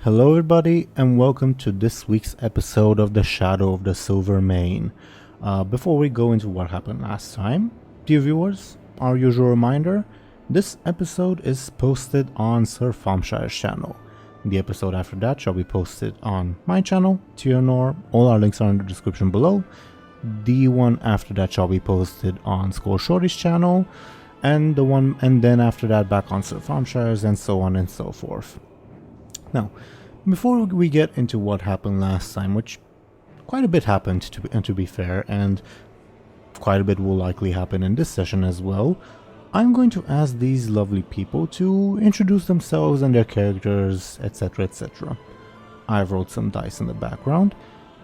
Hello, everybody, and welcome to this week's episode of The Shadow of the Silver Mane. Before we go into what happened last time, dear viewers, our usual reminder, this episode is posted on Sir Thompshire's channel. The episode after that shall be posted on my channel, Teeironor. All our links are in the description below. The one after that shall be posted on Skoll Shorties' channel, and then after that back on Sir Thompshire's, and so on and so forth. Now, before we get into what happened last time, which quite a bit happened to be fair, and quite a bit will likely happen in this session as well, I'm going to ask these lovely people to introduce themselves and their characters, etc, etc. I've rolled some dice in the background,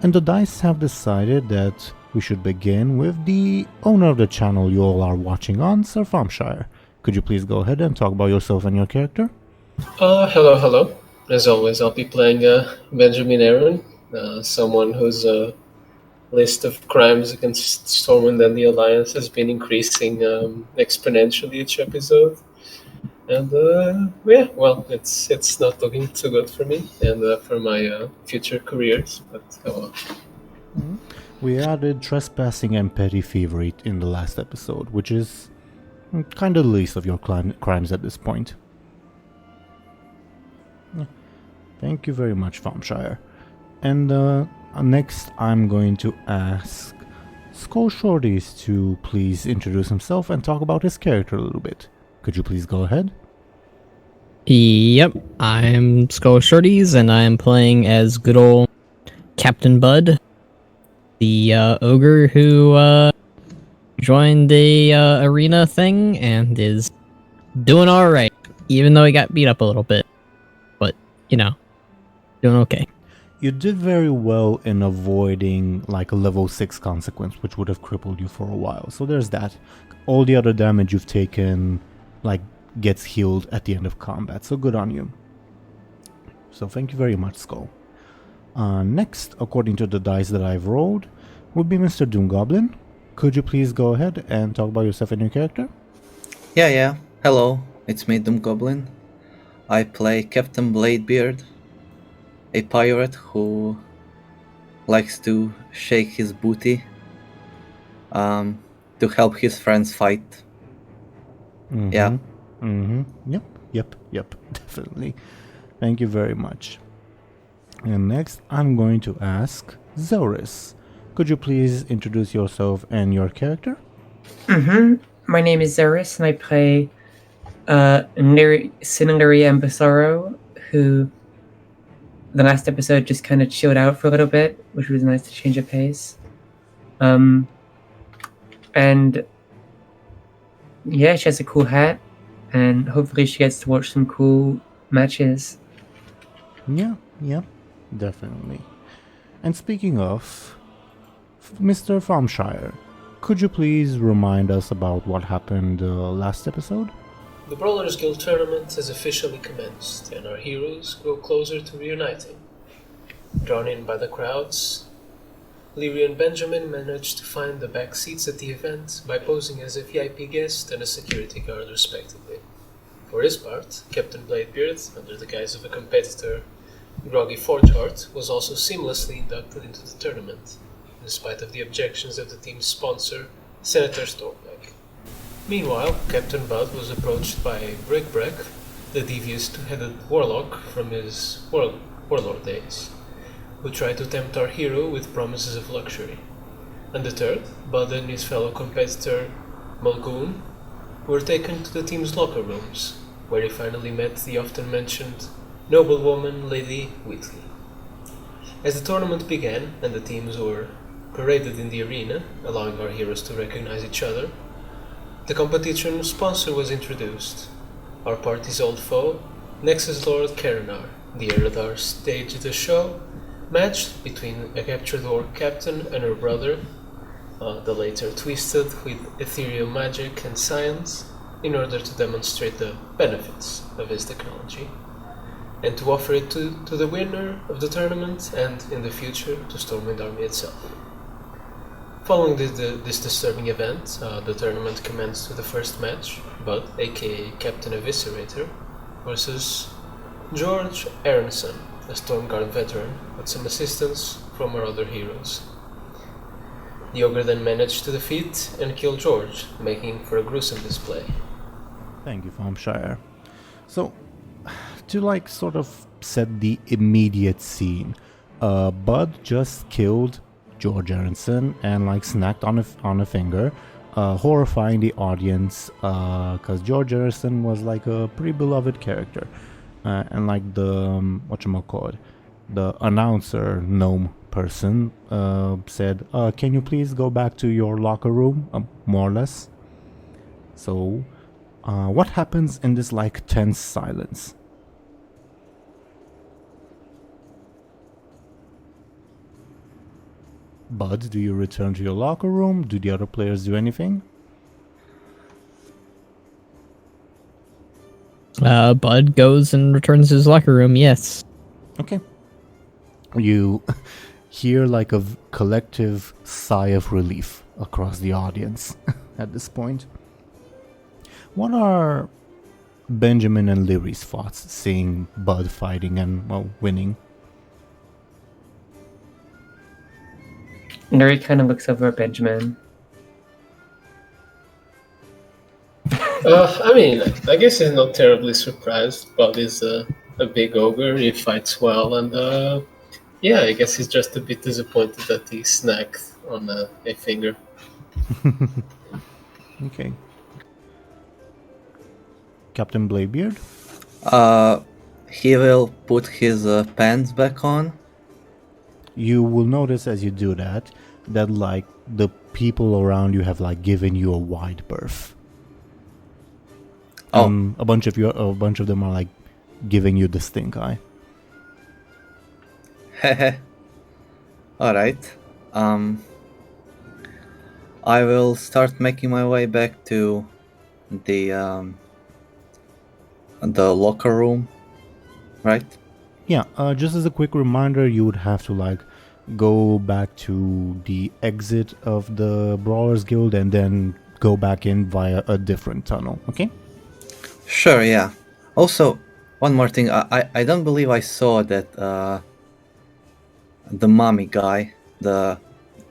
and the dice have decided that we should begin with the owner of the channel you all are watching on, Sir Thompshire. Could you please go ahead and talk about yourself and your character? Hello. As always, I'll be playing Benjamin Aaran, someone whose list of crimes against Stormwind and the Alliance has been increasing exponentially each episode. And it's not looking too good for me and for my future careers. But We added trespassing and petty thievery in the last episode, which is kind of the least of your crimes at this point. Thank you very much, Thompshire. And next I'm going to ask Skoll Shorties to please introduce himself and talk about his character a little bit. Could you please go ahead? Yep, I'm Skoll Shorties, and I'm playing as good old Captain Buhd, the ogre who joined the arena thing and is doing alright, even though he got beat up a little bit. But, doing okay. You did very well in avoiding like a level 6 consequence, which would have crippled you for a while. So there's that. All the other damage you've taken gets healed at the end of combat, so good on you. So thank you very much, Skoll. Next, according to the dice that I've rolled, would be Mr. DoomGoblin. Could you please go ahead and talk about yourself and your character? Yeah. Hello, it's me, DoomGoblin. I play Captain Bladebeard, a pirate who likes to shake his booty to help his friends fight. Yeah. Yep, definitely. Thank you very much. And next, I'm going to ask Zelris. Could you please introduce yourself and your character? My name is Zelris, and I play Lyri Ambasaro, who the last episode just kind of chilled out for a little bit, which was nice to change of pace. And yeah, she has a cool hat, and hopefully she gets to watch some cool matches. Yeah, definitely. And speaking of, Mr. Thompshire, could you please remind us about what happened last episode? the Brawlers Guild tournament has officially commenced, and our heroes grow closer to reuniting. Drawn in by the crowds, Lyri and Benjamin managed to find the back seats at the event by posing as a VIP guest and a security guard respectively. For his part, Captain Bladebeard, under the guise of a competitor, Groggy Forgeheart, was also seamlessly inducted into the tournament, in spite of the objections of the team's sponsor, Senator Stormwind. Meanwhile, Captain Buhd was approached by Brick, the devious two-headed warlock from his warlord days, who tried to tempt our hero with promises of luxury. Undeterred, Buhd and his fellow competitor, Mulgoon, were taken to the team's locker rooms, where he finally met the often-mentioned noblewoman Lady Wheatley. As the tournament began and the teams were paraded in the arena, allowing our heroes to recognize each other, the competition sponsor was introduced. Our party's old foe, Nexus Lord Teeironor, the Eredar, staged a show match between a captured orc captain and her brother, the latter twisted with ethereal magic and science in order to demonstrate the benefits of his technology, and to offer it to the winner of the tournament and, in the future, to Stormwind Army itself. Following this disturbing event, the tournament commenced with the first match, Buhd, aka Captain Eviscerator, versus George Aaronson, a Stormguard veteran, with some assistance from our other heroes. The ogre then managed to defeat and kill George, making for a gruesome display. Thank you, Thompshire. So, to like sort of set the immediate scene, Buhd just killed George Aaran and like snacked on a finger, horrifying the audience because George Aaran was like a pretty beloved character, and like the whatchamacallit, the announcer gnome person said, "Can you please go back to your locker room?" More or less. So, what happens in this like tense silence? Buhd, do you return to your locker room? Do the other players do anything? Buhd goes and returns to his locker room, yes. Okay. You hear like a collective sigh of relief across the audience at this point. What are Benjamin and Lyri's thoughts seeing Buhd fighting and, well, winning? Lyri kind of looks over at Benjamin. I mean, I guess he's not terribly surprised. Buhd is a big ogre, he fights well, and yeah, I guess he's just a bit disappointed that he snacked on a finger. Okay. Captain Bladebeard? He will put his pants back on. You will notice as you do that like the people around you have like given you a wide berth. Oh. A bunch of them are like giving you the stink eye. Hehe. Alright. I will start making my way back to the locker room, right? Yeah, just as a quick reminder, you would have to like go back to the exit of the Brawlers Guild and then go back in via a different tunnel, okay? Sure, yeah. Also, one more thing, I don't believe I saw that the mummy guy, the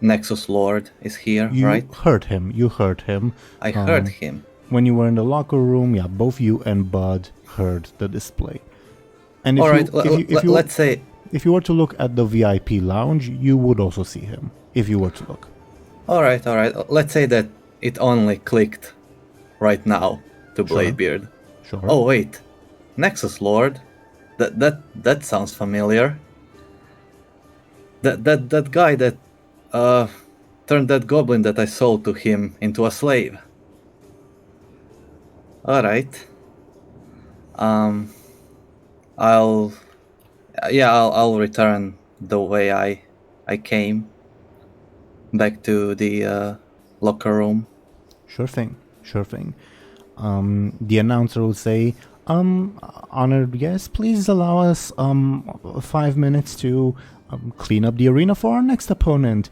Nexus Lord, is here, right? You heard him. I heard him. When you were in the locker room, yeah, both you and Buhd heard the display. And Let's say... If you were to look at the VIP lounge, you would also see him, if you were to look. Alright. Let's say that it only clicked right now to Sure. Bladebeard. Sure. Oh wait, Nexus Lord? That sounds familiar. That guy that turned that goblin that I sold to him into a slave. Alright. I'll return the way I came back to the locker room. Sure thing. The announcer will say, honored guest, please allow us 5 minutes to clean up the arena for our next opponent.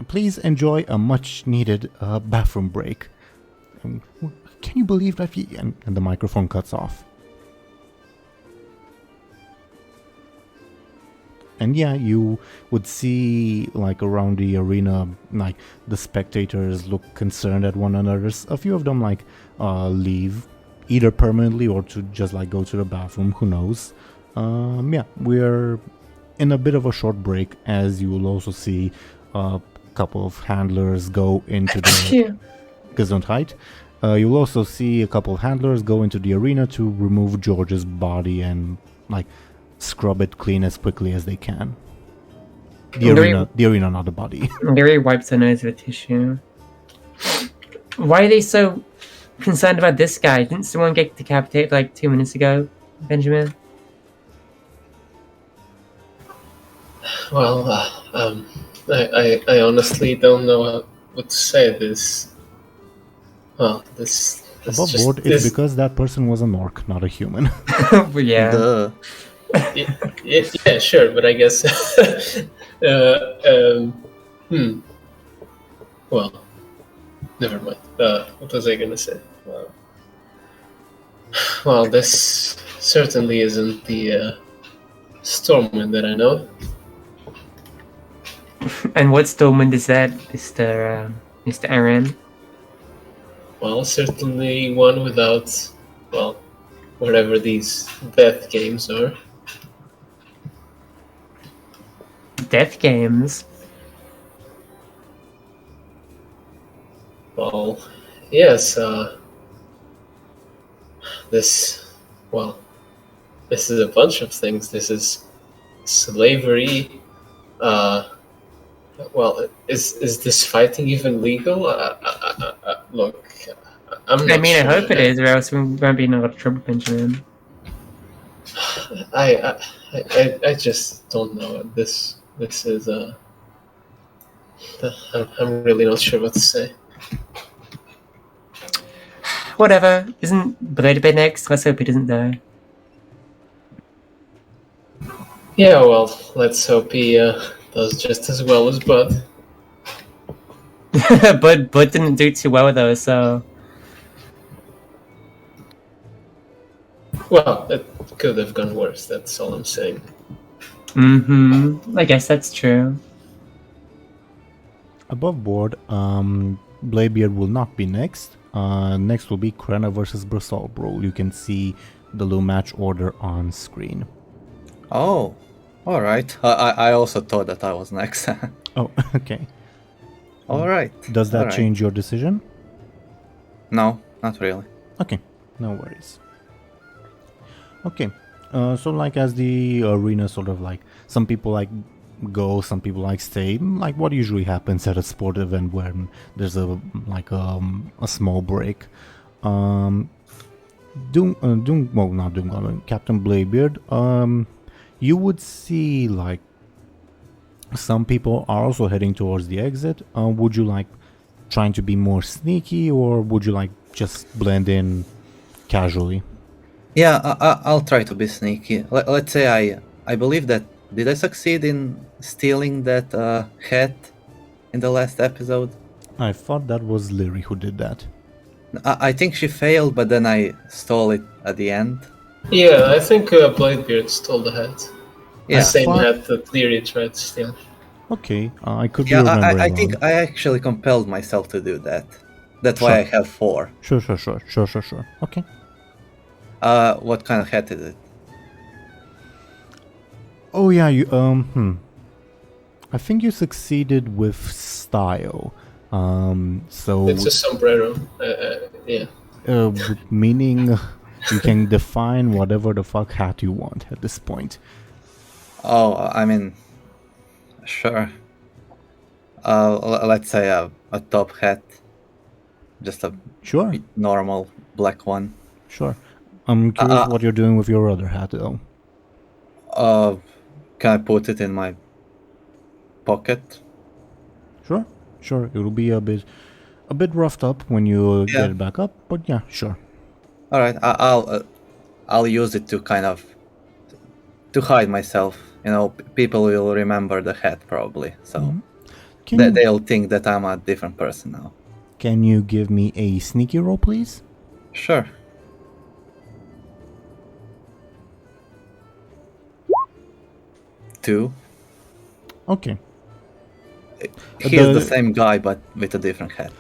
Please enjoy a much needed bathroom break. Can you believe that? And the microphone cuts off. And yeah, you would see, like, around the arena, like, the spectators look concerned at one another. A few of them, like, leave, either permanently or to just, like, go to the bathroom, who knows. Yeah, we're in a bit of a short break, as you will also see a couple of handlers go into the... Gesundheit. You'll also see a couple of handlers go into the arena to remove George's body and, like, scrub it clean as quickly as they can. The arena, not the body. Lyri wipes her nose with a tissue. Why are they so concerned about this guy? Didn't someone get decapitated like 2 minutes ago, Benjamin? Well, I honestly don't know what to say. This Above just, board, it's because that person was an orc, not a human. Well, yeah. Duh. yeah, sure, but I guess. Well, never mind. What was I gonna say? Well, this certainly isn't the Stormwind that I know. And what Stormwind is that, Mr. Aaran? Well, certainly one without, well, whatever these death games are. Death games? Well, yes, this is a bunch of things. This is slavery. Is this fighting even legal? Look, I'm not I mean, sure. I hope it is, or else we won't be in a lot of trouble, Benjamin. I just don't know. This is I'm really not sure what to say. Whatever. Isn't Bladebeard next? Let's hope he doesn't die. Yeah, well, let's hope he does just as well as Buhd. Buhd didn't do too well though, so... Well, it could have gone worse, that's all I'm saying. Mm-hmm. I guess that's true. Above board, Bladebeard will not be next. Next will be Krenna versus Brawl. You can see the little match order on screen. Oh, alright. I also thought that I was next. Oh, okay. Alright. Does that alright. change your decision? No, not really. Okay, no worries. Okay, so like as the arena sort of like, some people like go, some people like stay, like what usually happens at a sport event when there's a small break. Captain Bladebeard, you would see like some people are also heading towards the exit. Would you like trying to be more sneaky, or would you like just blend in casually? Yeah, I'll try to be sneaky. Let's say I believe that... Did I succeed in stealing that hat in the last episode? I thought that was Lyri who did that. I think she failed, but then I stole it at the end. Yeah, I think Bladebeard stole the hat. Yeah, The same What? hat that Lyri tried to steal. Okay, I could be yeah. remembering I wrong. think I actually compelled myself to do that. That's why I Sure. have 4. Sure. Okay. What kind of hat is it? Oh yeah, you I think you succeeded with style. So It's a sombrero. Yeah. meaning you can define whatever the fuck hat you want at this point. Oh, I mean, sure. Let's say a top hat. Just a Sure, normal black one. sure. I'm curious what you're doing with your other hat though. Can I put it in my pocket? Sure. It'll be a bit roughed up when you Yeah. get it back up, but yeah, sure. All right, I'll use it to kind of to hide myself. You know, people will remember the hat probably, so Can you, they'll think that I'm a different person now. can you give me a sneaky roll, please? Sure. Two. Okay. He's the same guy, but with a different hat.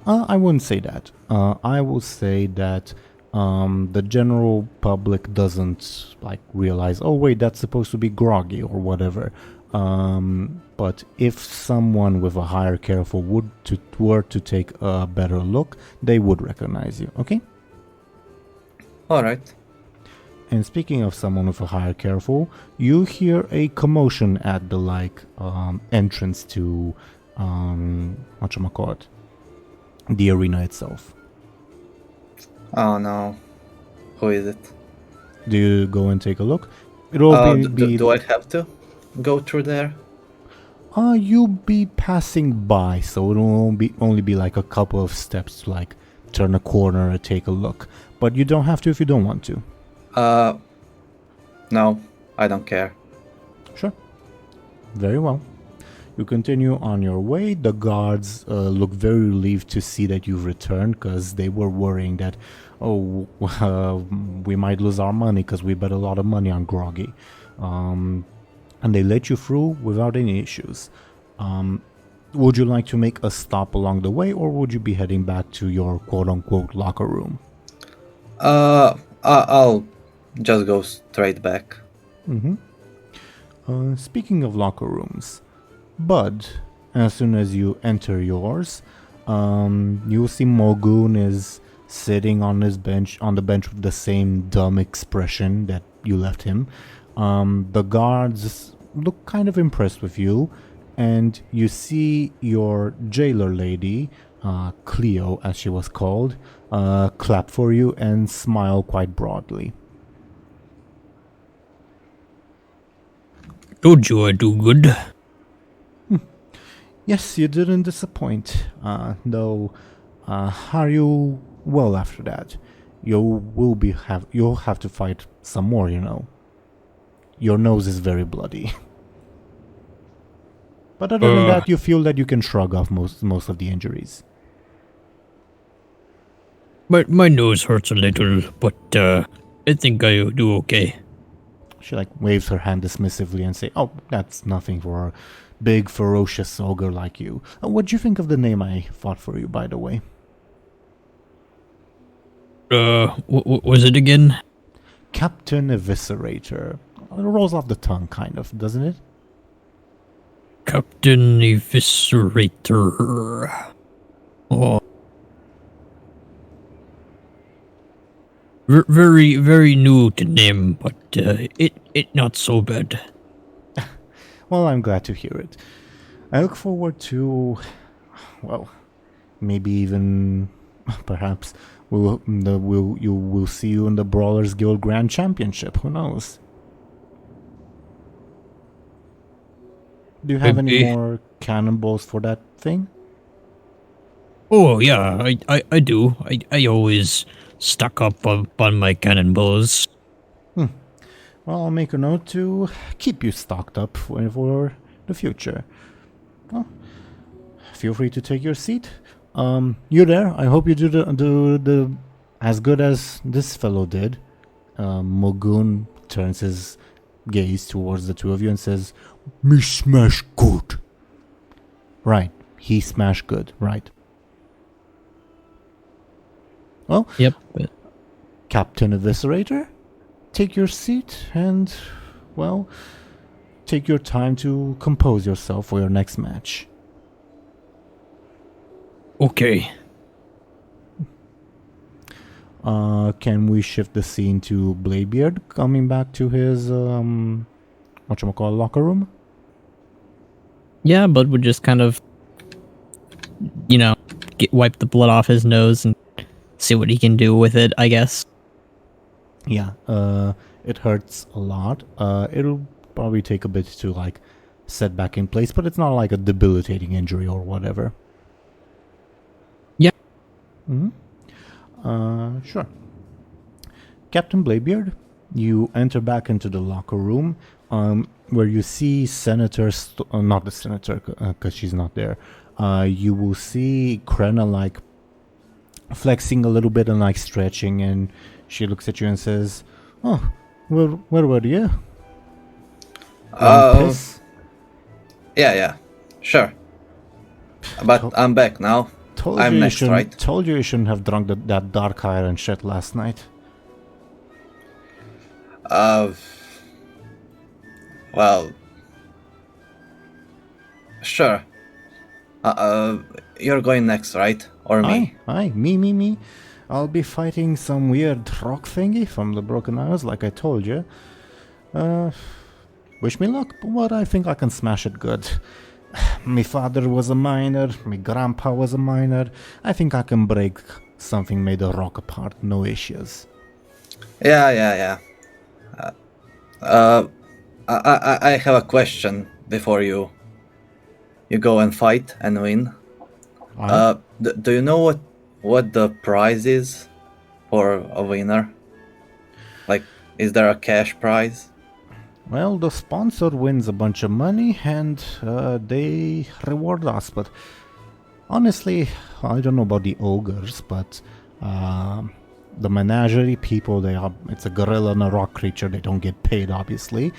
I wouldn't say that. I will say that the general public doesn't like realize, oh wait, that's supposed to be Groggy or whatever. But if someone with a higher careful were to take a better look, they would recognize you. Okay. All right. And speaking of someone with a higher careful, you hear a commotion at the entrance to whatchamacallit, the arena itself. Oh no. Who is it? Do you go and take a look? It'll Do I have to go through there? You'll be passing by, so it'll only be like a couple of steps to like turn a corner and take a look. But you don't have to if you don't want to. No, I don't care. Sure. Very well. You continue on your way. The guards look very relieved to see that you've returned, because they were worrying that, we might lose our money because we bet a lot of money on Groggy. and they let you through without any issues. Would you like to make a stop along the way, or would you be heading back to your quote-unquote locker room? I'll just go straight back. Speaking of locker rooms, Buhd, as soon as you enter yours, you'll see Mogoon is sitting on the bench with the same dumb expression that you left him. The guards look kind of impressed with you, and you see your jailer lady, Cleo as she was called, clap for you and smile quite broadly. Told you I do good. Yes, you didn't disappoint, though are you well after that? You'll have to fight some more, you know. Your nose is very bloody. But other than that, you feel that you can shrug off most of the injuries. My nose hurts a little, but I think I'll do okay. She waves her hand dismissively and say, "Oh, that's nothing for a big, ferocious ogre like you." What do you think of the name I fought for you, by the way? What was it again? Captain Eviscerator. It rolls off the tongue, kind of, doesn't it? Captain Eviscerator. Oh. Very, very new to name, but it not so bad. Well, I'm glad to hear it. I look forward to, well, maybe even, perhaps, you will see you in the Brawlers Guild Grand Championship. Who knows? Do you have any more cannonballs for that thing? Oh yeah, I do. I always stock up on my cannonballs. Well, I'll make a note to keep you stocked up for the future. Well, feel free to take your seat. You there? I hope you do the as good as this fellow did. Mogoon turns his gaze towards the two of you and says, "Me smash good." Right, he smashed good, right? Well, Yep. Captain Eviscerator, take your seat and, well, take your time to compose yourself for your next match. Okay. Can we shift the scene to Bladebeard coming back to his, whatchamacallit, locker room? Yeah, Buhd would just kind of, wipe the blood off his nose and see what he can do with it, I guess. Yeah, it hurts a lot. It'll probably take a bit to, set back in place, but it's not like a debilitating injury or whatever. Yeah. Sure. Captain Bladebeard, you enter back into the locker room, where you see Senator, not the Senator, because she's not there. You will see Krenna, flexing a little bit and, stretching, and she looks at you and says, "Oh, where were you?" Yeah, sure. But I'm back now. I'm next, right? Told you shouldn't have drunk that dark iron shit last night. Well, sure. You're going next, right? Or me? Aye, me. I'll be fighting some weird rock thingy from the Broken Isles, like I told you. Wish me luck, but I think I can smash it good. My father was a miner, my grandpa was a miner. I think I can break something made of rock apart, no issues. Yeah. I have a question before you go and fight and win. Do you know what the prize is for a winner? Is there a cash prize? Well, the sponsor wins a bunch of money and they reward us, but honestly, I don't know about the ogres, but the menagerie people, it's a gorilla and a rock creature, they don't get paid, obviously.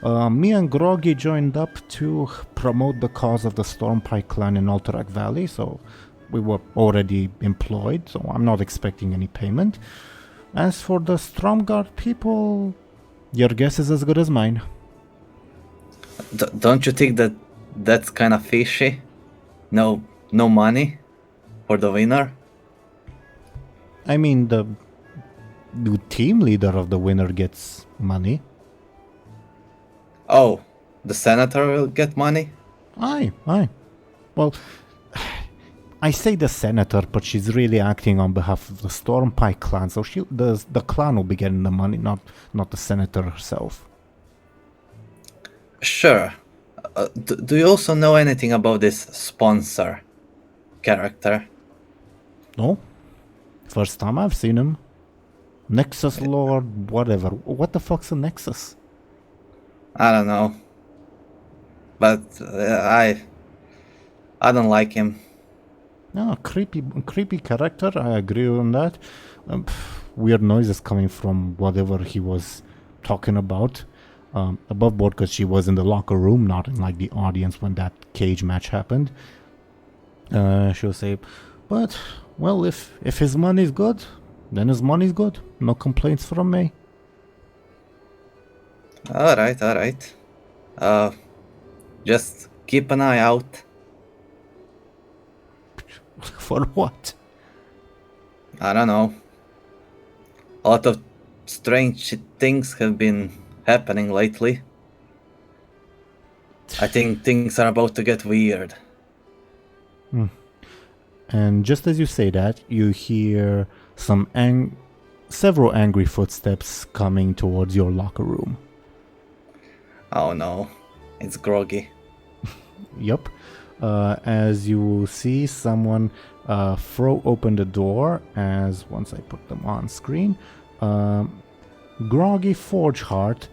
Me and Groggy joined up to promote the cause of the Stormpike clan in Alterac Valley, so we were already employed, so I'm not expecting any payment. As for the Stromgarde people, your guess is as good as mine. Don't you think that that's kind of fishy? No money for the winner? I mean, the team leader of the winner gets money. Oh, the senator will get money? Aye. Well, I say the senator, but she's really acting on behalf of the Stormpike clan, so the clan will be getting the money, not the senator herself. Sure. Do you also know anything about this sponsor character? No? First time I've seen him. Nexus Lord, whatever. What the fuck's a Nexus? I don't know. But I don't like him. No, creepy character, I agree on that. Weird noises coming from whatever he was talking about. Above board, because she was in the locker room, not in like the audience when that cage match happened. She'll say, but, well, if his money's good, then his money's good. No complaints from me. Alright. Just keep an eye out. For what? I don't know. A lot of strange things have been happening lately. I think things are about to get weird. And just as you say that, you hear several angry footsteps coming towards your locker room. Oh no, it's Groggy. Yup. As you will see someone throw open the door, once I put them on screen, Groggy Forgeheart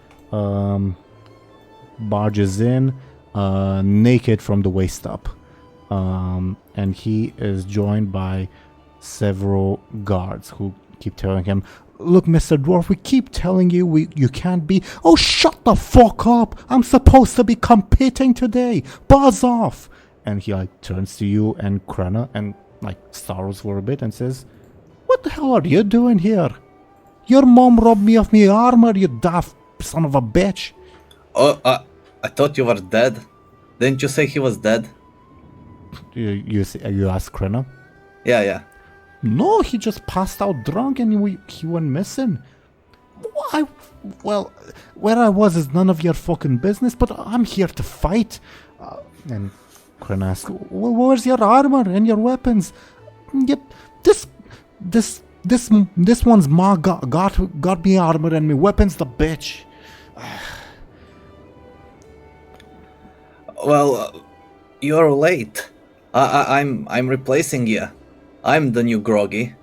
barges in, naked from the waist up. And he is joined by several guards who keep telling him, look, Mr. Dwarf, we keep telling you you can't be... Oh, shut the fuck up! I'm supposed to be competing today! Buzz off! And he turns to you and Krenna and sorrows for a bit and says, what the hell are you doing here? Your mom robbed me of my armor, you daft son of a bitch! Oh, I thought you were dead. Didn't you say he was dead? You asked Krenna? Yeah. No, he just passed out drunk and he went missing. Well, where I was is none of your fucking business, but I'm here to fight. And Krenna asks, well, where's your armor and your weapons? Yep, this one's ma got me armor and me weapons, the bitch. Well, you're late. I'm replacing you. I'm the new Groggy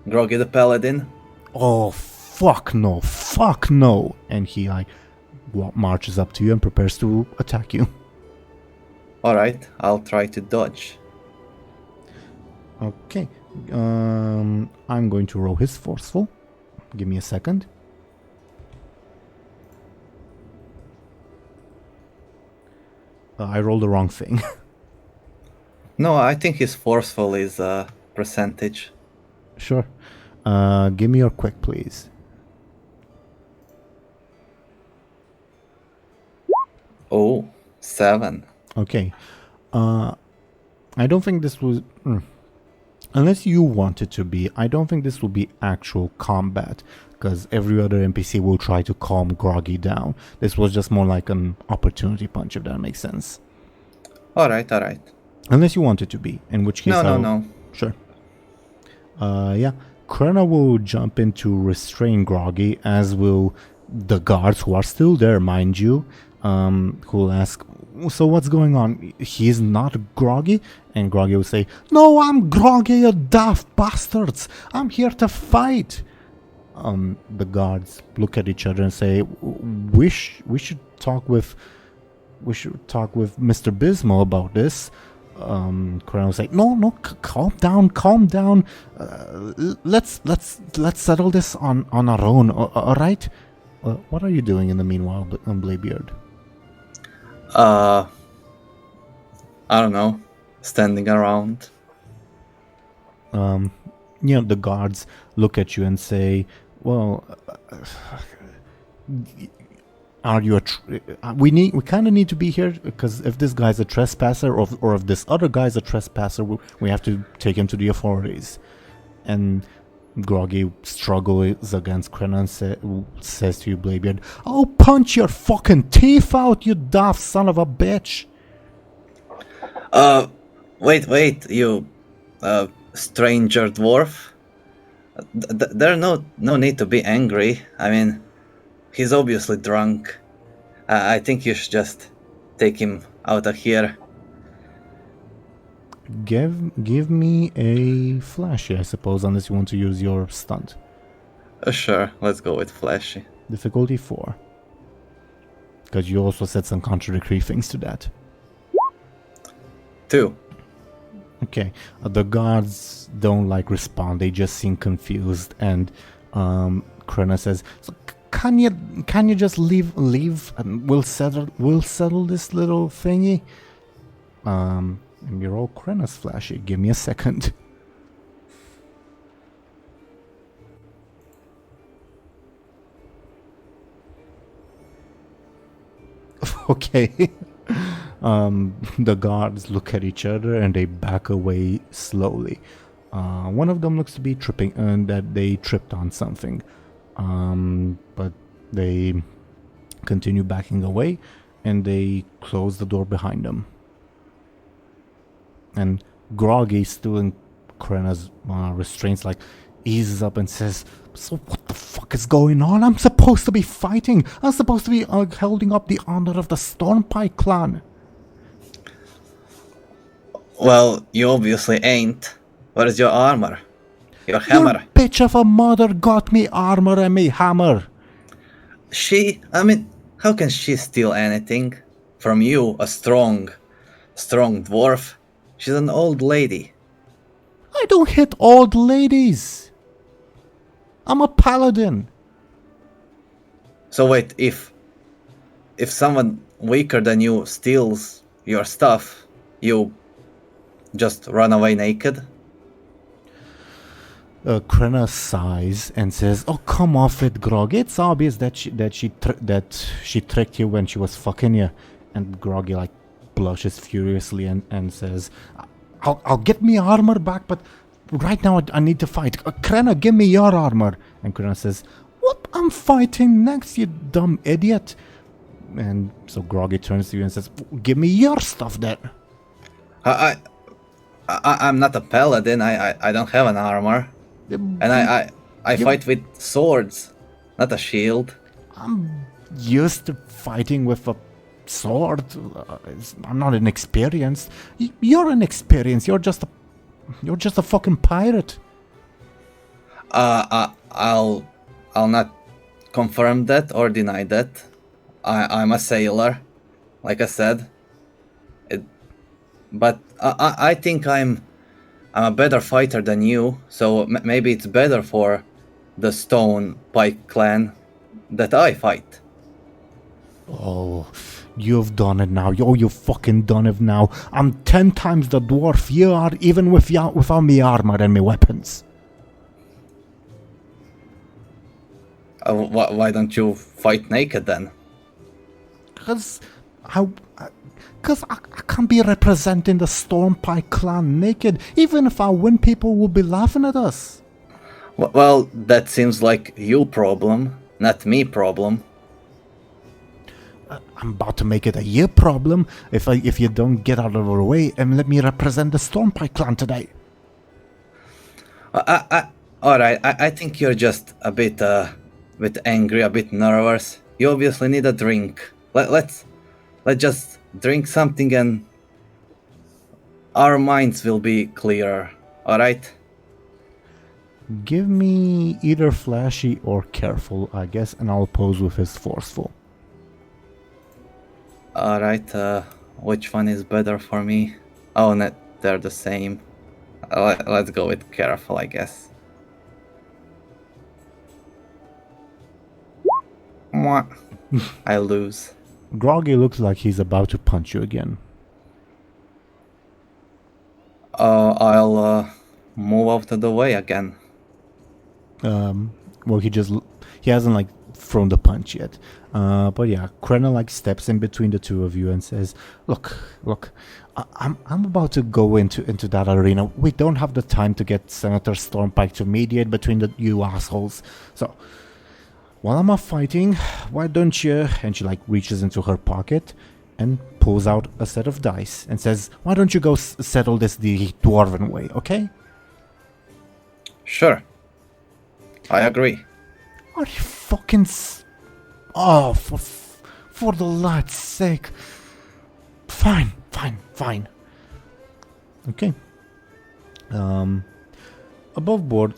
the Paladin. Oh, fuck no. And he marches up to you and prepares to attack you. Alright, I'll try to dodge. Okay. I'm going to roll his forceful. Give me a second. I rolled the wrong thing. No, I think his forceful is a percentage. Sure. Give me your quick, please. Oh, 7. Okay. I don't think this was... Unless you want it to be, I don't think this will be actual combat, because every other NPC will try to calm Groggy down. This was just more like an opportunity punch, if that makes sense. Alright. Unless you want it to be, in which case No. Sure. Yeah. Krenna will jump in to restrain Groggy, as will the guards who are still there, mind you, who will ask, so what's going on? He's not Groggy? And Groggy will say, no, I'm Groggy, you daft bastards! I'm here to fight! The guards look at each other and say, we should talk with Mr. Bismo about this. Krenna will say, no, calm down. Let's settle this on our own, alright? What are you doing in the meanwhile, Bladebeard? I don't know, standing around. The guards look at you and say, "Well, are you we kind of need to be here because if this guy's a trespasser or if this other guy's a trespasser, we have to take him to the authorities." And Groggy struggles against Krenna and says to you, Bladebeard, "I'll punch your fucking teeth out, you daft son of a bitch." Wait, you, stranger dwarf. There's no need to be angry. I mean, he's obviously drunk. I think you should just take him out of here. Give me a flashy, I suppose, unless you want to use your stunt. Sure, let's go with flashy. Difficulty 4. Because you also said some contradictory things to that. 2. Okay, the guards don't respond. They just seem confused, and Krenna says, "So can you just leave, and we'll settle this little thingy." And you're all Krenna's flashy. Give me a second. Okay. The guards look at each other and they back away slowly. One of them looks to be tripping, and that they tripped on something. But they continue backing away, and they close the door behind them. And Groggy, still in Krenna's restraints, eases up and says, "So what the fuck is going on? I'm supposed to be fighting. I'm supposed to be holding up the honor of the Stormpike clan." Well, you obviously ain't. Where's your armor? Your hammer? Your bitch of a mother got me armor and me hammer. How can she steal anything from you, a strong dwarf? She's an old lady. I don't hit old ladies. I'm a paladin. So wait, if someone weaker than you steals your stuff, you just run away naked? Krenna sighs and says, "Oh, come off it, Grog. It's obvious that she tricked you when she was fucking you." And Groggy blushes furiously and says, I'll get me armor back, but right now I need to fight. Krenna, give me your armor." And Krenna says, "What? I'm fighting next, you dumb idiot." And so Groggy turns to you and says, "Give me your stuff then." I'm not a paladin. I don't have an armor. And I fight with swords, not a shield. I'm used to fighting with a sword. I'm not inexperienced. You're inexperienced. You're just a fucking pirate. I'll not confirm that or deny that. I'm a sailor, like I said. But I think I'm a better fighter than you, so maybe it's better for the Stone Pike clan that I fight. Oh, you've done it now. You've fucking done it now. I'm 10 times the dwarf you are, even without me armor and me weapons. Why don't you fight naked then? Because I can't be representing the Stormpike clan naked. Even if I win, people will be laughing at us. Well, that seems like your problem, not me problem. I'm about to make it a you problem if you don't get out of our way and let me represent the Stormpike clan today. Alright, I think you're just a bit angry, a bit nervous. You obviously need a drink. Let's just drink something and our minds will be clearer, alright? Give me either flashy or careful, I guess, and I'll pose with his forceful. Alright, which one is better for me? Oh, no, they're the same. Let's go with careful, I guess. Mwah. I lose. Groggy looks like he's about to punch you again. I'll move out of the way again. Well, he hasn't like thrown the punch yet. But yeah, Krenna like steps in between the two of you and says, "Look, I'm about to go into that arena. We don't have the time to get Senator Stormpike to mediate between you assholes. So while I'm off fighting, why don't you?" And she like reaches into her pocket and pulls out a set of dice and says, "Why don't you go settle this the dwarven way, okay?" Sure. I agree. Are you fucking... Oh, for the Lord's sake. Fine. Okay. Above board,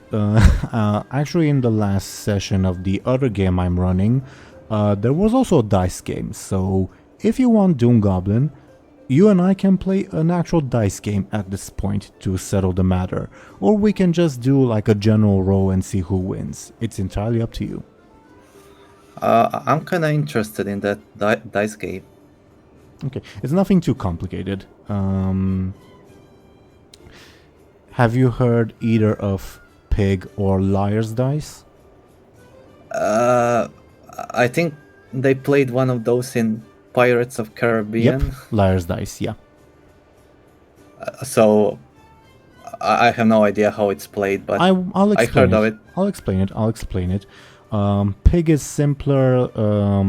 actually in the last session of the other game I'm running, there was also a dice game, so if you want DoomGoblin, you and I can play an actual dice game at this point to settle the matter, or we can just do like a general roll and see who wins. It's entirely up to you. I'm kinda interested in that dice game. Okay, it's nothing too complicated. Have you heard either of Pig or Liar's Dice? I think they played one of those in Pirates of Caribbean. Yep, Liar's Dice, yeah. So I have no idea how it's played, but I'll I explain heard of it. I'll explain it. Pig is simpler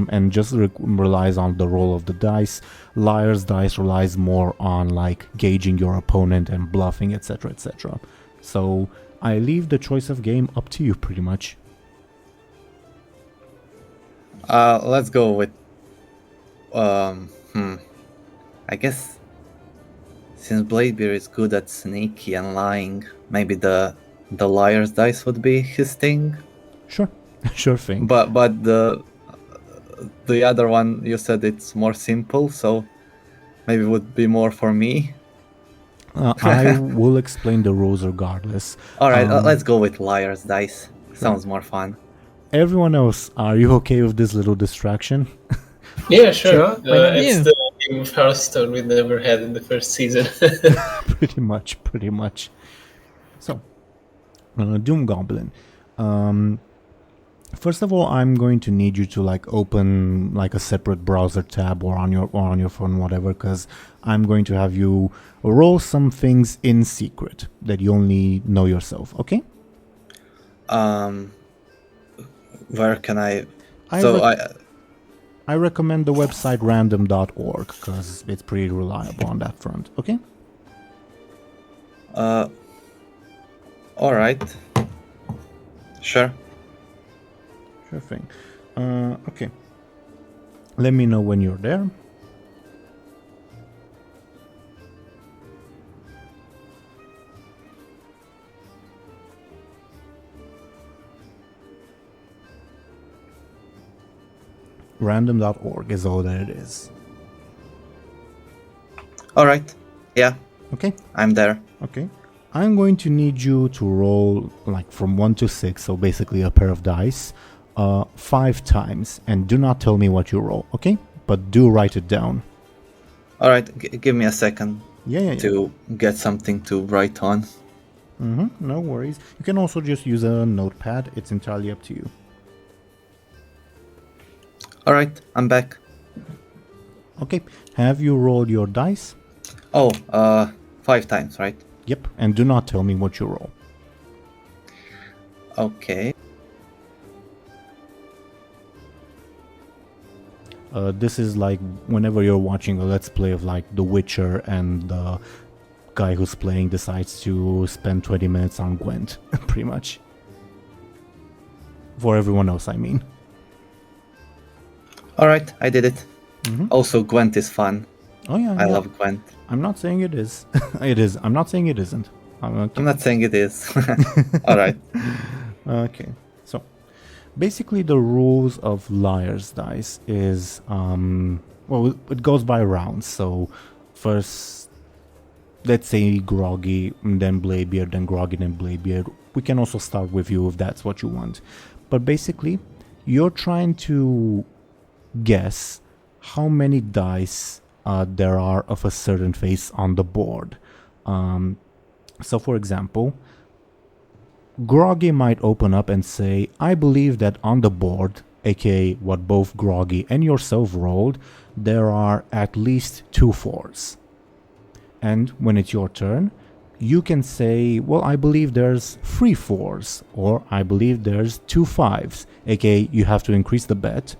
and just relies on the roll of the dice. Liar's Dice relies more on like gauging your opponent and bluffing, etc., etc. So I leave the choice of game up to you, pretty much. Let's go with I guess since Bladebeard is good at sneaky and lying, maybe the Liar's Dice would be his thing. Sure. Sure thing. But the other one, you said it's more simple, so maybe it would be more for me. I will explain the rules regardless. Alright, let's go with Liar's Dice. Sounds more fun. Everyone else, are you okay with this little distraction? Yeah, sure. Yeah. It's the game of Hearthstone we never had in the first season. Pretty much. So, DoomGoblin. First of all, I'm going to need you to like open like a separate browser tab or on your phone, whatever, because I'm going to have you roll some things in secret that you only know yourself. Okay? Where can I? I recommend the website random.org because it's pretty reliable on that front. Okay? All right. Sure. Sure thing. Okay. Let me know when you're there. Random.org is all that it is. All right. Yeah. Okay. I'm there. Okay. I'm going to need you to roll like from 1 to 6, so basically a pair of dice, 5 times, and do not tell me what you roll, okay? But do write it down. All right. Give me a second. Yeah. To get something to write on. No worries. You can also just use a notepad. It's entirely up to you. All right. I'm back. Okay. Have you rolled your dice? Oh, 5 times, right? Yep. And do not tell me what you roll. Okay. This is like whenever you're watching a Let's Play of like The Witcher and the guy who's playing decides to spend 20 minutes on Gwent, pretty much. For everyone else, I mean. Alright, I did it. Also, Gwent is fun. Oh yeah, I love Gwent. I'm not saying it is. It is. I'm not saying it isn't. I'm not saying it is. Alright. Okay, so basically the rules of Liar's Dice is, well, it goes by rounds. So first, let's say Groggy, and then Bladebeard, then Groggy, then Bladebeard. We can also start with you if that's what you want. But basically, you're trying to guess how many dice there are of a certain face on the board. So for example, Groggy might open up and say, I believe that on the board, aka what both Groggy and yourself rolled, there are at least 2 4s. And when it's your turn, you can say, well, I believe there's 3 4s, or I believe there's 2 5s, aka you have to increase the bet.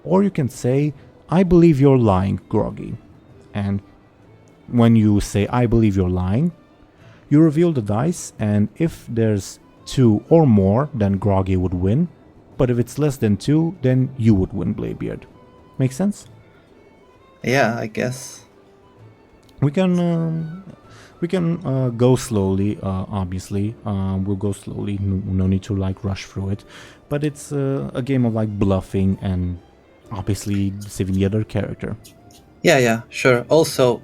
Or you can say, I believe you're lying, Groggy. And when you say, I believe you're lying, you reveal the dice, and if there's 2 or more, then Groggy would win. But if it's less than 2, then you would win, Bladebeard. Make sense? Yeah, I guess. We can go slowly. Obviously, we'll go slowly. No need to like rush through it. But it's a game of like bluffing and obviously saving the other character. Yeah, sure. Also,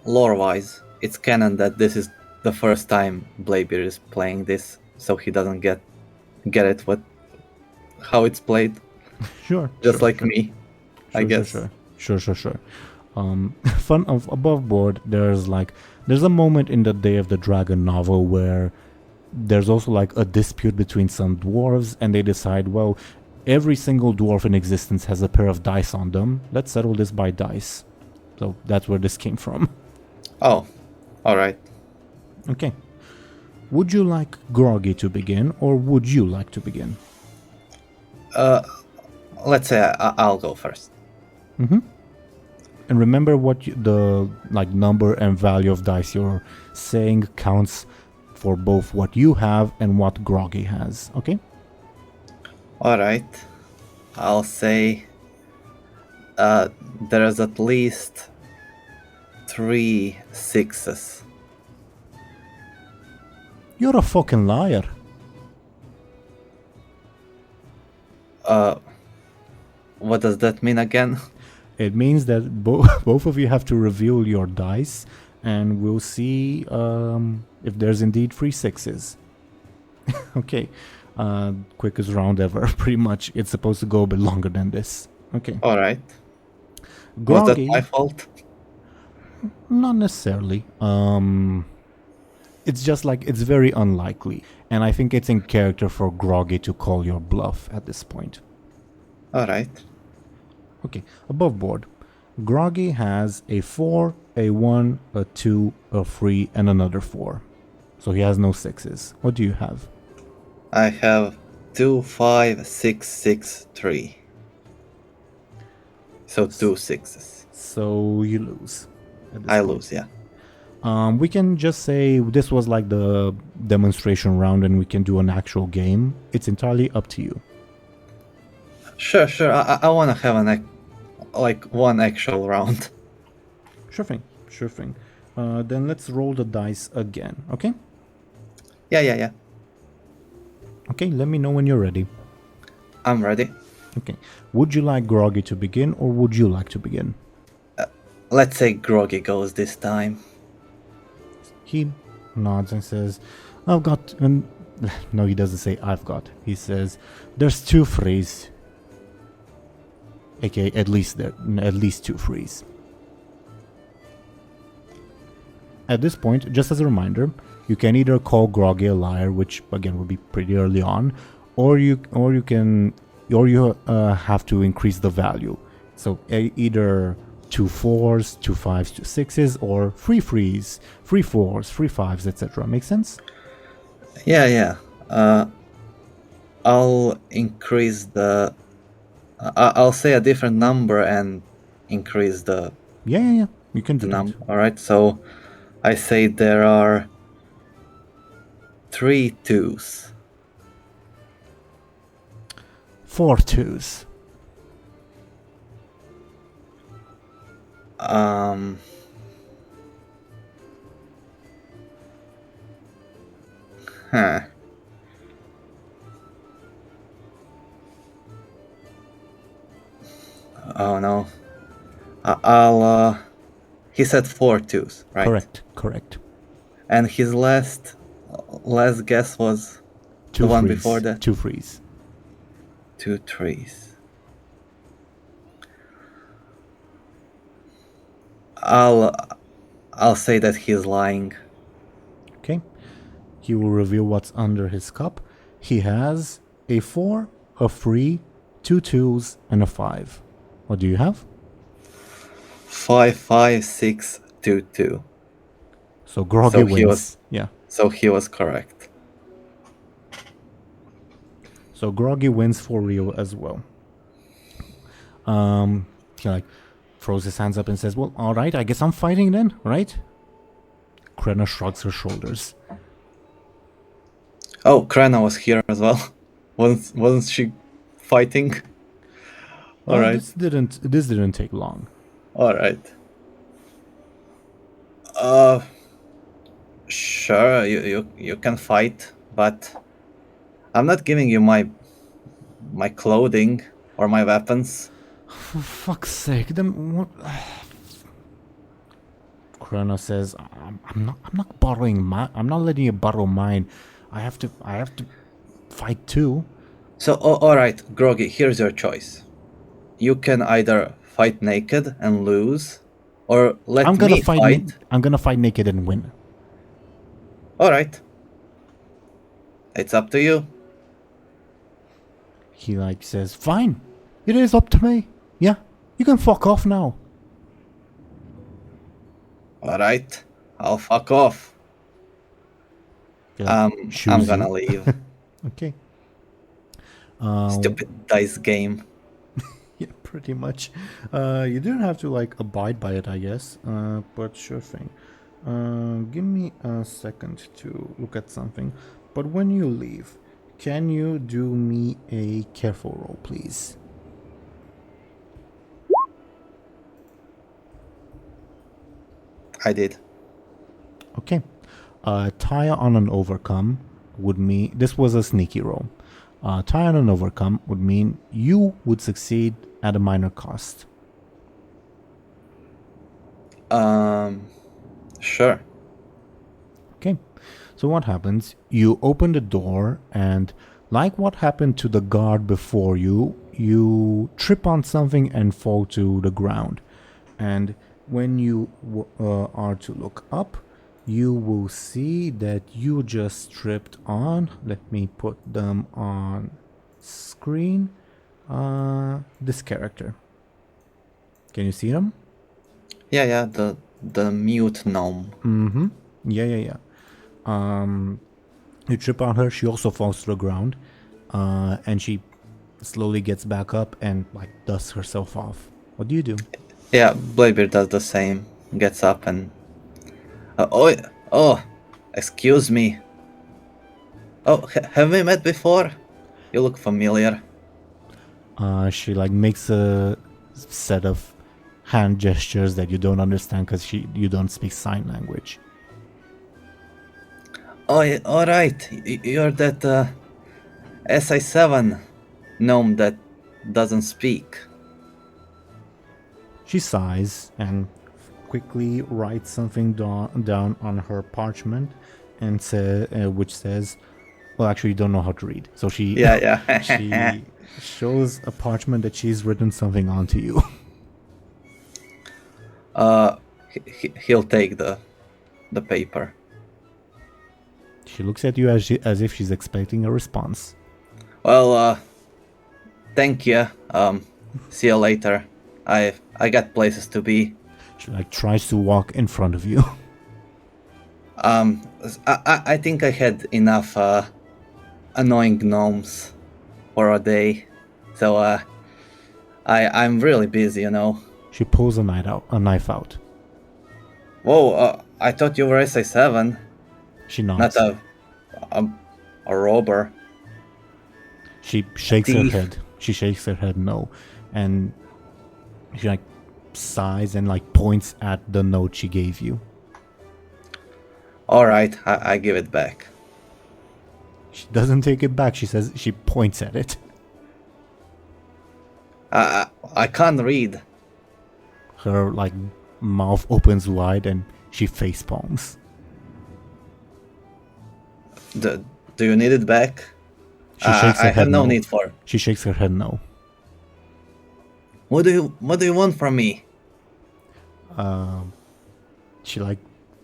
lore-wise, it's canon that this is the first time Bladebeard is playing this, so he doesn't get it how it's played. Sure. Just like me, I guess. Sure. Fun of above board. There's a moment in the Day of the Dragon novel where there's also like a dispute between some dwarves, and they decide, well, every single dwarf in existence has a pair of dice on them. Let's settle this by dice. So that's where this came from. Oh, all right. Okay. Would you like Groggy to begin, or would you like to begin? Let's say I'll go first. Mm-hmm. And remember what the number and value of dice you're saying counts for both what you have and what Groggy has. Okay. All right. I'll say there's at least 3 6s. You're a fucking liar. What does that mean again? It means that both of you have to reveal your dice, and we'll see if there's indeed 3 6s. Okay. Quickest round ever. Pretty much. It's supposed to go a bit longer than this. Okay. All right. Groggy, Was that my fault? not necessarily. It's just it's very unlikely, and I think it's in character for Groggy to call your bluff at this point. All right. Okay, above board, Groggy has a 4, a 1, a 2, a 3, and another 4. So he has no 6s. What do you have? I have 2 5 6 6 3. So 2 6s. So you lose. I lose, yeah. We can just say this was like the demonstration round, and we can do an actual game. It's entirely up to you. Sure. I want to have one actual round. Sure thing. Then let's roll the dice again, okay? Yeah. Okay, let me know when you're ready. I'm ready. Okay. Would you like Groggy to begin, or would you like to begin? Let's say Groggy goes this time. He nods and says, I've got... And no, he doesn't say I've got. He says, there's 2 frees. Okay, at least 2 frees. At this point, just as a reminder, you can either call Groggy a liar, which again would be pretty early on, or you have to increase the value. So either 2 4s, 2 5s, 2 6s, or 3 3s, 3 4s, 3 5s, etc. Make sense? Yeah. I'll increase the... I'll say a different number and increase the... Yeah. You can do number. that. Alright, so I say there are 3 2s. 4 2s. Oh no. I'll he said 4 2s, right? Correct. And his last guess was 2 the one frees. before that. 2 frees. 2 3s. I'll say that he's lying. Okay. He will reveal what's under his cup. He has a 4, a 3, 2 2s, and a 5. What do you have? 5, 5, 6, 2, 2. So Groggy So wins. he was- Yeah. So he was correct. So Groggy wins for real as well. He like throws his hands up and says, "Well, all right, I guess I'm fighting then, right?" Krenna shrugs her shoulders. Oh, Krenna was here as well. Wasn't she fighting? Well, All right. This didn't take long. All right. Sure, you can fight, but I'm not giving you my clothing or my weapons. For fuck's sake, then what? Krenna says, I'm not borrowing I'm not letting you borrow mine. I have to fight too." So, all right, Groggy, here's your choice. You can either fight naked and lose, or let I'm gonna me fight. fight. I'm gonna fight naked and win. All right. It's up to you. He like says, "Fine, it is up to me. Yeah, you can fuck off now." All right, I'll fuck off. Yeah, I'm choosy. gonna leave. Okay. Stupid dice game. Yeah, pretty much. You didn't have to like abide by it, I guess. But sure thing. Give me a second to look at something. But when you leave, can you do me a careful roll, please? I did. Okay. Tie on an overcome would mean this was a sneaky roll. Tie on an overcome would mean you would succeed at a minor cost. Sure. Okay. So what happens? You open the door, and like what happened to the guard before you, you trip on something and fall to the ground. And when you are to look up, you will see that you just tripped on. Let me put them on screen. This character. Can you see them? Yeah. The mute gnome. Mm-hmm. Yeah. You trip on her. She also falls to the ground, and she slowly gets back up and like dusts herself off. What do you do? Yeah, Bladebeard does the same. Gets up and excuse me. Oh, have we met before? You look familiar. She like makes a set of hand gestures that you don't understand because you don't speak sign language. Oh, all right. You're that SI7 gnome that doesn't speak. She sighs and quickly writes something down on her parchment, and which says, "Well, actually, you don't know how to read." So she she shows a parchment that she's written something onto you. He'll take the paper. She looks at you as if she's expecting a response. Well, thank you. See you later. I got places to be. She like tries to walk in front of you. I think I had enough annoying gnomes for a day, so I'm really busy, you know. She pulls a knife out. Whoa! I thought you were SI7, She nods. not a robber. She shakes her Thief. head. She shakes her head no, and she like sighs and like points at the note she gave you. All right, I give it back. She doesn't take it back. She says she points at it. I can't read. Her like mouth opens wide and she face palms. Do you need it back? She shakes her I head have no no. need for. She shakes her head no. What do you want from me? She like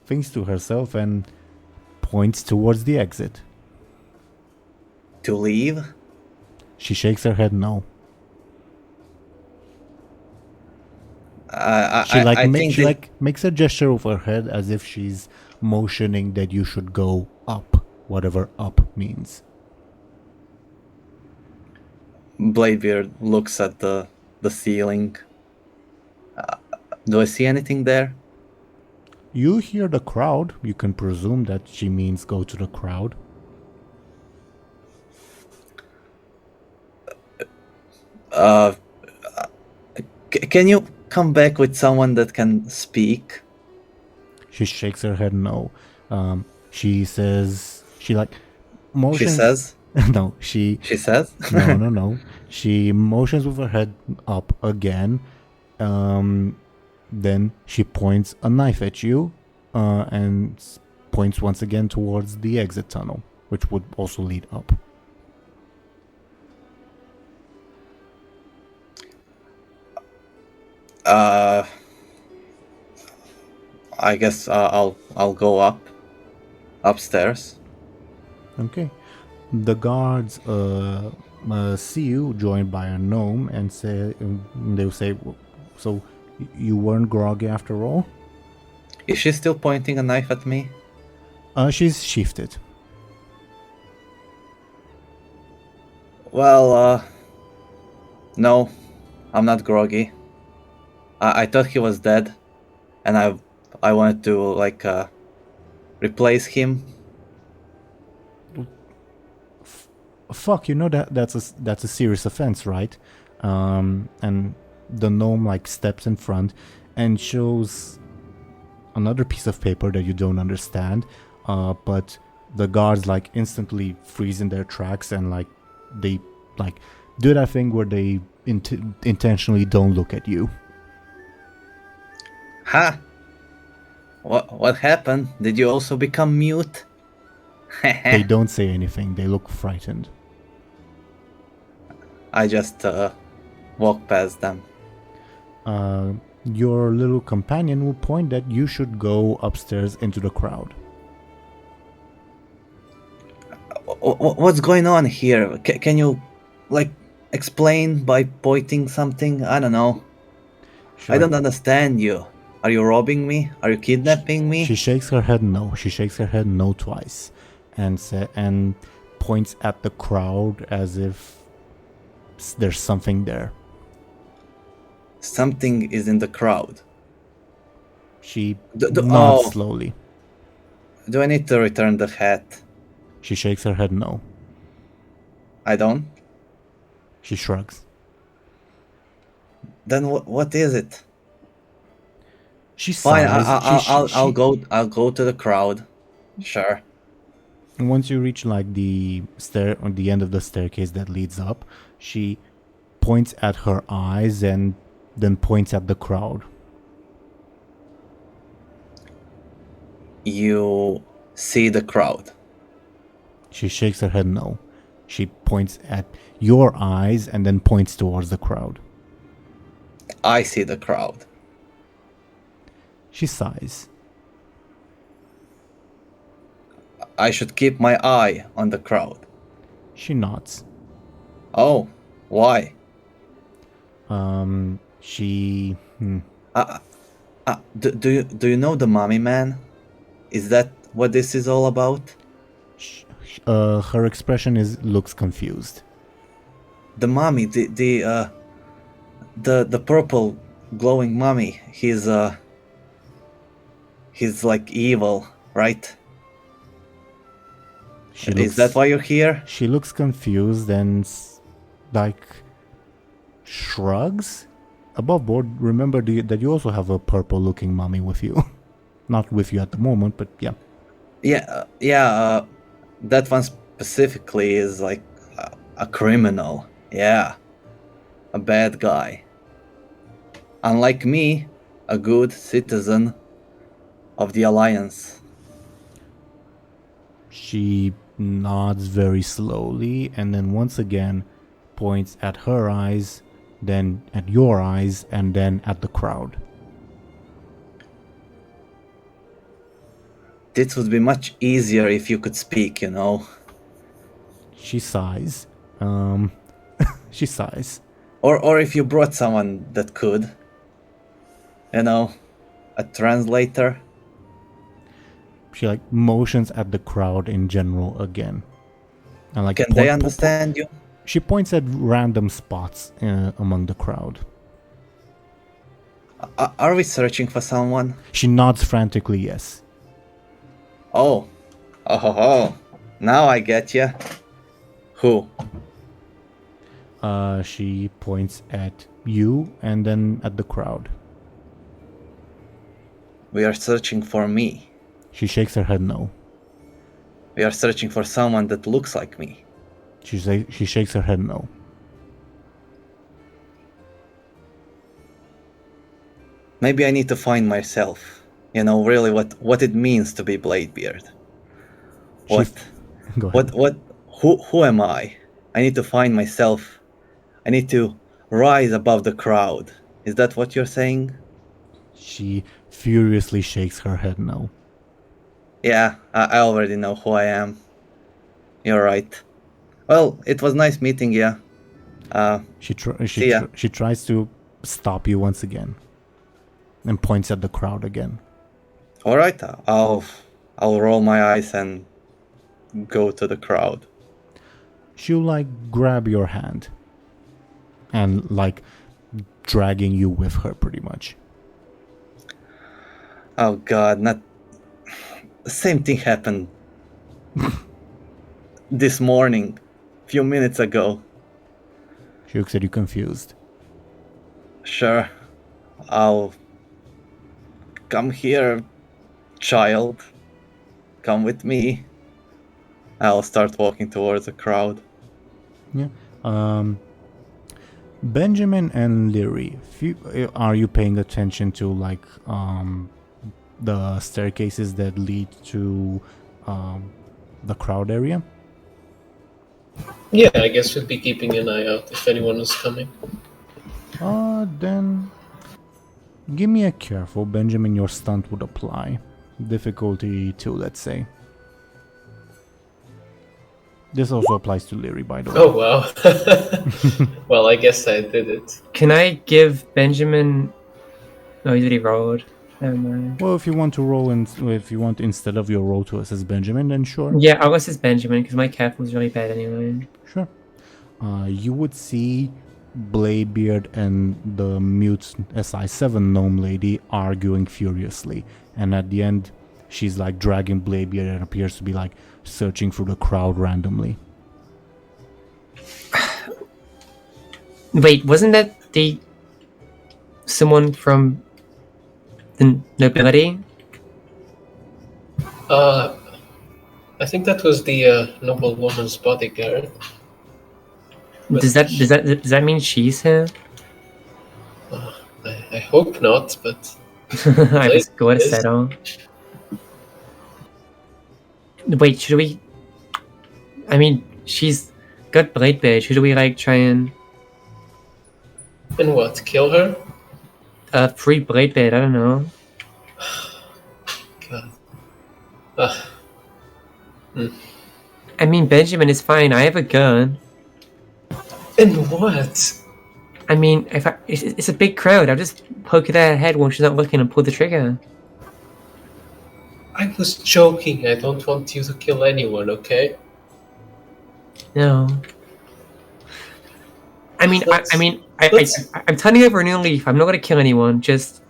thinks to herself and points towards the exit. To leave? She shakes her head no. She makes a gesture with her head as if she's motioning that you should go up, whatever up means. Bladebeard looks at the ceiling. Do I see anything there? You hear the crowd. You can presume that she means go to the crowd. Can you come back with someone that can speak? She shakes her head no. She says she like motions. She says? No, she says? No. She motions with her head up again. Then she points a knife at you and points once again towards the exit tunnel, which would also lead up. I guess I'll go upstairs. Okay. The guards see you joined by a gnome and they'll say, so you weren't groggy after all? Is she still pointing a knife at me? She's shifted. Well, no, I'm not groggy. I thought he was dead, and I wanted to replace him. Fuck, you know that's a serious offense, right? And the gnome steps in front and shows another piece of paper that you don't understand. But the guards instantly freeze in their tracks and they do that thing where they intentionally don't look at you. Huh? What happened? Did you also become mute? They don't say anything. They look frightened. I just walk past them. Your little companion will point that you should go upstairs into the crowd. What's going on here? Can you explain by pointing something? I don't know. Sure. I don't understand you. Are you robbing me? Are you kidnapping me? She shakes her head no. She shakes her head no twice, and points at the crowd as if there's something there. Something is in the crowd. She nods slowly. Do I need to return the hat? She shakes her head no. I don't? She shrugs. Then what is it? She Fine, sighs. I'll go to the crowd. Sure. And once you reach the stair on the end of the staircase that leads up, she points at her eyes and then points at the crowd. You see the crowd? She shakes her head no. She points at your eyes and then points towards the crowd. I see the crowd. She sighs. I should keep my eye on the crowd. She nods. Oh, why? She... Do you know the mummy man? Is that what this is all about? Her expression looks confused. The mummy, the purple glowing mummy. He's evil, right? Is that why you're here? She looks confused and shrugs. Above board, remember that you also have a purple looking mummy with you. Not with you at the moment, but yeah. Yeah, that one specifically is a criminal. Yeah, a bad guy. Unlike me, a good citizen of the Alliance. She nods very slowly and then once again points at her eyes, then at your eyes, and then at the crowd. This would be much easier if you could speak, you know. She sighs. She sighs. Or if you brought someone that could. You know, a translator. She like motions at the crowd in general again. And like Can they understand you? She points at random spots among the crowd. Are we searching for someone? She nods frantically, yes. Oh. Now I get you. Who? She points at you and then at the crowd. We are searching for me. She shakes her head no. We are searching for someone that looks like me. She shakes her head no. Maybe I need to find myself. You know, really what it means to be Bladebeard. Go ahead. Who am I? I need to find myself. I need to rise above the crowd. Is that what you're saying? She furiously shakes her head no. Yeah, I already know who I am. You're right. Well, it was nice meeting you. She See ya. she tries to stop you once again, and points at the crowd again. All right, I'll roll my eyes and go to the crowd. She'll like grab your hand, and like dragging you with her pretty much. Oh God, not the same thing happened this morning, few minutes ago. She looks at you confused. Sure, I'll come here, child. Come with me. I'll start walking towards the crowd. Yeah. Benjamin and Lyri, are you paying attention to like the staircases that lead to the crowd area? Yeah, I guess we'd be keeping an eye out if anyone is coming. Then give me a careful. Benjamin, your stunt would apply. Difficulty 2, let's say. This also applies to Lyri, by the way. Oh, wow. Well, I guess I did it. Can I give Benjamin... No, he already rolled. Never mind. Well, if you want to roll if you want instead of your roll to assist Benjamin, then sure. Yeah, I'll assist Benjamin because my cap was really bad anyway. Sure. You would see Bladebeard and the mute SI7 gnome lady arguing furiously, and at the end, she's like dragging Bladebeard and appears to be like searching through the crowd randomly. Wait, wasn't that someone from the nobility? I think that was the noblewoman's bodyguard. But Does that mean she's here? I hope not, but I was going to settle. Wait, should we? I mean, she's got Bladebeard. Should we like try and what? Kill her? free Bladebeard? I don't know. God. I mean, Benjamin is fine. I have a gun. And what? I mean, it's a big crowd. I'll just poke it at her head when she's not looking and pull the trigger. I was joking. I don't want you to kill anyone, okay? No. I'm turning over a new leaf. I'm not gonna kill anyone. Just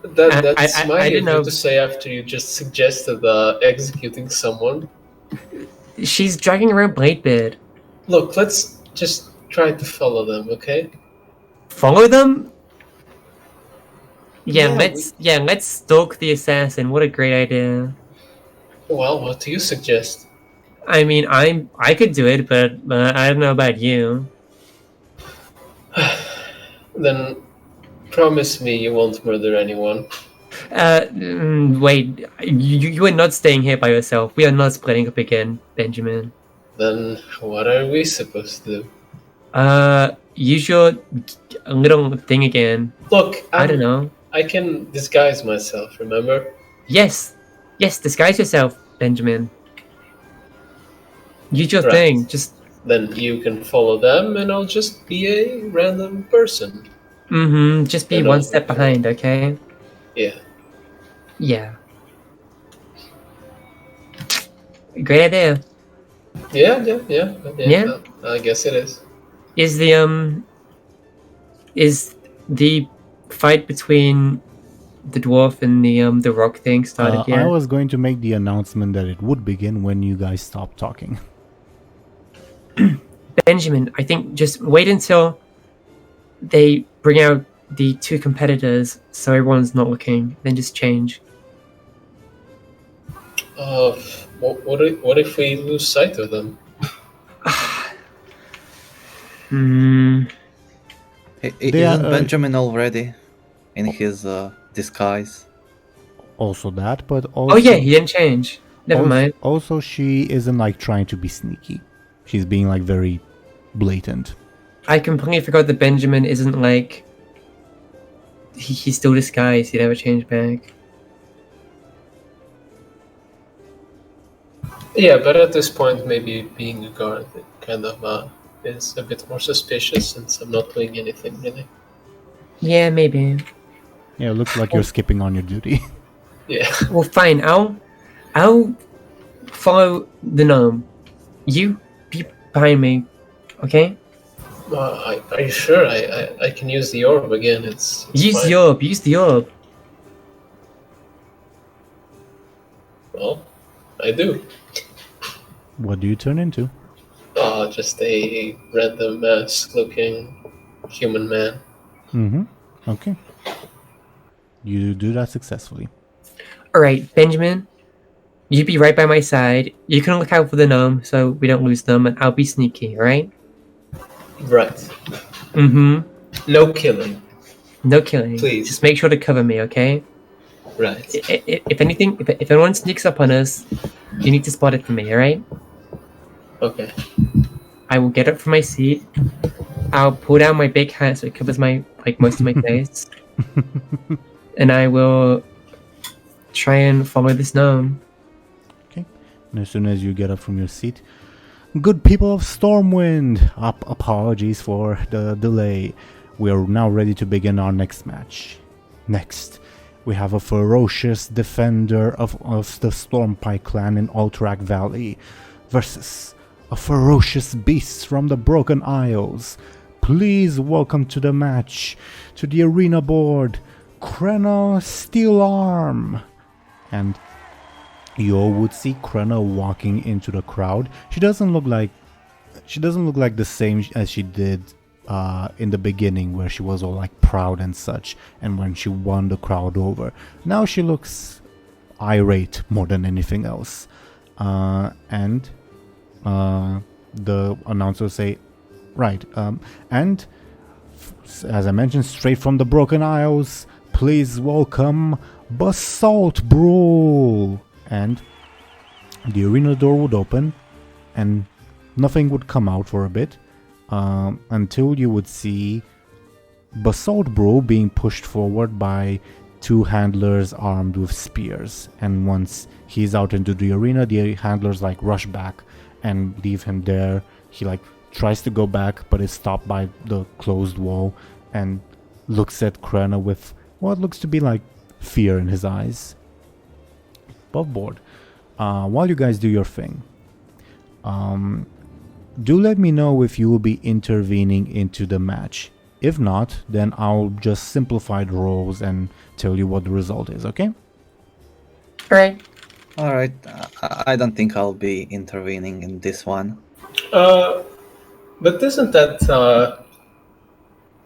That's I smart of didn't you know. to say after you just suggested executing someone. She's dragging around Bladebeard. Look, let's just try to follow them, okay? Follow them? Yeah, Yeah, let's stalk the assassin. What a great idea. Well, what do you suggest? I mean, I could do it, but I don't know about you. Then promise me you won't murder anyone. Wait, you are not staying here by yourself. We are not splitting up again, Benjamin. Then what are we supposed to do? Use your little thing again. Look, I don't know. I can disguise myself, remember? Yes, Yes, disguise yourself, Benjamin. Use your Right. thing. Just Then you can follow them, and I'll just be a random person. just be I one know. step behind, okay? Yeah. Yeah. Great idea. Yeah. I guess it is. Is the fight between the dwarf and the rock thing started I yet? was going to make the announcement that it would begin when you guys stopped talking. Benjamin, I think just wait until they bring out the two competitors so everyone's not looking, then just change. What if we lose sight of them? They Isn't are, Benjamin already in his disguise? Also that, but also... Oh yeah, he didn't change. Never also, mind. Also, she isn't like trying to be sneaky. She's being like very blatant. I completely forgot that Benjamin isn't like... He's still disguised, he never changed back. Yeah, but at this point, maybe being a guard kind of is a bit more suspicious since I'm not doing anything really. Yeah, maybe. Yeah, it looks like you're skipping on your duty. Yeah. Well, fine. I'll follow the gnome. You be behind me, okay? Are you sure? I can use the orb again. It's Use fine. the orb. Use the orb. Well, I do. What do you turn into? Just a random mask-looking human man. Mm-hmm. Okay. You do that successfully. All right, Benjamin. You be right by my side. You can look out for the gnome so we don't lose them, and I'll be sneaky. All right? Right. Mm-hmm. No killing. No killing. Please. Just make sure to cover me, okay? Right. If anything, if anyone sneaks up on us, you need to spot it for me. All right? Okay. I will get up from my seat. I'll pull down my big hat so it covers my most of my face, and I will try and follow this gnome. Okay. And as soon as you get up from your seat, good people of Stormwind, apologies for the delay. We are now ready to begin our next match. Next, we have a ferocious defender of the Stormpike clan in Alterac Valley versus a ferocious beast from the Broken Isles. Please welcome to the match, to the arena board, Krenna Steelarm. And you all would see Krenna walking into the crowd. She doesn't look like the same as she did in the beginning, where she was all like proud and such, and when she won the crowd over. Now she looks irate more than anything else. And the announcers say, right, and as I mentioned, straight from the Broken Isles, please welcome Basalt Brawl. And the arena door would open, and nothing would come out for a bit, until you would see Basalt Brawl being pushed forward by two handlers armed with spears. And once he's out into the arena, the handlers like rush back and leave him there. He like tries to go back, but is stopped by the closed wall and looks at Krenna with what looks to be like fear in his eyes. Above board, while you guys do your thing, do let me know if you will be intervening into the match. If not, then I'll just simplify the roles and tell you what the result is, okay? Alright, I don't think I'll be intervening in this one. But isn't that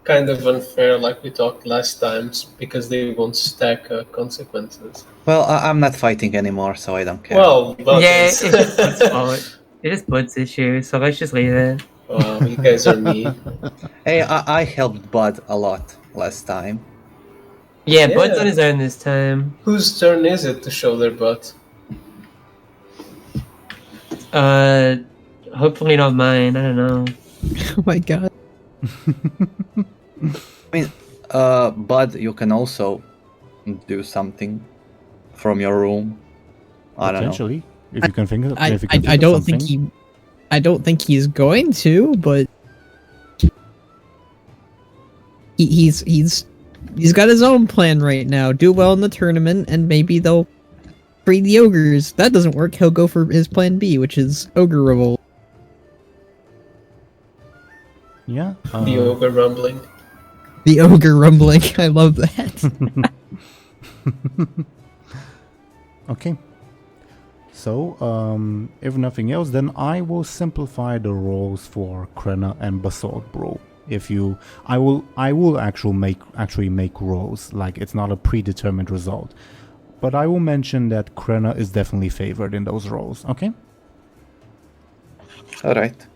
kind of unfair, like we talked last time, because they won't stack consequences? Well, I'm not fighting anymore, so I don't care. Well, but Yeah, it's just Bud's fault. It is Bud's issue, so let's just leave it. you guys are mean. Hey, I helped Buhd a lot last time. Yeah, Yeah. Bud's on his own this time. Whose turn is it to show their butt? Hopefully not mine. I don't know. Oh my god. I mean, Buhd, you can also do something from your room. I don't know. Potentially, if you can think of, I, if you can I, I think of don't something. think I don't think he's going to, but he's got his own plan right now. Do well in the tournament, and maybe they'll free the ogres. That doesn't work. He'll go for his plan B, which is ogre revolt. Yeah. The ogre rumbling. The ogre rumbling. I love that. Okay. So, if nothing else, then I will simplify the roles for Krenna and Basalt Brawl. If you, I will actually make roles. Like, it's not a predetermined result, but I will mention that Krenna is definitely favored in those roles. Okay. All right.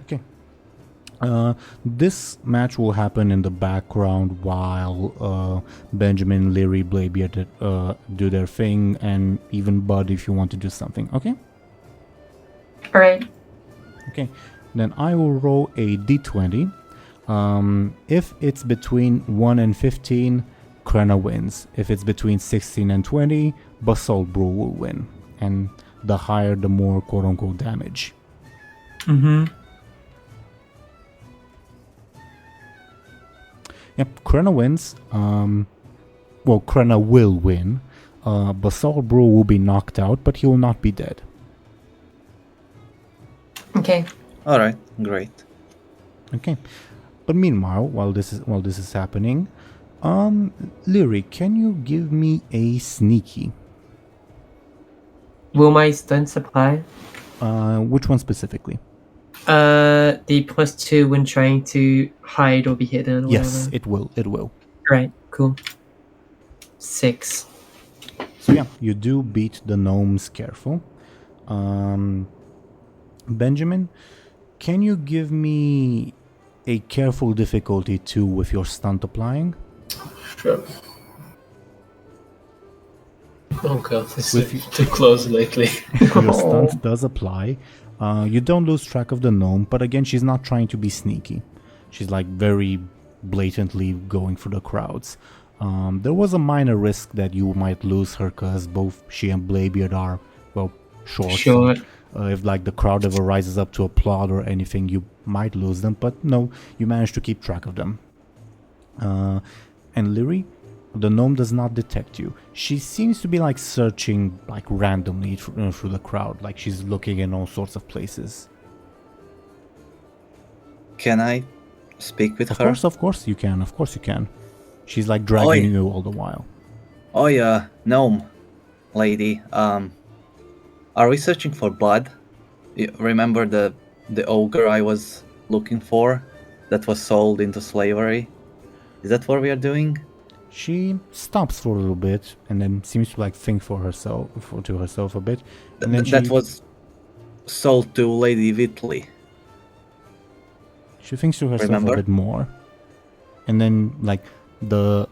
Okay. This match will happen in the background while Benjamin, Lyri, Bladebeard do their thing, and even Buhd if you want to do something. Okay. All right. Okay. Then I will roll a d20. If it's between 1 and 15, Krenna wins. If it's between 16 and 20, Basalt Brawl will win. And the higher, the more quote-unquote damage. Mm-hmm. Yep, Krenna wins. Well, Krenna will win. Basalt Brawl will be knocked out, but he will not be dead. Okay. All right. Great. Okay. But meanwhile, while this is happening, Lyri, can you give me a sneaky? Will my stunt apply? Which one specifically? The +2 when trying to hide or be hidden. Or Yes, whatever. it will. It will. Right. Cool. 6. So yeah, you do beat the gnomes careful. Benjamin, can you give me a careful difficulty 2 with your stunt applying? Sure. Oh god, this With is too close lately. Your stunt does apply. You don't lose track of the gnome, but again, she's not trying to be sneaky. She's like very blatantly going for the crowds. There was a minor risk that you might lose her because both she and Bladebeard are, well, short. Short. So, if like the crowd ever rises up to applaud or anything, you might lose them. But no, you managed to keep track of them. And Lyri, the gnome does not detect you. She seems to be like searching like randomly through the crowd, like she's looking in all sorts of places. Can I speak with Of her? course you can. Of course you can. She's like dragging Oi. you all the while. Oh yeah, gnome lady. Are we searching for Buhd? You remember the ogre I was looking for that was sold into slavery? Is that what we are doing? She stops for a little bit and then seems to like think to herself a bit. And then That was sold to Lady Whitley. she thinks to herself Remember? a bit more. And then like the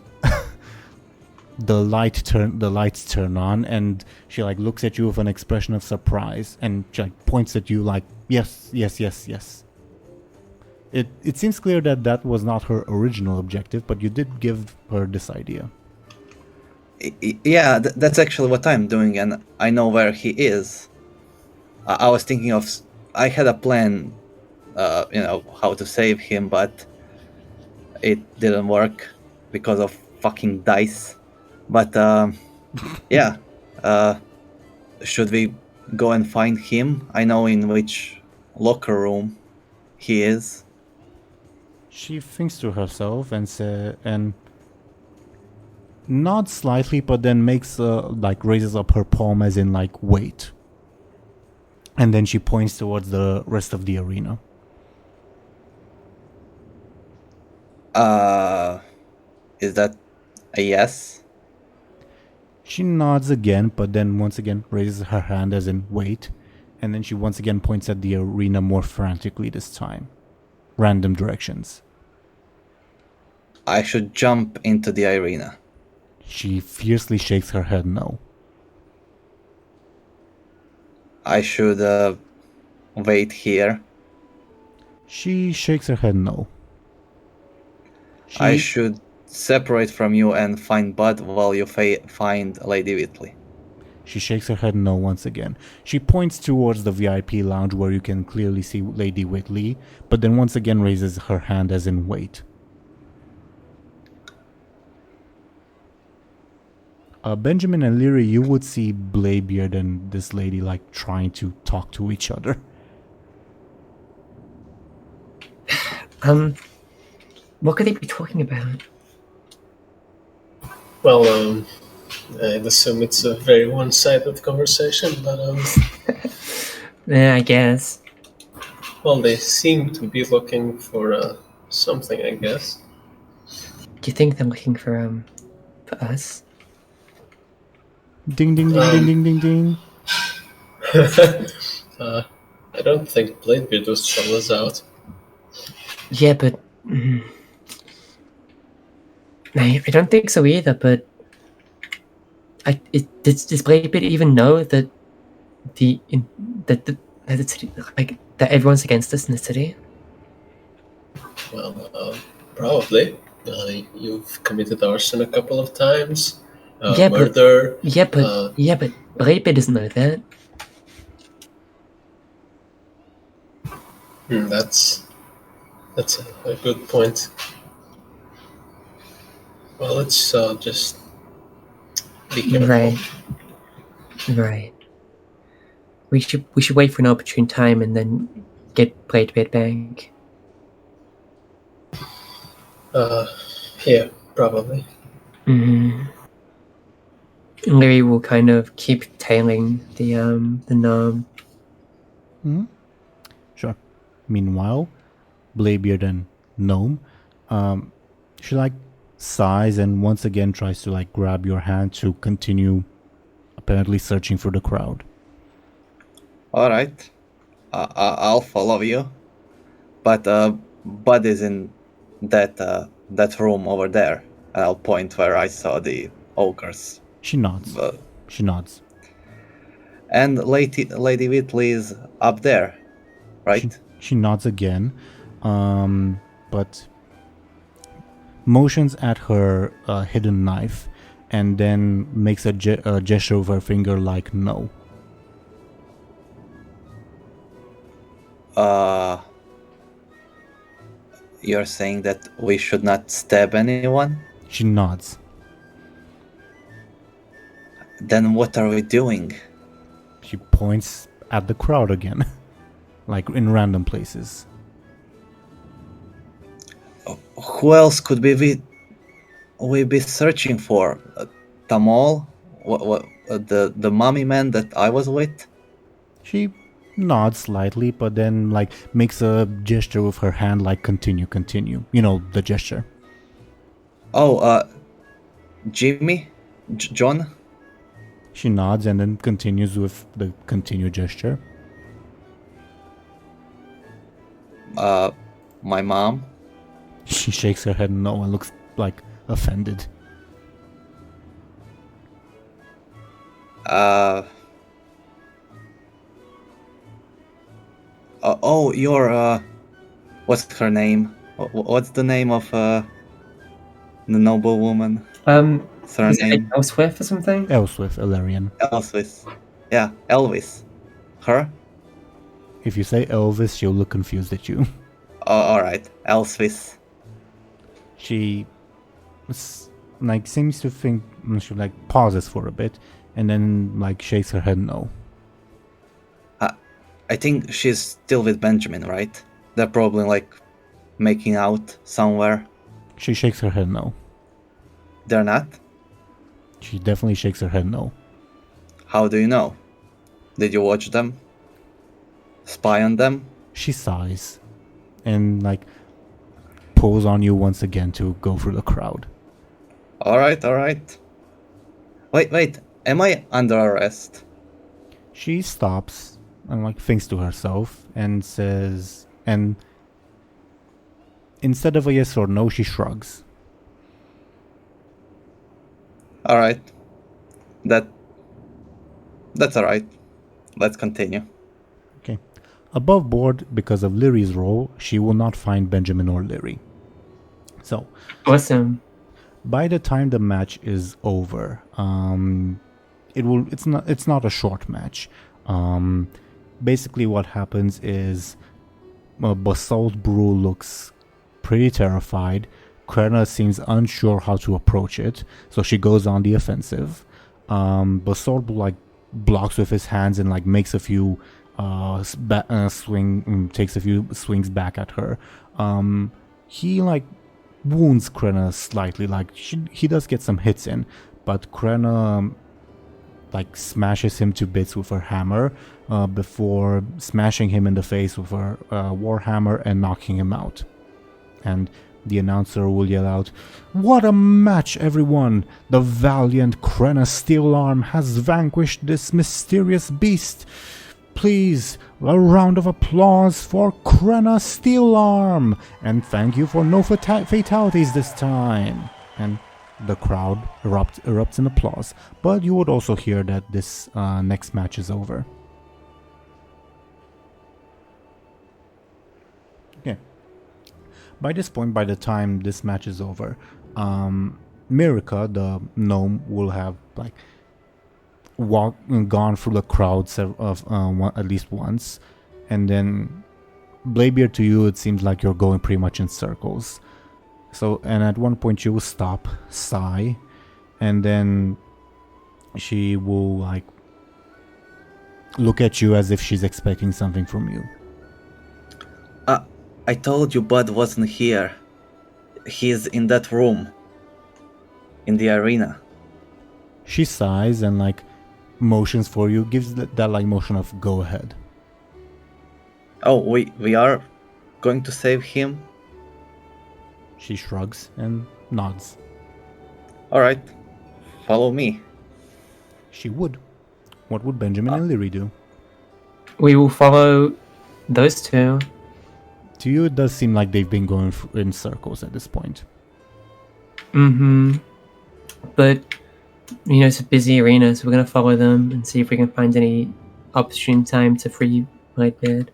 lights turn on and she like looks at you with an expression of surprise and she like points at you like yes. It seems clear that was not her original objective, but you did give her this idea. Yeah, that's actually what I'm doing, and I know where he is. I was thinking of... I had a plan, how to save him, but it didn't work because of fucking dice. But, yeah. Should we go and find him? I know in which locker room he is. She thinks to herself and nods slightly, but then makes raises up her palm as in like wait. And then she points towards the rest of the arena. Is that a yes? She nods again, but then once again raises her hand as in wait. And then she once again points at the arena more frantically this time. Random directions. I should jump into the arena. She fiercely shakes her head no. I should wait here. She shakes her head no. I should separate from you and find Buhd while you find Lady Whitley. She shakes her head no once again. She points towards the VIP lounge where you can clearly see Lady Whitley, but then once again raises her hand as in wait. Benjamin and Lyri, you would see Bladebeard and this lady like trying to talk to each other. What could they be talking about? Well, I'd assume it's a very one-sided conversation, but Yeah, I guess. well, they seem to be looking for something, I guess. Do you think they're looking for us? Ding ding ding ding ding ding ding. I don't think Bladebeard was shell us out. Yeah, but I don't think so either. But does Bladebeard even know that that the city, like that everyone's against us in the city? Well, probably. You've committed arson a couple of times. Yeah, murder. but Bladebeard doesn't know that. That's a good point. Well, let's just be careful. Right. We should wait for an opportune time and then get Bladebeard back. Yeah, probably. Lyri will kind of keep tailing the gnome. Sure. Meanwhile, Bladebeard and Gnome, she like sighs and once again tries to like grab your hand to continue apparently searching for the crowd. Alright. I'll follow you. But Buhd is in that room over there. And I'll point where I saw the ogres. She nods. She nods. And Lady Whitley is up there, right? She nods again, but motions at her hidden knife and then makes a gesture with her finger like no. You're saying that we should not stab anyone? She nods. Then what are we doing? She points at the crowd again, like in random places. Who else could we be searching for? Tamal? What the mummy man that I was with? She nods slightly, but then like makes a gesture with her hand like continue. You know the gesture. Oh, Jimmy? John? She nods and then continues with the continue gesture. My mom? She shakes her head no and looks like offended. Oh, you're, what's her name? What's the name of, the noble woman? What's her name? Elswith or something? Elswith, Elarian. Elvis. Yeah, Elvis. Her? If you say Elvis, she'll look confused at you. Oh, alright. Elvis. She like seems to think, she like pauses for a bit and then like shakes her head no. I think she's still with Benjamin, right? They're probably like making out somewhere. She shakes her head no. They're not? She definitely shakes her head no. How do you know? Did you watch them? Spy on them? She sighs and like pulls on you once again to go through the crowd. Alright. Wait, am I under arrest? She stops and like thinks to herself and says, and instead of a yes or no, she shrugs. Alright. That's alright. Let's continue. Okay. Above board, because of Lyri's role, she will not find Benjamin or Lyri. So, Awesome. by the time the match is over, It's not a short match. Basically, what happens is Basalt Brew looks pretty terrified. Krenna seems unsure how to approach it, so she goes on the offensive. Basalt like blocks with his hands and like makes a few takes a few swings back at her. He like wounds Krenna slightly, like he does get some hits in, but Krenna like smashes him to bits with her hammer before smashing him in the face with her warhammer and knocking him out. And the announcer will yell out, "What a match, everyone! The valiant Krenna Steelarm has vanquished this mysterious beast. Please, a round of applause for Krenna Steelarm! And thank you for no fatalities this time!" And the crowd erupts in applause. But you would also hear that this next match is over. Okay. By this point, by the time this match is over, Mirica, the gnome, will have like gone through the crowd at least once, and then Bladebeard, to you it seems like you're going pretty much in circles. So, and at one point she will stop, sigh, and then she will like look at you as if she's expecting something from you. I told you Buhd wasn't here. He's in that room. In the arena. She sighs and like motions for you, gives that like motion of go ahead. Oh, we are going to save him? She shrugs and nods. Alright, follow me. She would. What would Benjamin and Lyri do? We will follow those two. To you, it does seem like they've been going in circles at this point. But, you know, it's a busy arena, so we're going to follow them and see if we can find any opportune time to free Bladebeard.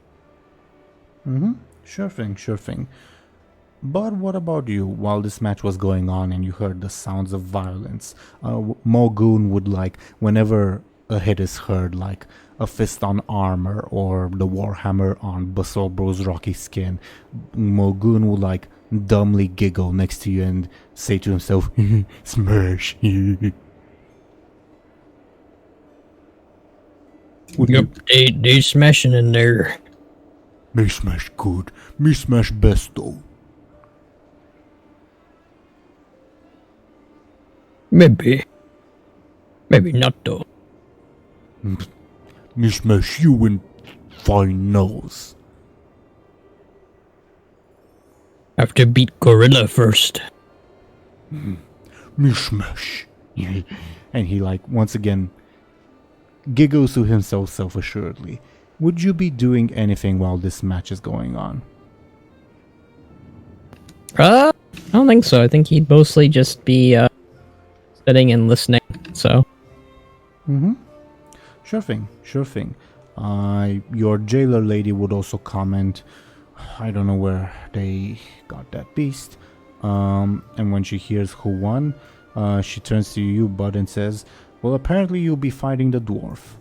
Sure thing. But what about you? While this match was going on and you heard the sounds of violence, Mulgoon would like, whenever a hit is heard, like a fist on armor or the warhammer on Basalt Bro's rocky skin, Mulgoon would like dumbly giggle next to you and say to himself, "Smash." Yep, they smashing in there. Me smash good. Me smash best though. Maybe not though. Me smash you in finals. Have to beat Gorilla first. Me smash. And he like once again giggles to himself self-assuredly. Would you be doing anything while this match is going on? I don't think so. I think he'd mostly just be sitting and listening. So. Sure thing. Your jailer lady would also comment, "I don't know where they got that beast." And when she hears who won, she turns to you, Buhd, and says, "Well, apparently you'll be fighting the dwarf."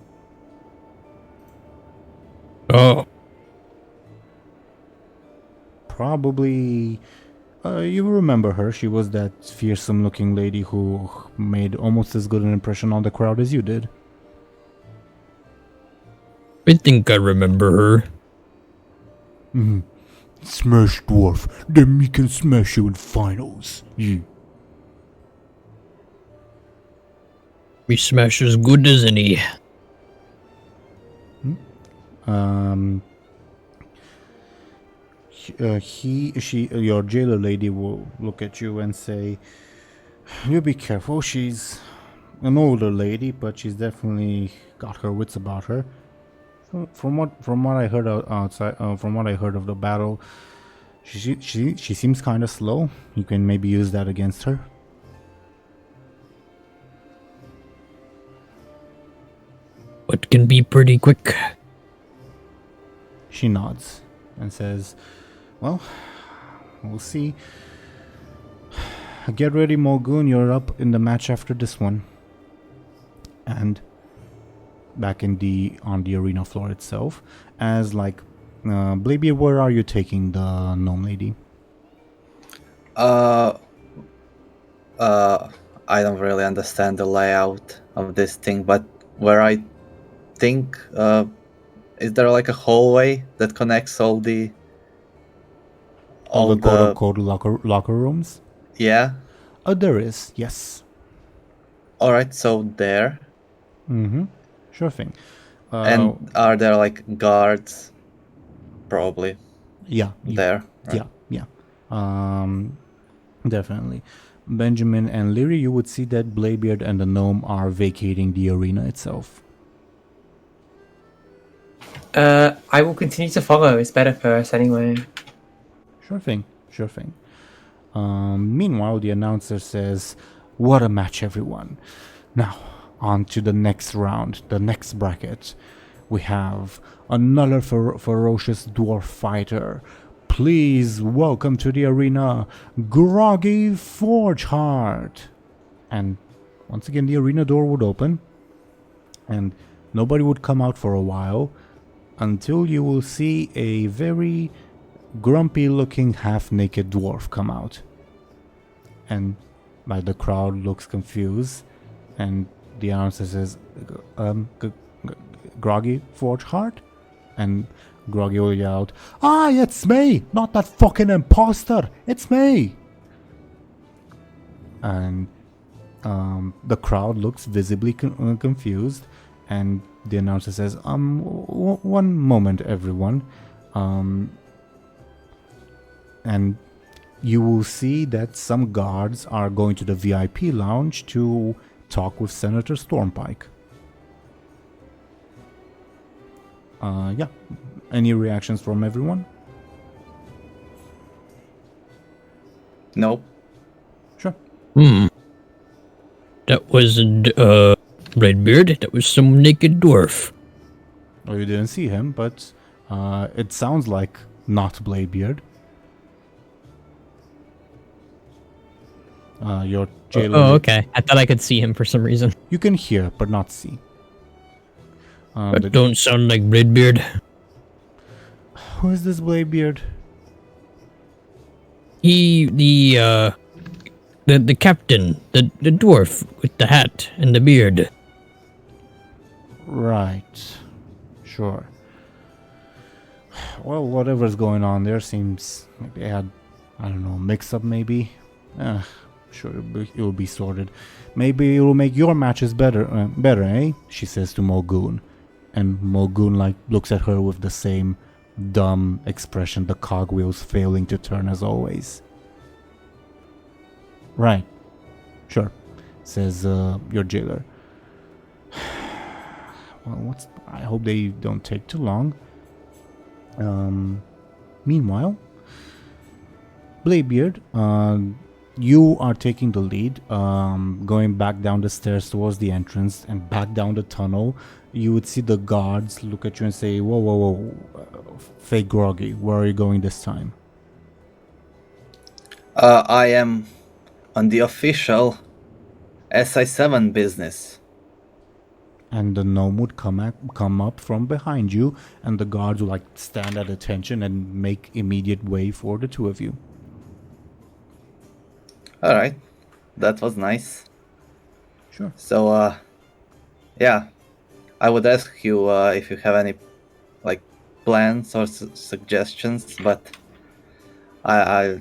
Oh. Probably, you remember her. She was that fearsome-looking lady who made almost as good an impression on the crowd as you did. I think I remember her. Smash dwarf, then we can smash you in finals. Yeah. We smash as good as any. Your jailer lady will look at you and say, "You be careful. She's an older lady, but she's definitely got her wits about her. From what I heard outside, from what I heard of the battle, she seems kind of slow. You can maybe use that against her." But can be pretty quick. She nods and says, "Well, we'll see. Get ready, Mulgoon. You're up in the match after this one." And back in on the arena floor itself. As like, Bladebeard, where are you taking the gnome lady? I don't really understand the layout of this thing, but where I think, is there like a hallway that connects all the quote unquote locker rooms? Yeah. There is, yes. All right, so there. Mm-hmm. Sure thing. And are there like guards? Probably. Yeah. There. Right? Yeah. Definitely. Benjamin and Lyri, you would see that Bladebeard and the gnome are vacating the arena itself. I will continue to follow. It's better for us anyway. Sure thing. Meanwhile, the announcer says, "What a match, everyone. Now, on to the next round, the next bracket. We have another ferocious dwarf fighter. Please welcome to the arena, Groggy Forgeheart." And once again, the arena door would open, and nobody would come out for a while, until you will see a very grumpy-looking half-naked dwarf come out. And like, the crowd looks confused, and the announcer says, "Groggy Forgeheart?" And Groggy will yell out, "Aye, it's me! Not that fucking imposter! It's me!" And the crowd looks visibly confused, and the announcer says, one moment, everyone." And you will see that some guards are going to the VIP lounge to talk with Senator Stormpike. Yeah. Any reactions from everyone? Nope. Sure. That was Bladebeard. That was some naked dwarf. Oh, you didn't see him, but it sounds like not Bladebeard. Your jailer. Oh, okay. I thought I could see him for some reason. You can hear, but not see. That don't sound like Bladebeard. Who is this Bladebeard? The captain, the dwarf with the hat and the beard. Right. Sure. Well, whatever's going on there seems like they had, I don't know, mix-up maybe. Sure, it will be sorted. Maybe it will make your matches better, eh? She says to Mulgoon. And Mulgoon, like, looks at her with the same dumb expression, the cogwheels failing to turn as always. Right. Sure, says your jailer. Well, I hope they don't take too long. Meanwhile, Bladebeard, you are taking the lead, going back down the stairs towards the entrance and back down the tunnel. You would see the guards look at you and say, whoa, fake Groggy, where are you going this time? I am on the official SI7 business. And the gnome would come up from behind you, and the guards would like stand at attention and make immediate way for the two of you. All right, that was nice. Sure. So, yeah, I would ask you if you have any like plans or suggestions, but I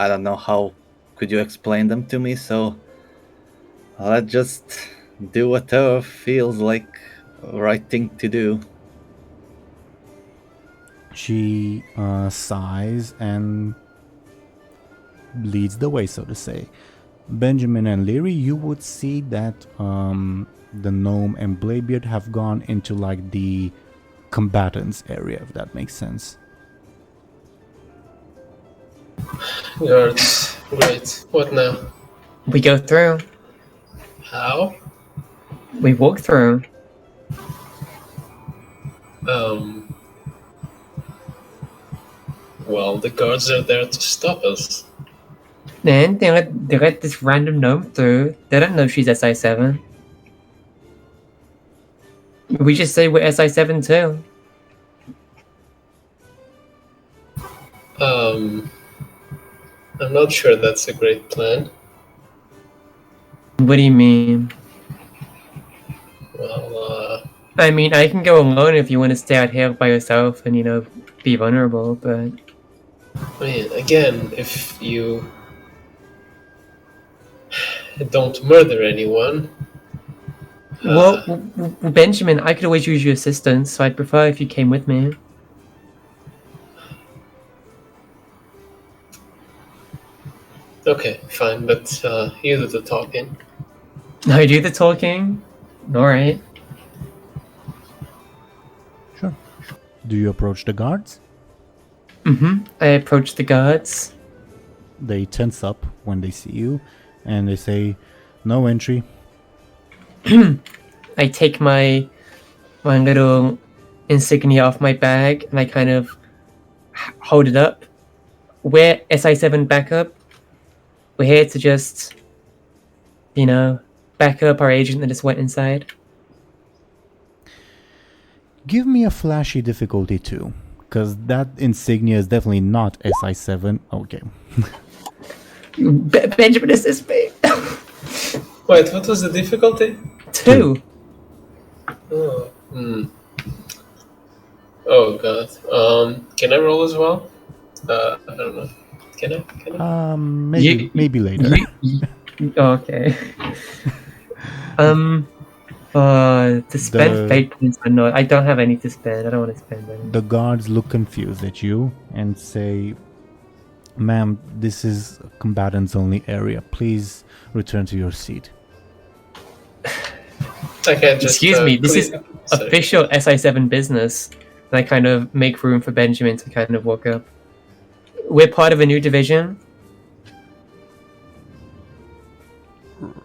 don't know how could you explain them to me. So let's just do whatever feels like right thing to do. She sighs and leads the way, so to say. Benjamin and Lyri, you would see that the gnome and Bladebeard have gone into like the combatants area, if that makes sense. Guards, great. What now? We go through. How? We walk through. Well, the guards are there to stop us. Then they let this random gnome through. They don't know she's SI7. We just say we're SI7 too. I'm not sure that's a great plan. What do you mean? Well, I mean, I can go alone if you want to stay out here by yourself and, be vulnerable, but... I mean, again, if you don't murder anyone... Well, Benjamin, I could always use your assistance, so I'd prefer if you came with me. Okay, fine, but you do the talking. I do the talking? Alright. Sure. Do you approach the guards? I approach the guards. They tense up when they see you, and they say, "No entry." I take my little insignia off my bag, and I kind of hold it up. We're SI7 backup. We're here to just, back up our agent that just went inside. Give me a flashy difficulty too, because that insignia is definitely not SI7. Okay. Benjamin, assist me. Wait, what was the difficulty? 2. Oh, Oh god. Can I roll as well? I don't know. Can I? Maybe later. Okay. To spend fate points or not, I don't have any to spend. I don't want to spend any. The guards look confused at you and say, "Ma'am, this is combatants only area. Please return to your seat." I can't just. Excuse me, this please- is sorry. official SI7 business. And I kind of make room for Benjamin to kind of walk up. We're part of a new division.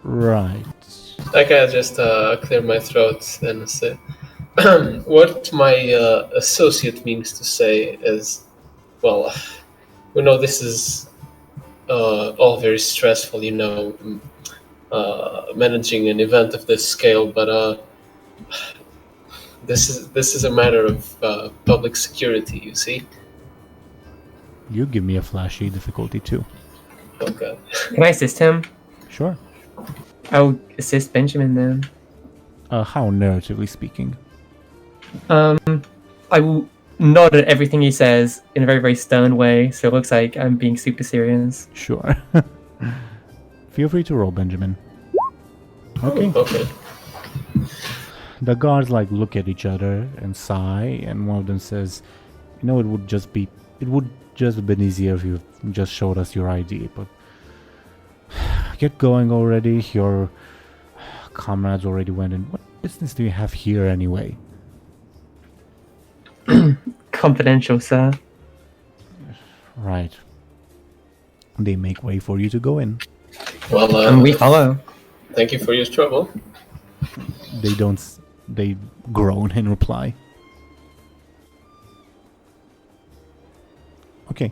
Right. I can't just clear my throat and say. What my associate means to say is, well, we know this is all very stressful, managing an event of this scale, but this is a matter of public security, you see. You give me a flashy difficulty too. Okay. Can I assist him? Sure. I'll assist Benjamin then. How narratively speaking? I will nod at everything he says in a very, very stern way, so it looks like I'm being super serious. Sure. Feel free to roll, Benjamin. Okay. Okay. The guards look at each other and sigh, and one of them says, "You know, it would just have been easier if you just showed us your ID, but get going already. Your comrades already went in. What business do you have here anyway?" Confidential, sir. Right. They make way for you to go in. Well, And we follow. thank you for your trouble. They groan in reply. Okay.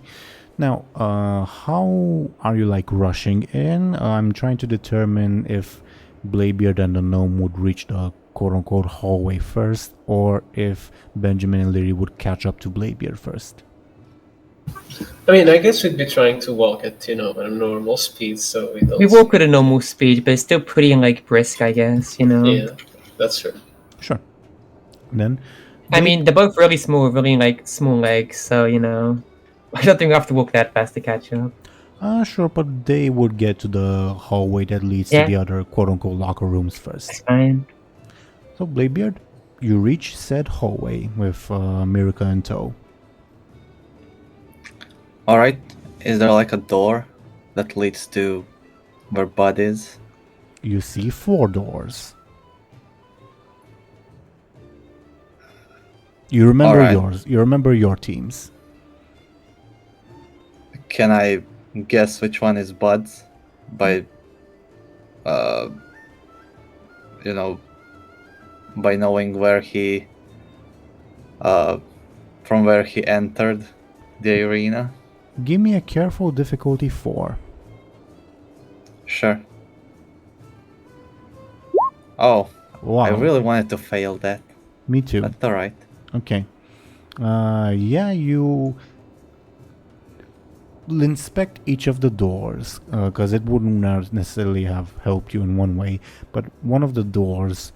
Now, how are you rushing in? I'm trying to determine if Bladebeard and the gnome would reach the quote-unquote hallway first, or if Benjamin and Lyri would catch up to Bladebeard first. I mean, I guess we'd be trying to walk at a normal speed, so we don't. We walk at a normal speed, but it's still pretty brisk, I guess. Yeah, that's true. Sure. Then, I mean, they're both really small, really small legs, so I don't think we have to walk that fast to catch up. sure, but they would get to the hallway that leads to the other quote-unquote locker rooms first. That's fine. So, Bladebeard, you reach said hallway with Mirka in tow. Alright, is there a door that leads to where Buhd is? You see 4 doors. You remember Alright. yours. You remember your teams. Can I guess which one is Buhd's by, by knowing where he, from where he entered the arena? Give me a careful difficulty 4. Sure. Oh, Wow. I really wanted to fail that. Me too. That's alright. Okay. Yeah, you inspect each of the doors, because it wouldn't necessarily have helped you in one way, but one of the doors,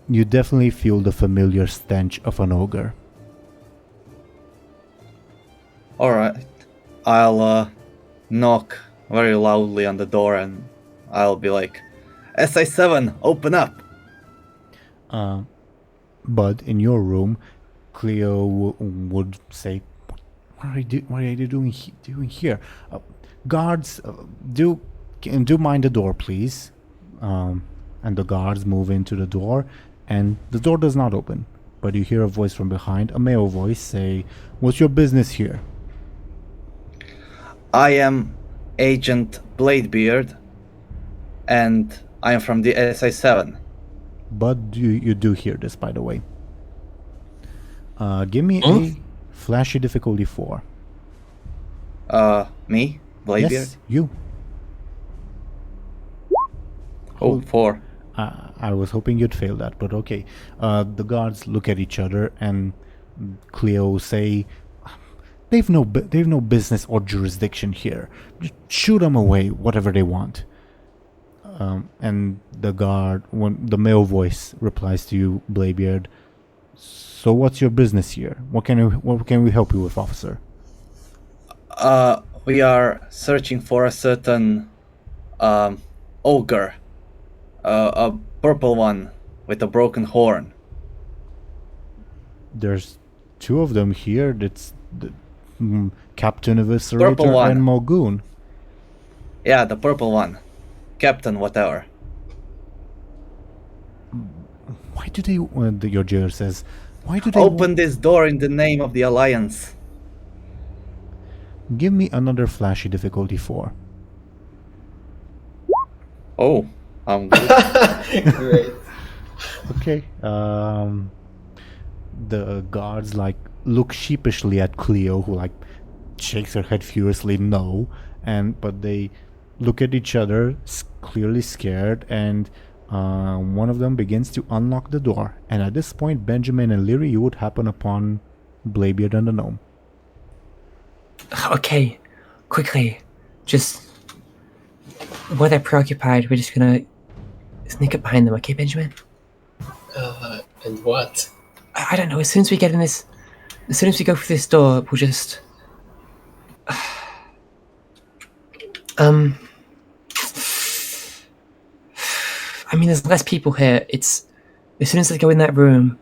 you definitely feel the familiar stench of an ogre. Alright. I'll knock very loudly on the door and I'll be like, SI7, open up! But in your room, Cleo would say, "What are you doing here? Guards, do mind the door, please." And the guards move into the door, and the door does not open. But you hear a voice from behind, a male voice, say, "What's your business here?" I am Agent Bladebeard, and I am from the SI7. But you do hear this, by the way. Give me a flashy difficulty 4. Me? Bladebeard? Yes, you. Oh, 4. I was hoping you'd fail that, but okay. The guards look at each other, and Cleo say, "They've no business or jurisdiction here. Just shoot them away, whatever they want." And the guard, when the male voice replies to you, Bladebeard, "So what's your business here? What can we help you with, officer?" We are searching for a certain ogre. A purple one with a broken horn. There's 2 of them here. It's the Captain Eviscerator Purple one. and Mogoon. Yeah, the purple one. Captain whatever. Why do they... your jailer says, "Why do they... Open this door in the name of the Alliance." Give me another flashy difficulty 4. Oh, I'm good. Great. Okay. The guards look sheepishly at Cleo, who shakes her head furiously no, but they look at each other, clearly scared, and one of them begins to unlock the door. And at this point, Benjamin and Lyri, you would happen upon Bladebeard and the gnome. Okay, quickly, just while they're preoccupied, we're just gonna sneak up behind them, okay, Benjamin? And what? I don't know. As soon as we get in this, as soon as we go through this door, we'll just. I mean, there's less people here. It's as soon as they go in that room,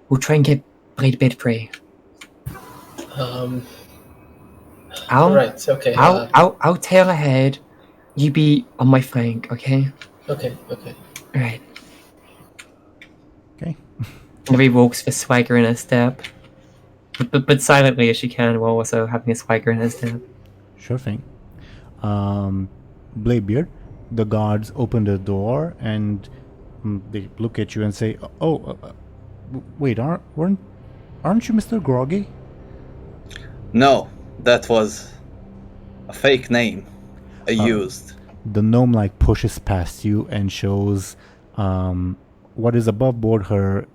we'll try and get Bladebeard free. Right. Okay. I'll tail ahead. You be on my flank, okay? Okay. All right. Okay. Lyri walks with swagger in her step, but silently as she can, while also having a swagger in her step. Sure thing. Bladebeard, the guards open the door and they look at you and say, "Wait, aren't you Mr. Groggy?" No, that was a fake name I used. The gnome pushes past you and shows what is above board her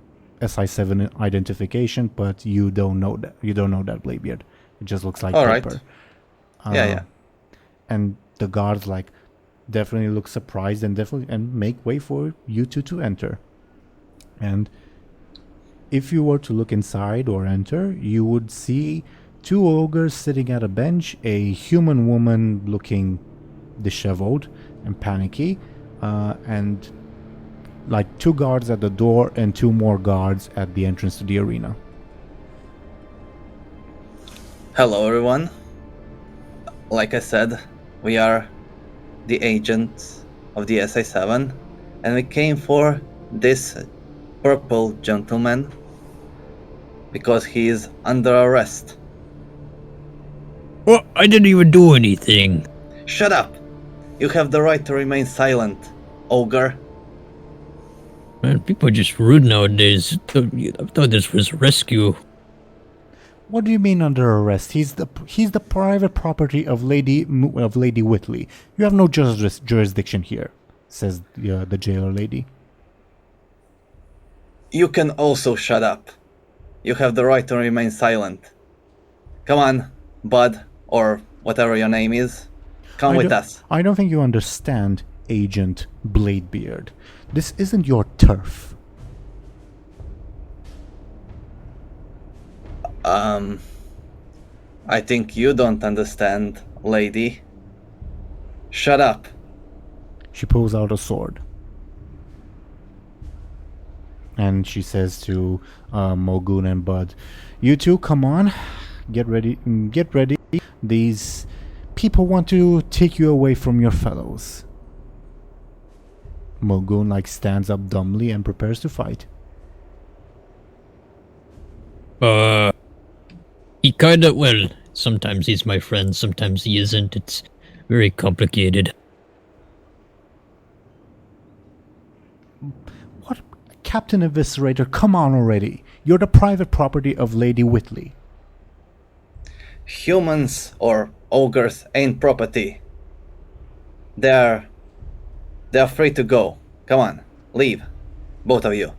SI7 identification, but you don't know that. You don't know that, Bladebeard. It just looks like All right. paper. Yeah. And the guards definitely look surprised and make way for you two to enter. And if you were to look inside or enter, you would see 2 ogres sitting at a bench, a human woman looking disheveled and panicky, and 2 guards at the door and 2 more guards at the entrance to the arena. Hello everyone. Like I said, we are the agents of the SI7, and we came for this purple gentleman because he is under arrest. Well, I didn't even do anything. Shut up! You have the right to remain silent, ogre. Man, people are just rude nowadays. I thought this was rescue. What do you mean under arrest? He's the private property of Lady Whitley. You have no jurisdiction here," says the jailer lady. You can also shut up. You have the right to remain silent. Come on, Buhd, or whatever your name is. Come with us. I don't think you understand, Agent Bladebeard. This isn't your turf. I think you don't understand, lady. Shut up. She pulls out a sword. And she says to Mulgoon and Buhd, "You two, come on. Get ready. Get ready. These people want to take you away from your fellows." Mulgoon stands up dumbly and prepares to fight. He kinda, well, sometimes he's my friend, sometimes he isn't. It's very complicated. What? Captain Eviscerator, come on already. You're the private property of Lady Whitley. Humans or ogres ain't property. They're free to go. Come on, leave. Both of you.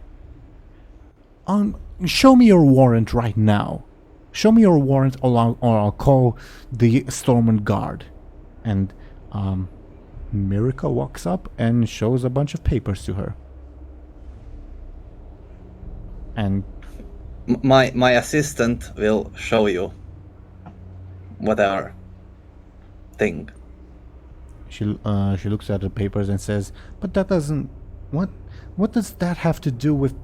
Show me your warrant right now. Show me your warrant or I'll call the Stormwind Guard. And Miracle walks up and shows a bunch of papers to her. And my assistant will show you whatever thing. She looks at the papers and says, "But that doesn't... What does that have to do with...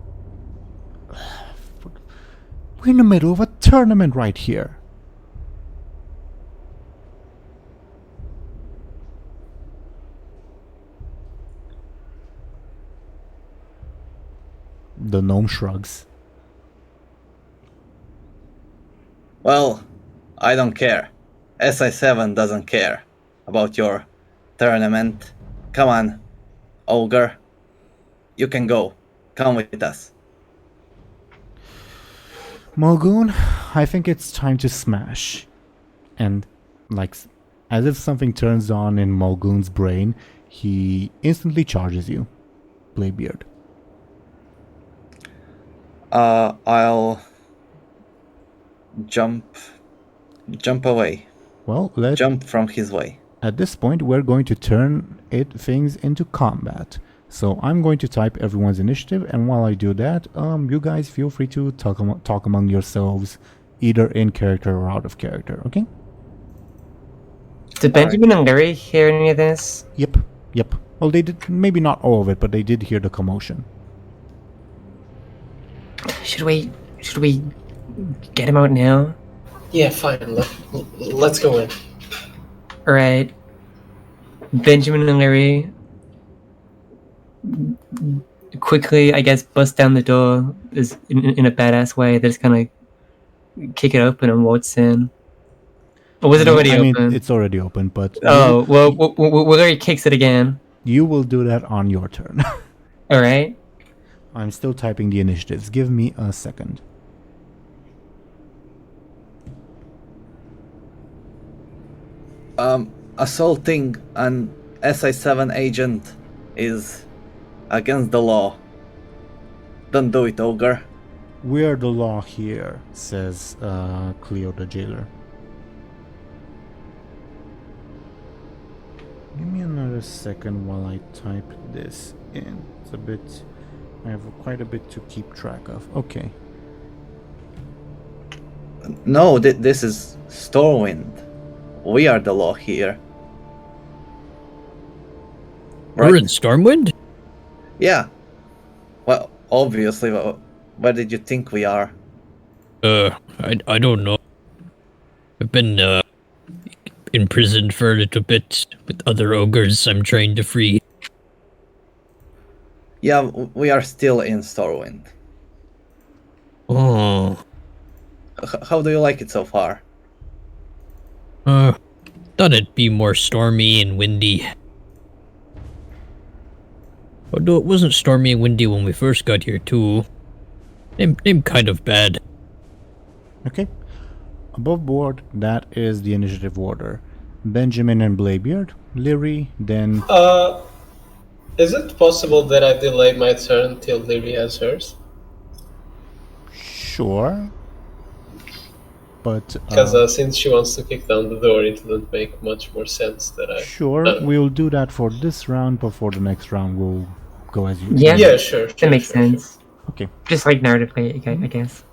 We're in the middle of a tournament right here." The gnome shrugs. Well, I don't care. SI7 doesn't care about your tournament. Come on, ogre. You can go. Come with us. Mulgoon, I think it's time to smash. And, as if something turns on in Mulgoon's brain, he instantly charges you, Bladebeard. I'll jump away. Well, Jump from his way. At this point, we're going to turn things into combat. So I'm going to type everyone's initiative, and while I do that, you guys feel free to talk among yourselves, either in character or out of character, okay? Did Benjamin and Lyri hear any of this? Yep. Well, they did, maybe not all of it, but they did hear the commotion. Should we get him out now? Yeah, fine. Let's go in. Alright. Benjamin and Lyri quickly, I guess, bust down the door is in a badass way. They just kind of kick it open and waltz in. Or was it already open? It's already open, but... Oh, well, Lyri kicks it again. You will do that on your turn. Alright. I'm still typing the initiatives. Give me a second. Assaulting an SI7 agent is against the law. Don't do it, ogre. We're the law here, says Cleo the jailer. Give me another second while I type this in. It's a bit... I have quite a bit to keep track of. Okay. No, this is Stormwind. We are the law here. Right? We're in Stormwind? Yeah. Well, obviously, where did you think we are? I don't know. I've been, imprisoned for a little bit with other ogres I'm trying to free. Yeah, we are still in Stormwind. Oh. How do you like it so far? Thought it'd be more stormy and windy. Although it wasn't stormy and windy when we first got here too. They're kind of bad. Okay. Above board, that is the initiative order. Benjamin and Bladebeard, Lyri, then... Is it possible that I delay my turn till Lyri has hers? Sure. But Because since she wants to kick down the door, it wouldn't make much more sense that I. sure, we'll do that for this round, but for the next round we'll go as you. Yeah. Yeah, sure. That makes sense. Okay. Just like narratively, I guess.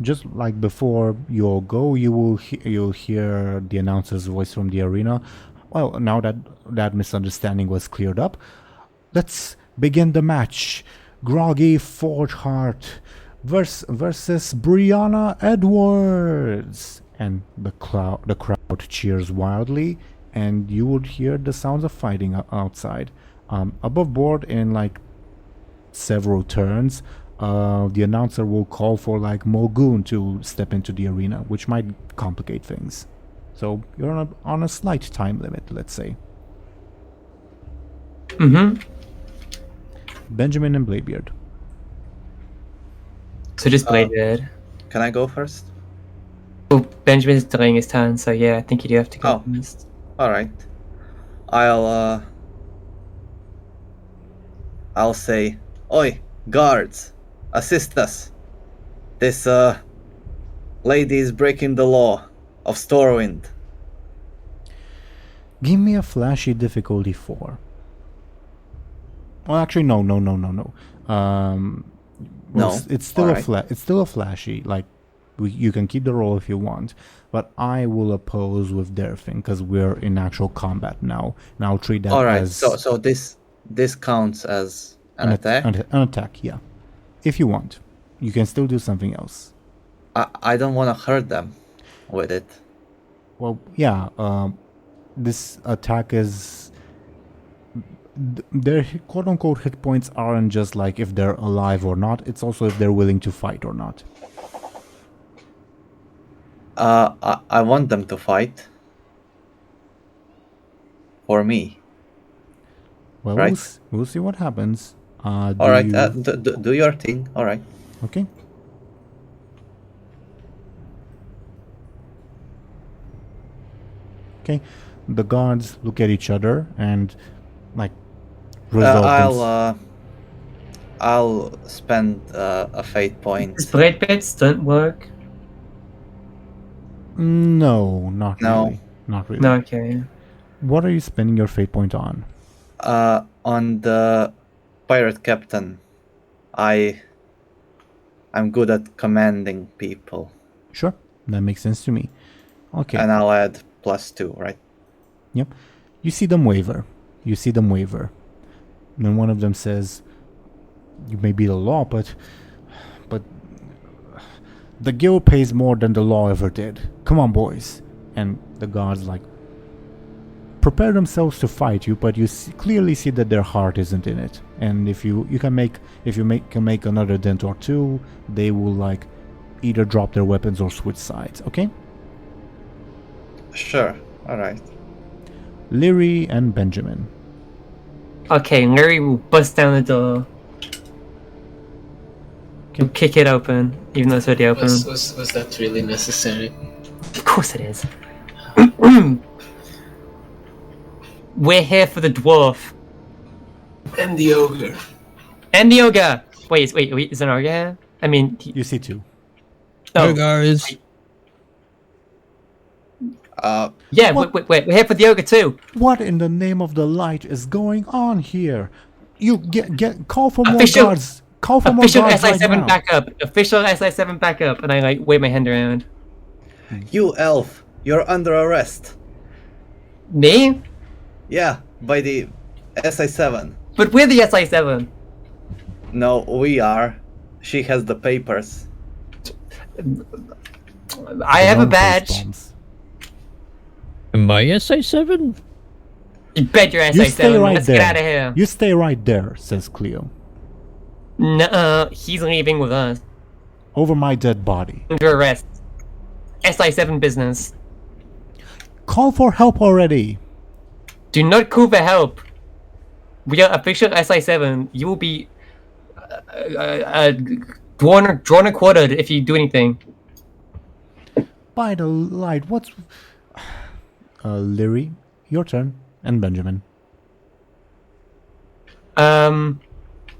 Just like before you go, you'll hear the announcer's voice from the arena. Well, now that that misunderstanding was cleared up, let's begin the match. Groggy Forgeheart versus Brianna Edwards, and the crowd cheers wildly, and you would hear the sounds of fighting outside. Above board, in like several turns, the announcer will call for like Mulgoon to step into the arena, which might complicate things. So you're on a slight time limit, let's say. Mm-hmm. Benjamin and Bladebeard. So just Bladebeard. Can I go first? Well, Benjamin's delaying his turn, so yeah, I think you do have to go Oh. first. Alright. I'll say, Oi, guards, assist us. This lady is breaking the law of Stormwind. Give me a flashy difficulty 4. Well, actually, no. No? It's still Alright. it's still a flashy. Like, you can keep the roll if you want, but I will oppose with their thing because we're in actual combat now. And I'll treat that Alright, as so this counts as an attack? An attack, yeah. If you want, you can still do something else. I don't want to hurt them with it. Well, yeah. This attack is their quote-unquote hit points aren't just like if they're alive or not. It's also if they're willing to fight or not. I want them to fight. For me. Well, Right. we'll see what happens. Alright, do your thing. Alright. Okay. Okay. The guards look at each other and like resolve I'll spend a fate point. Does Bladebeard stunt work? No, not No. really. Not really. No, okay. What are you spending your fate point on? On the pirate captain, I'm good at commanding people, Sure, that makes sense to me. Okay. and I'll add +2, right? Yep. You see them waver. Then one of them says, "You may be the law, but the guild pays more than the law ever did. Come on, boys." And the guards like prepare themselves to fight you, but you clearly see that their heart isn't in it. And if you can make another dent or two, they will like either drop their weapons or switch sides. Okay. Sure. Alright. Lyri and Benjamin. Okay, Lyri will bust down the door. He'll kick it open, even though it's already open. Was that really necessary? Of course it is. We're here for the dwarf. And the ogre. And the ogre! Wait, is an ogre here? I mean... You see two. Oh, Hey guys. yeah, What? wait, we're here for the ogre too. What in the name of the light is going on here? You call for more Official- guards. Call for more Official guards right SI7 now. backup. Official SI7 backup. And I like wave my hand around. You elf, you're under arrest. Me? Yeah, by the SI7. But we're the SI7. No, we are. She has the papers. I have a Long face badge. bombs. Am I SI7? You bet your You stay SI7. right Let's there. get out of here. You stay right there, says Cleo. Nuh-uh. He's leaving with us. Over my dead body. Under arrest. SI7 business. Call for help already. Do not call for help. We are official SI7. You will be drawn and quartered if you do anything. By the light, what's... Lyri, your turn. And Benjamin.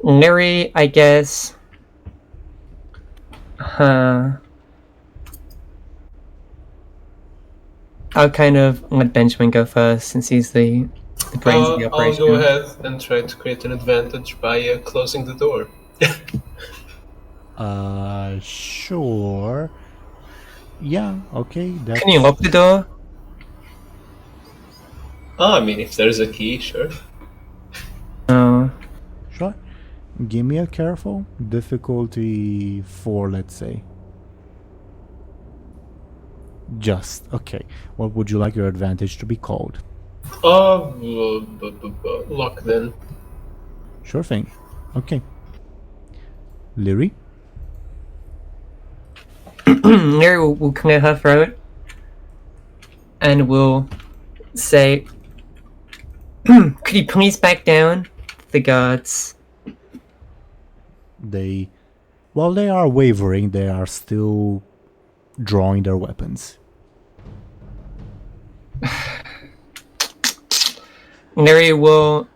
Lyri, I guess. I'll kind of let Benjamin go first since he's the brains of the I'll operation. go ahead and try to create an advantage by closing the door. Sure. Yeah, okay. That's... Can you lock the door? I mean, if there's a key, sure. Oh. Sure. Give me a careful. Difficulty 4, let's say. Just. Okay. What would you like your advantage to be called? Luck then. Sure thing. Okay. Lyri? Lyri will clear her throat and will say, could you please back down, the guards? They... While they are wavering, they are still drawing their weapons. Lyri will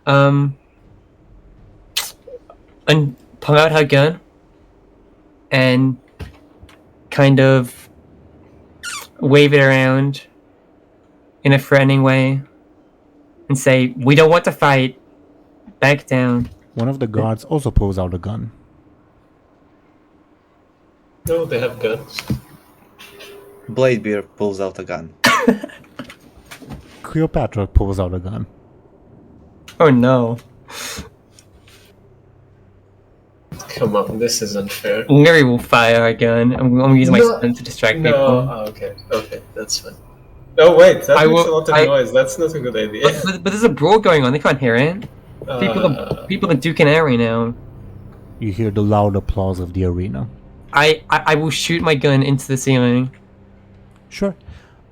pull out her gun and kind of wave it around in a threatening way and say, we don't want to fight. Back down. One of the guards also pulls out a gun. No, they have guns. Bladebeard pulls out a gun. Cleopatra pulls out a gun. Oh no. Come on, this is unfair. Lyri will fire a gun. I'm gonna use my No, stun to distract No, people. okay, that's fine. Oh wait, that I makes will- a lot of I- noise. That's not a good idea. But there's a brawl going on. They can't hear it. People are duking out right now. You hear the loud applause of the arena. I will shoot my gun into the ceiling. Sure.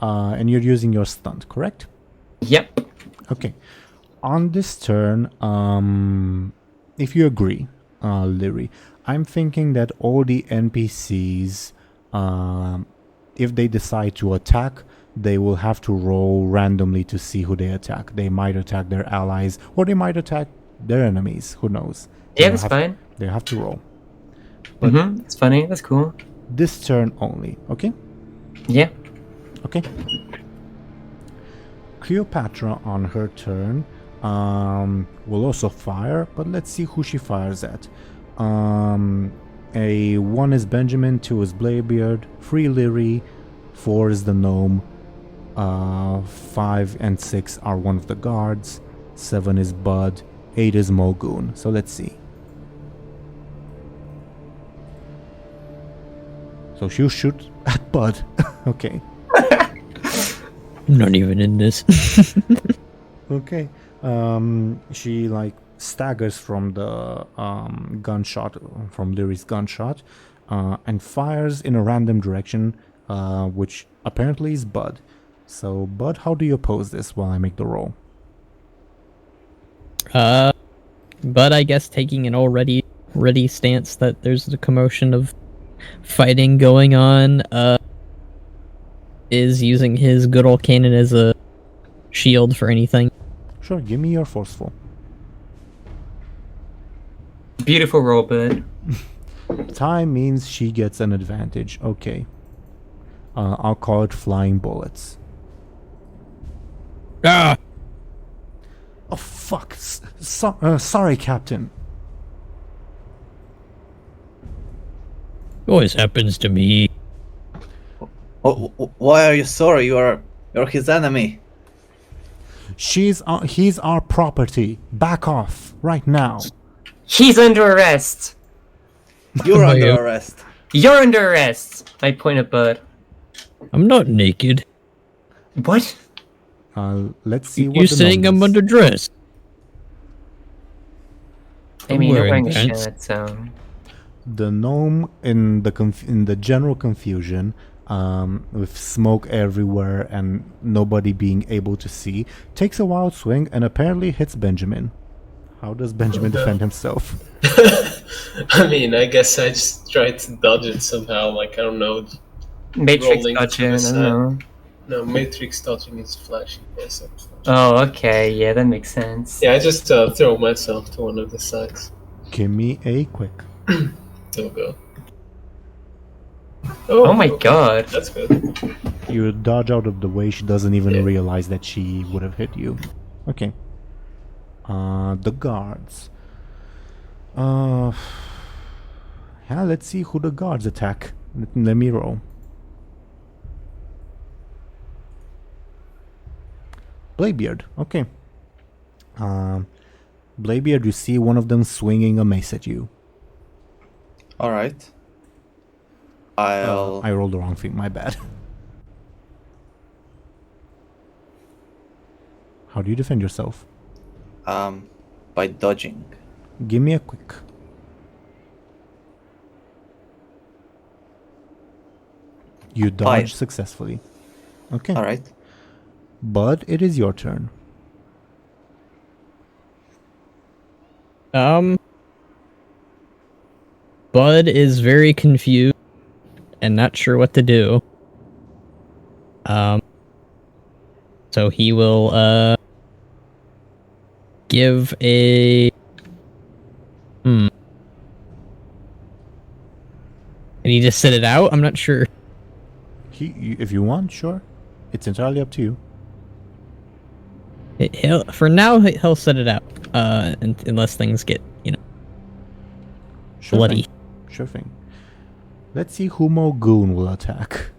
And you're using your stunt, correct? Yep. Okay. On this turn, if you agree, Lyri, I'm thinking that all the NPCs, if they decide to attack, they will have to roll randomly to see who they attack. They might attack their allies, or they might attack their enemies. Who knows? Yeah, that's fine. They have to roll. It's funny. That's cool. This turn only, okay? Yeah. Okay. Cleopatra on her turn will also fire, but let's see who she fires at. A 1 is Benjamin, 2 is Bladebeard, 3 Lyri, 4 is the gnome, 5 and 6 are one of the guards, 7 is Buhd, 8 is Mulgoon. So let's see. So she'll shoot at Buhd. Okay. I'm not even in this. Okay. She like staggers from the gunshot, from Lyri's gunshot, and fires in a random direction, which apparently is Buhd. So, Buhd, how do you oppose this while I make the roll? But I guess taking an already ready stance that there's a commotion of fighting going on, is using his good old cannon as a shield for anything. Sure, give me your forceful. Beautiful roll, Buhd. Time means she gets an advantage. Okay. I'll call it flying bullets. Ah! Oh, fuck. Sorry, Captain. Always happens to me. Oh, why are you sorry? You're his enemy. He's our property. Back off right now. He's under arrest. You're Oh, under yeah. arrest. You're under arrest. I point at Buhd. I'm not naked. What? Let's see what You're the saying I'm numbers- underdressed. I mean, you're wearing wearing a pants. shirt, so... The gnome in the general confusion, with smoke everywhere and nobody being able to see, takes a wild swing and apparently hits Benjamin. How does Benjamin defend himself? I mean, I guess I just tried to dodge it somehow. Like, I don't know. Matrix Rolling to dodging, the I side. don't know. No, Matrix dodging is flashing. Yes, I'm flashing. Oh, okay, yeah, that makes sense. Yeah, I just throw myself to one of the sides. Give me a quick. There we go. Oh my okay. god. That's good. You dodge out of the way. She doesn't even realize that she would have hit you. Okay. The guards. Yeah, let's see who the guards attack. Let me roll. Bladebeard. Okay. Bladebeard, you see one of them swinging a mace at you. Alright. I'll... I rolled the wrong thing. My bad. How do you defend yourself? by dodging. Give me a quick. You dodge successfully. Okay. Alright. Buhd, it is your turn. Buhd is very confused and not sure what to do. So he will give a and he just sit it out? I'm not sure. If you want, sure. It's entirely up to you. For now, he'll set it out. Unless things get, Sure bloody. Thing. Sure thing. Let's see who Mogoon will attack.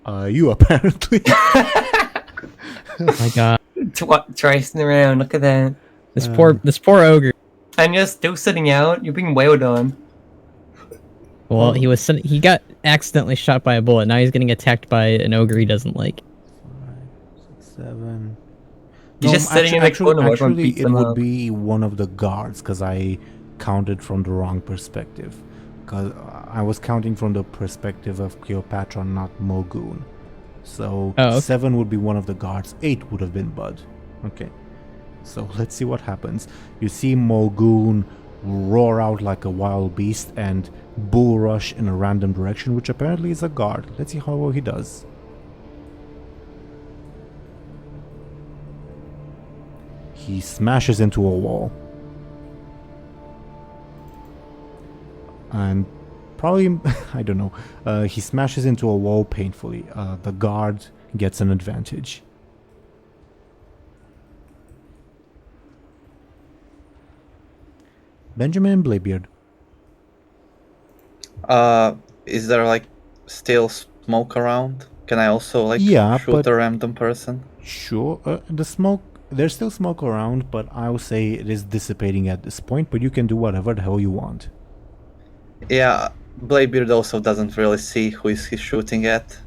You apparently. Oh my god. Tricing around, look at that. This poor ogre. And you're still sitting out, you're being wailed on. Well, he got accidentally shot by a bullet. Now he's getting attacked by an ogre he doesn't like. 5, 6, 7. He's just sitting in the corner while everyone Actually, beats it him would up. be one of the guards because I counted from the wrong perspective. Because I was counting from the perspective of Cleopatra, not Mogoon. So Oh, okay. 7 would be one of the guards. 8 would have been Buhd. Okay. So let's see what happens. You see Mogoon roar out like a wild beast and bull rush in a random direction, which apparently is a guard. Let's see how well he does. He smashes into a wall. And probably, I don't know, he smashes into a wall painfully. The guard gets an advantage. Benjamin and Bladebeard. Is there like still smoke around? Can I also like Yeah, shoot but- a random person? Sure, the smoke, there's still smoke around, but I would say it is dissipating at this point, but you can do whatever the hell you want. Yeah, Bladebeard also doesn't really see who is he shooting at,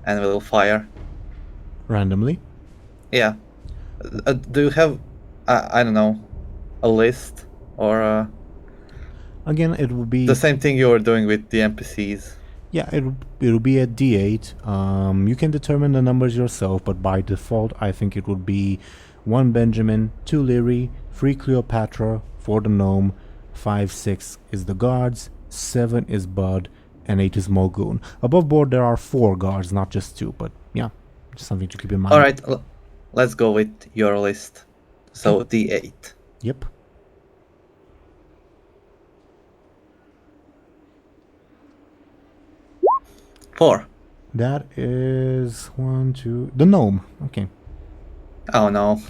and will fire. Randomly. Yeah. Do you have, I don't know, a list or Again, it will be... the same thing you were doing with the NPCs? Yeah, it'll be a D8. You can determine the numbers yourself, but by default, I think it would be 1 Benjamin, 2 Lyri, 3 Cleopatra, 4 the gnome, 5, 6 is the guards, 7 is Buhd, and 8 is Mogoon. Above board, there are 4 guards, not just 2, but yeah, just something to keep in mind. Alright, let's go with your list. So D8. Yep. Four. That is 1, 2... The gnome. Okay. Oh no.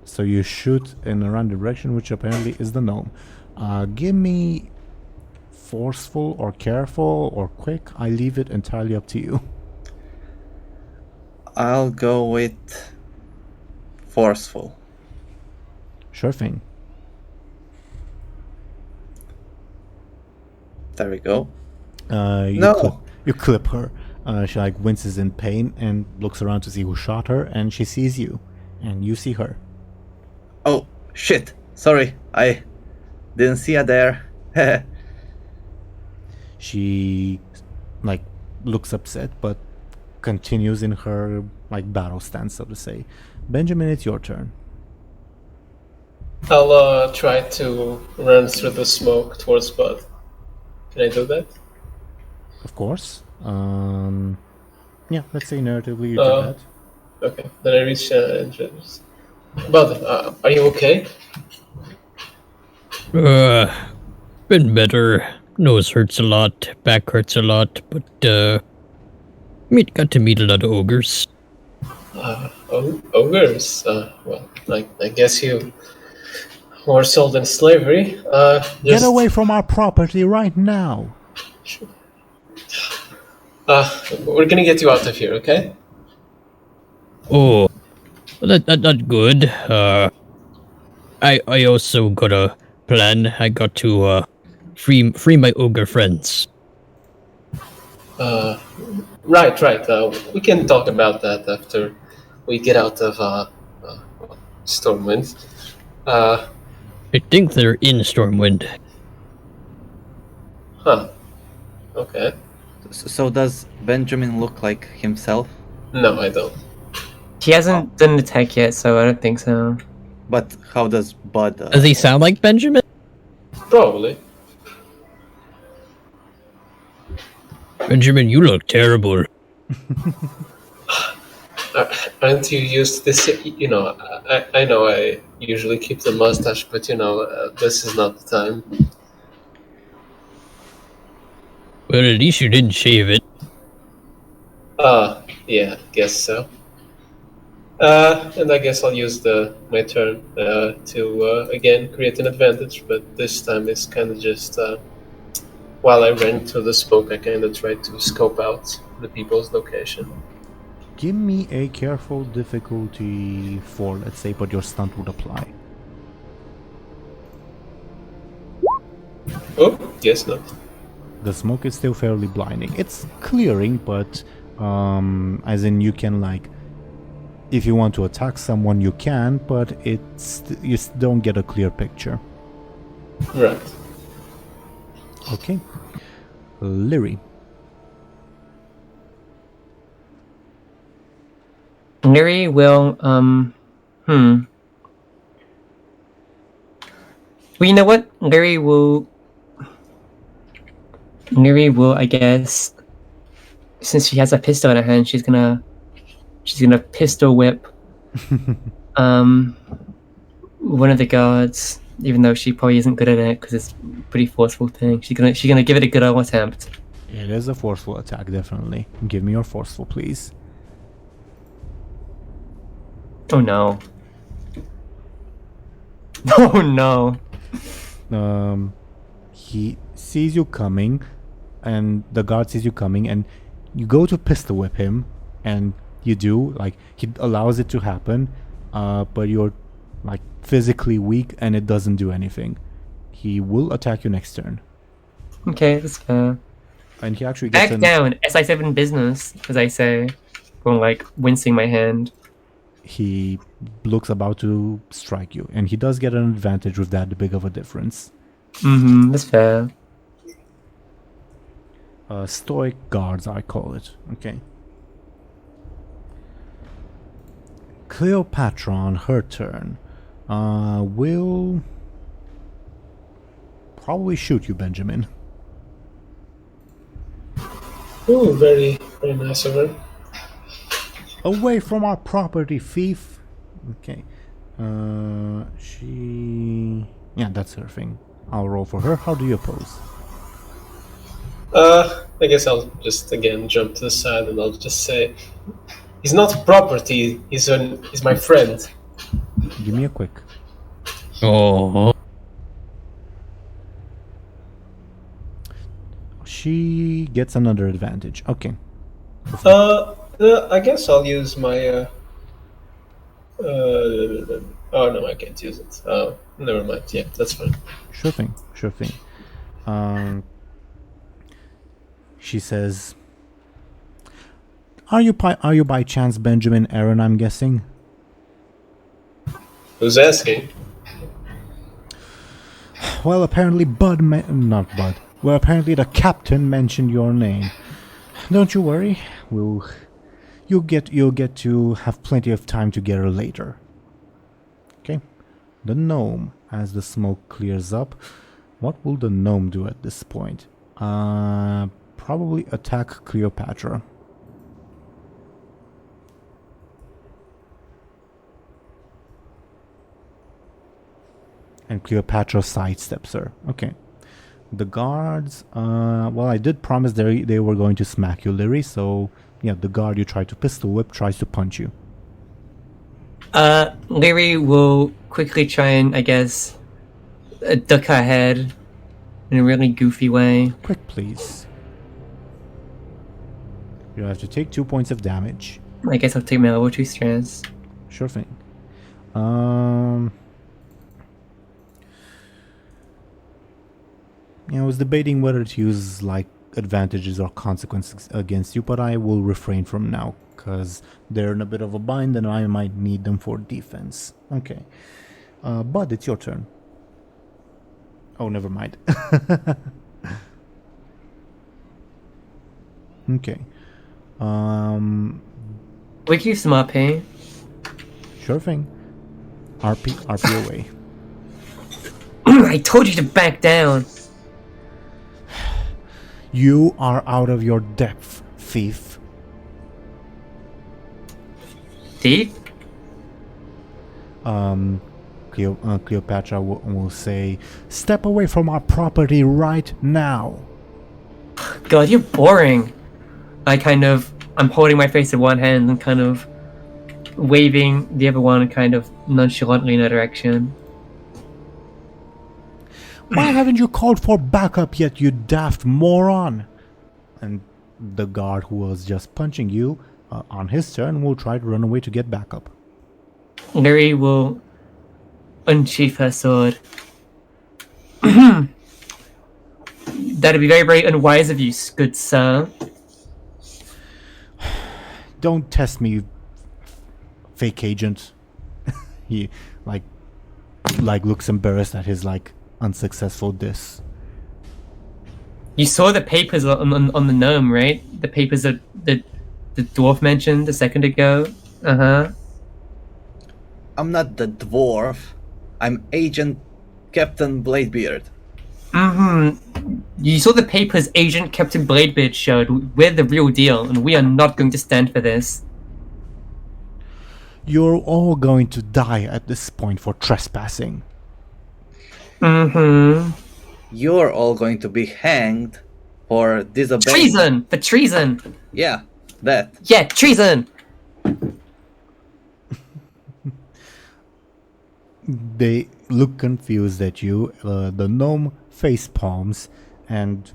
So you shoot in a random direction, which apparently is the gnome. Give me forceful or careful or quick. I leave it entirely up to you. I'll go with forceful. Sure thing. There we go. You clip her. She like winces in pain and looks around to see who shot her, and she sees you, and you see her. Oh shit! Sorry, I didn't see her there. She like looks upset, but continues in her like battle stance, so to say. Benjamin, it's your turn. I'll try to run through the smoke towards Buhd. Can I do that? Of course. Yeah, let's say narratively you do that. Okay, then I reach entrance. Buhd, are you okay? Been better. Nose hurts a lot, back hurts a lot, but got to meet a lot of ogres. Ogres? Well, I guess you were sold in slavery. Get away from our property right now! We're gonna get you out of here, okay? Oh, that's good. I also got a plan. I got to free my ogre friends. Right. We can talk about that after we get out of Stormwind. I think they're in Stormwind. Huh. Okay. So does Benjamin look like himself? No, I don't. He hasn't done the tech yet, so I don't think so. But how does Buhd? Does he sound like Benjamin? Probably. Benjamin, you look terrible. Aren't you used to this? You know, I know I usually keep the mustache, but this is not the time. Well, at least you didn't shave it. Yeah, guess so. And I guess I'll use my turn to again create an advantage, but this time it's kind of just while I ran through the smoke, I kind of tried to scope out the people's location. Give me a careful difficulty 4, let's say, but your stunt would apply. Oh, guess not. The smoke is still fairly blinding. It's clearing, but as in you can, like, if you want to attack someone you can, but you don't get a clear picture. Right. Okay. Lyri. Lyri will, Well, you know what? Lyri will, I guess, since she has a pistol in her hand, she's gonna pistol whip one of the guards, even though she probably isn't good at it because it's a pretty forceful thing. She's gonna give it a good old attempt. It is a forceful attack, definitely. Give me your forceful, please. Oh no. Oh no. He sees you coming, and the guard sees you coming, and you go to pistol whip him, and you do, like, he allows it to happen, but you're, like, physically weak, and it doesn't do anything. He will attack you next turn. Okay, that's fair. And he actually gets Back down, SI7 business, as I say, from, like, wincing my hand. He looks about to strike you, and he does get an advantage with that big of a difference. That's fair. Stoic guards, I call it. Okay. Cleopatra, on her turn, will probably shoot you, Benjamin. Oh, very, very nice of her. Away from our property, thief. Okay. Yeah, that's her thing. I'll roll for her. How do you oppose? I guess I'll just again jump to the side and I'll just say, he's not property. He's my friend. Give me a quick. Oh. She gets another advantage. Okay. I guess I'll use my. Oh no, I can't use it. Never mind. Yeah, that's fine. Sure thing. Sure thing. She says, "Are you by chance Benjamin Aaran? I'm guessing." Who's asking? Well, apparently not Buhd. Well, apparently the captain mentioned your name. Don't you worry. You'll get to have plenty of time to get her later. Okay. The gnome, as the smoke clears up, what will the gnome do at this point? Probably attack Cleopatra. And Cleopatra sidesteps her. Okay. The guards, well, I did promise they were going to smack you, Lyri, so yeah, the guard you try to pistol whip tries to punch you. Lyri will quickly try and, I guess, duck her head in a really goofy way. Quick, please. You have to take 2 points of damage. I guess I'll take my level 2 stress. Sure thing. I was debating whether to use like advantages or consequences against you, but I will refrain from now because they're in a bit of a bind and I might need them for defense. Okay. Buhd, it's your turn. Oh, never mind. Okay. We can use some RP. Sure thing. RP away. I told you to back down. You are out of your depth, thief. Thief? Cleopatra will say, "Step away from our property right now." God, you're boring. I'm holding my face in one hand and kind of waving the other one kind of nonchalantly in a direction. Why haven't you called for backup yet, you daft moron? And the guard who was just punching you, on his turn, will try to run away to get backup. Lyri will unsheath her sword. That'd be very, very unwise of you, good sir. Don't test me, fake agent. He like looks embarrassed at his unsuccessful diss. You saw the papers on the gnome, right? The papers that the dwarf mentioned a second ago. I'm not the dwarf. I'm Agent Captain Bladebeard. You saw the papers Agent Captain Bladebeard showed. We're the real deal, and we are not going to stand for this. You're all going to die at this point for trespassing. You're all going to be hanged for disobeying. Treason! For treason! Yeah, that. Yeah, treason! They look confused at you. The gnome face palms and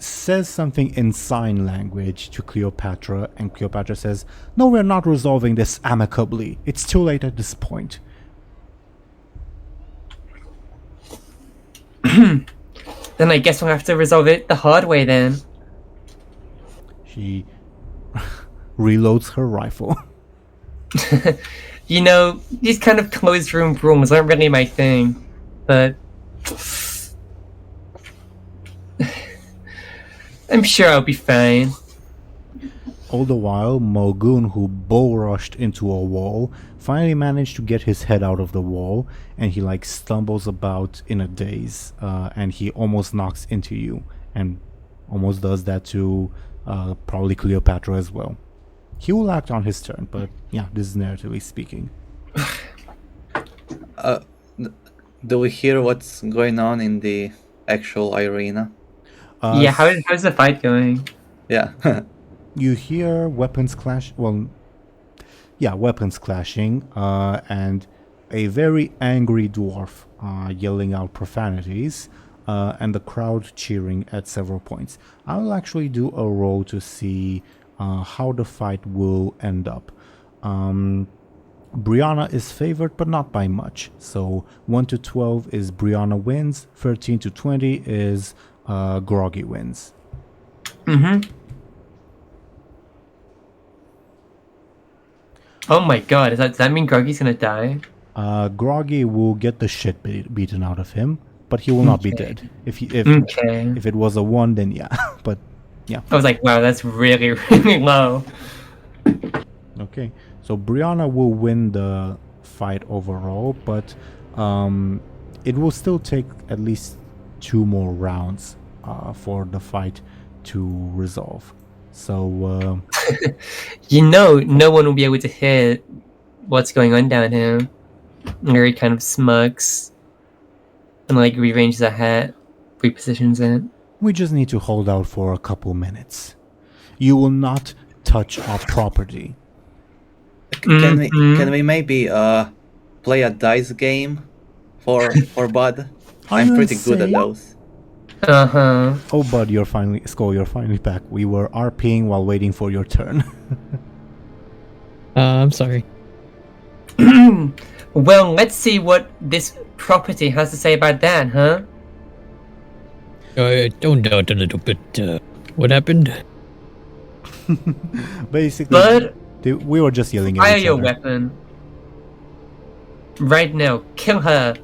says something in sign language to Cleopatra, and Cleopatra says, "No, we're not resolving this amicably. It's too late at this point." Then I guess we'll have to resolve it the hard way then. She reloads her rifle. You know, these kind of closed room brawls aren't really my thing, but I'm sure I'll be fine. All the while, Mulgoon, who bull rushed into a wall, finally managed to get his head out of the wall, and he stumbles about in a daze, and he almost knocks into you, and almost does that to probably Cleopatra as well. He will act on his turn, but yeah, this is narratively speaking. Do we hear what's going on in the actual arena? Yeah, how's the fight going? Yeah. You hear weapons clash. Well, yeah, weapons clashing, and a very angry dwarf yelling out profanities, and the crowd cheering at several points. I will actually do a roll to see how the fight will end up. Brianna is favored, but not by much. So 1 to 12 is Brianna wins. 13 to 20 is Groggy wins. Oh my god, does that mean Groggy's gonna die? Groggy will get the shit beaten out of him, but he will not be dead. If it was a 1, then yeah. But yeah. I was like, wow, that's really, really low. Okay, so Brianna will win the fight overall, but it will still take at least 2 more rounds for the fight to resolve. So you know, no one will be able to hear what's going on down here. Lyri kind of smirks and like rearranges her hat, repositions it. We just need to hold out for a couple minutes. You will not touch our property. Can we maybe play a dice game for Buhd? I'm pretty good at those. Oh, Bud, Skoll, you're finally back. We were RPing while waiting for your turn. I'm sorry. Well, let's see what this property has to say about that, huh? I don't doubt a little bit. What happened? Basically, Bud, we were just yelling at fire each your other. weapon. Right now, kill her.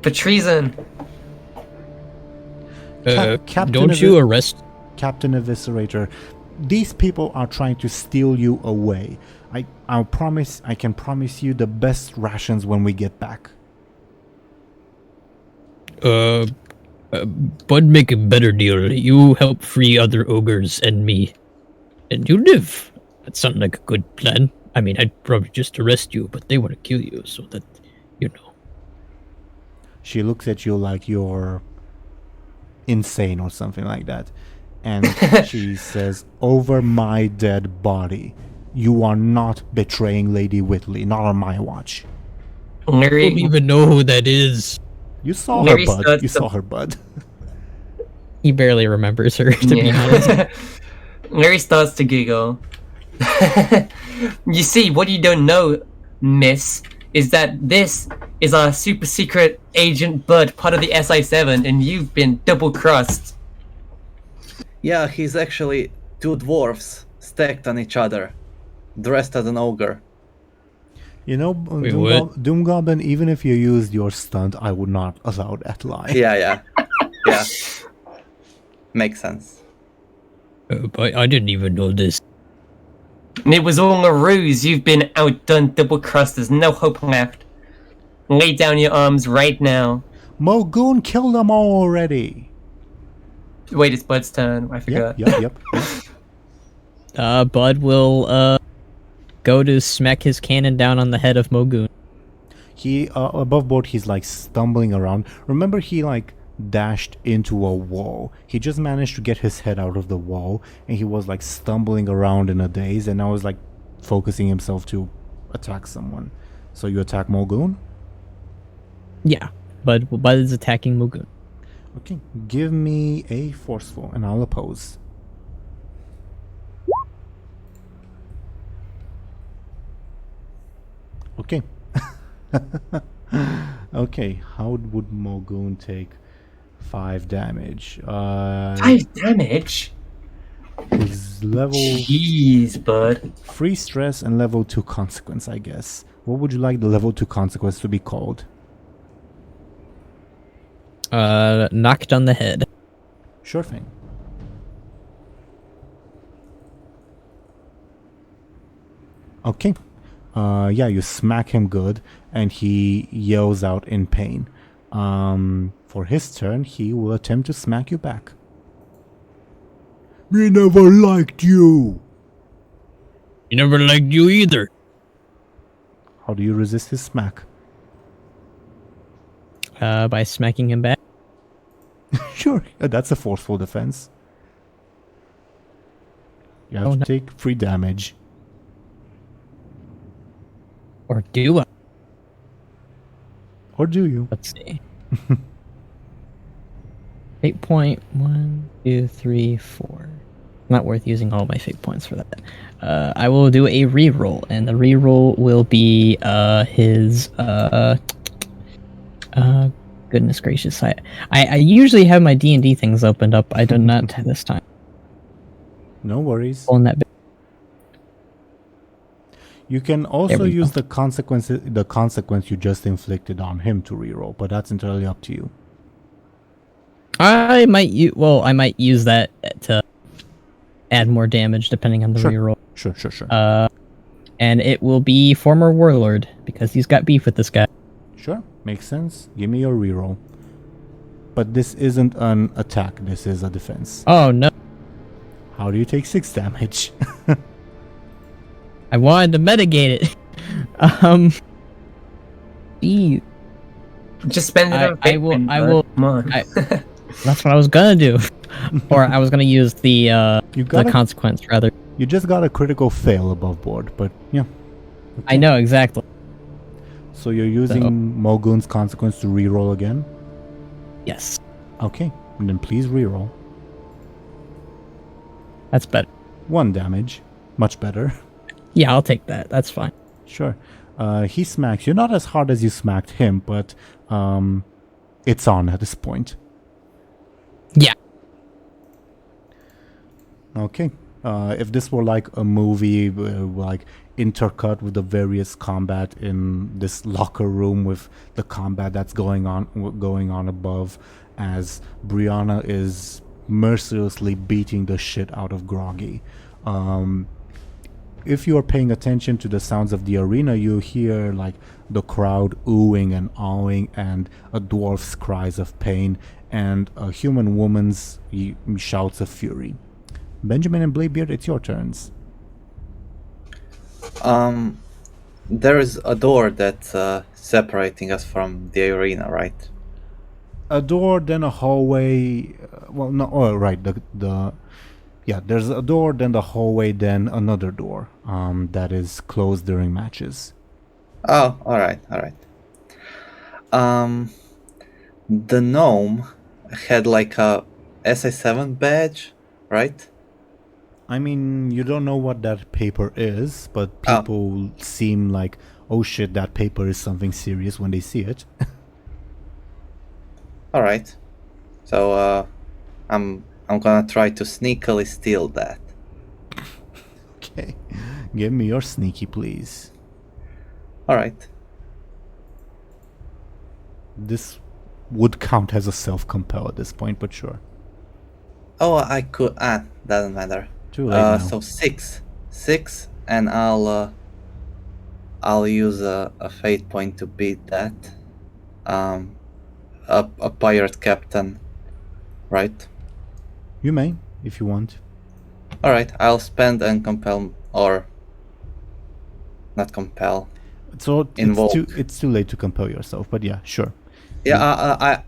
For treason. Captain Don't you arrest? Captain Eviscerator, these people are trying to steal you away. I can promise you the best rations when we get back. Bud, make a better deal. You help free other ogres and me, and you live. That sounds like a good plan. I mean, I'd probably just arrest you, but they want to kill you, so that, you know. She looks at you like you're insane or something like that. And she says, over my dead body. You are not betraying Lady Whitley, not on my watch. I don't even know who that is. You saw Lyri her, Bud. starts You to- saw her, Bud. He barely remembers her, to be honest. Lyri starts to giggle. You see, what you don't know, miss, is that this is our super secret agent Buhd, part of the SI7, and you've been double-crossed. Yeah, he's actually two dwarfs stacked on each other, dressed as an ogre. You know, Wait, what? DoomGoblin, even if you used your stunt, I would not allow that lie. Yeah. Makes sense. But I didn't even know this. And it was all a ruse. You've been outdone, double-crossed. There's no hope left. Lay down your arms right now. Mogoon killed them all already. Wait, it's Bud's turn. I forgot. Yep. Bud will, go to smack his cannon down on the head of Mogoon. He, above board, he's like stumbling around. Remember, he like dashed into a wall. He just managed to get his head out of the wall, and he was like stumbling around in a daze, and now is like focusing himself to attack someone. So you attack Mogoon? Yeah, Bud is attacking Mogoon. Okay, give me a forceful, and I'll oppose. Okay. Okay, how would Mogoon take 5 damage? 5 damage? His level Jeez, Bud. 3 stress and level 2 consequence, I guess. What would you like the level 2 consequence to be called? Knocked on the head. Sure thing. Okay. Yeah, you smack him good, and he yells out in pain. For his turn, he will attempt to smack you back. We never liked you! He never liked you either. How do you resist his smack? By smacking him back. Sure, that's a forceful defense. You have to take 3 damage. Or do I? Or do you? Let's see. 8 point, 1, 2, 3, 4. Not worth using all my fate points for that. I will do a reroll, and the reroll will be his goodness gracious. I usually have my D&D things opened up. I do not this time. No worries. On that bit. You can also we use go. the consequence you just inflicted on him to reroll, but that's entirely up to you. I might use that to add more damage depending on the Sure. reroll. Sure. And it will be former warlord because he's got beef with this guy. Sure, makes sense. Give me your reroll. But this isn't an attack, this is a defense. Oh no. How do you take 6 damage? I wanted to mitigate it. Gee, Just spend it on I will. Pikmin, I bud. will. Come on. That's what I was gonna do, or I was gonna use the gotta- consequence rather. You just got a critical fail above board, but yeah. I know exactly. So you're using Mogun's consequence to reroll again? Yes, Okay, and then please reroll. that's better. 1 damage. Much better. Yeah, I'll take that. That's fine. Sure. He smacks you. Not as hard as you smacked him, but it's on at this point. Yeah. Okay. If this were like a movie, like intercut with the various combat in this locker room with the combat that's going on above, as Brianna is mercilessly beating the shit out of Groggy. If you are paying attention to the sounds of the arena, you hear like the crowd oohing and awing, and a dwarf's cries of pain, and a human woman's shouts of fury. Benjamin and Bladebeard, it's your turns. There is a door that's separating us from the arena, right? A door, then a hallway. Well, no, oh, right. Yeah, there's a door, then the hallway, then another door. That is closed during matches. Oh, all right. The gnome had like a SA7 badge, right? I mean, you don't know what that paper is, but people seem like, oh shit, that paper is something serious when they see it. All right. So I'm gonna try to sneakily steal that. Okay, give me your sneaky, please. All right. This would count as a self-compel at this point, but sure. Oh, I could. Doesn't matter. Too late now. So six, and I'll use a fate point to beat that. A pirate captain, right? You may, if you want. All right. I'll spend and compel, or not compel. So Invoke. it's too late to compel yourself, but yeah, sure. Yeah,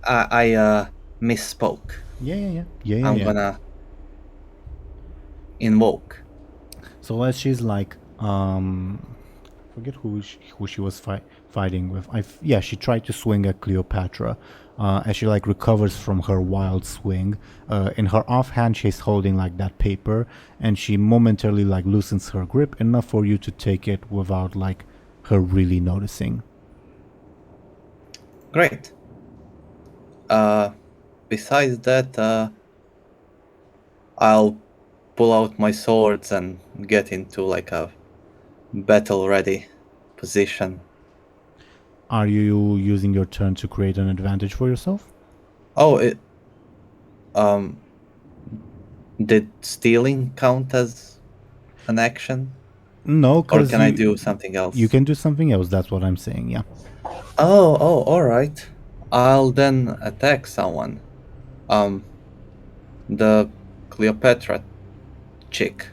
I misspoke. Yeah. I'm gonna invoke. So as she's like, forget who she was fighting with. She tried to swing at Cleopatra. As she like recovers from her wild swing, in her offhand she's holding like that paper, and she momentarily like loosens her grip enough for you to take it without like her really noticing. Great. Besides that, I'll pull out my swords and get into like a battle-ready position. Are you using your turn to create an advantage for yourself? Oh, did stealing count as an action? No, Or because can I do something else? You can do something else. That's what I'm saying. Yeah. Oh, all right. I'll then attack someone. The Cleopatra chick.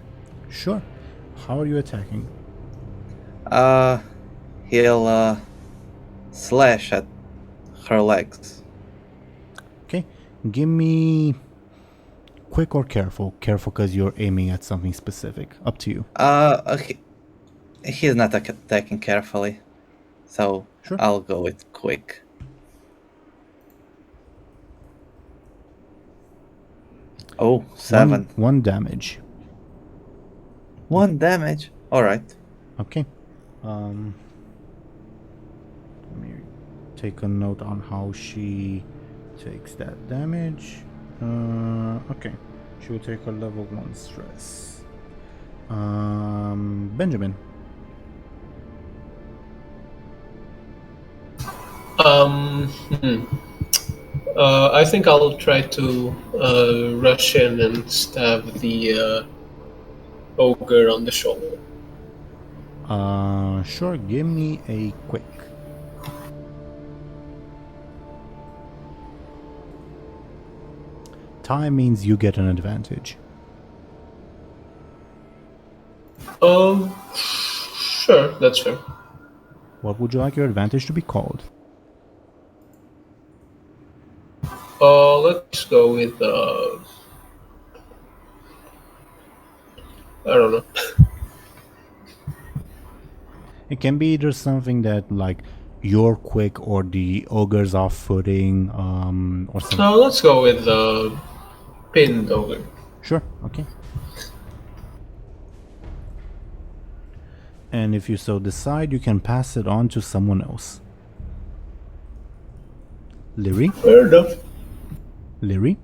Sure. How are you attacking? He'll slash at her legs. Okay. Give me quick or careful. Careful because you're aiming at something specific. Up to you. He's not attacking carefully, so Sure. I'll go with quick. Oh, 7. One damage. One damage. All right. Okay. Let me take a note on how she takes that damage. Okay. She will take a level 1 stress. Benjamin. I think I'll try to rush in and stab the ogre on the shoulder. Sure. Give me a quick. Time means you get an advantage. Sure, that's fair. What would you like your advantage to be called? Let's go with I don't know. It can be either something that like you're quick or the ogre's off footing, or something. Let's go with pinned ogre. Sure, okay. And if you so decide, you can pass it on to someone else. Lyri? Fair enough. Lyri?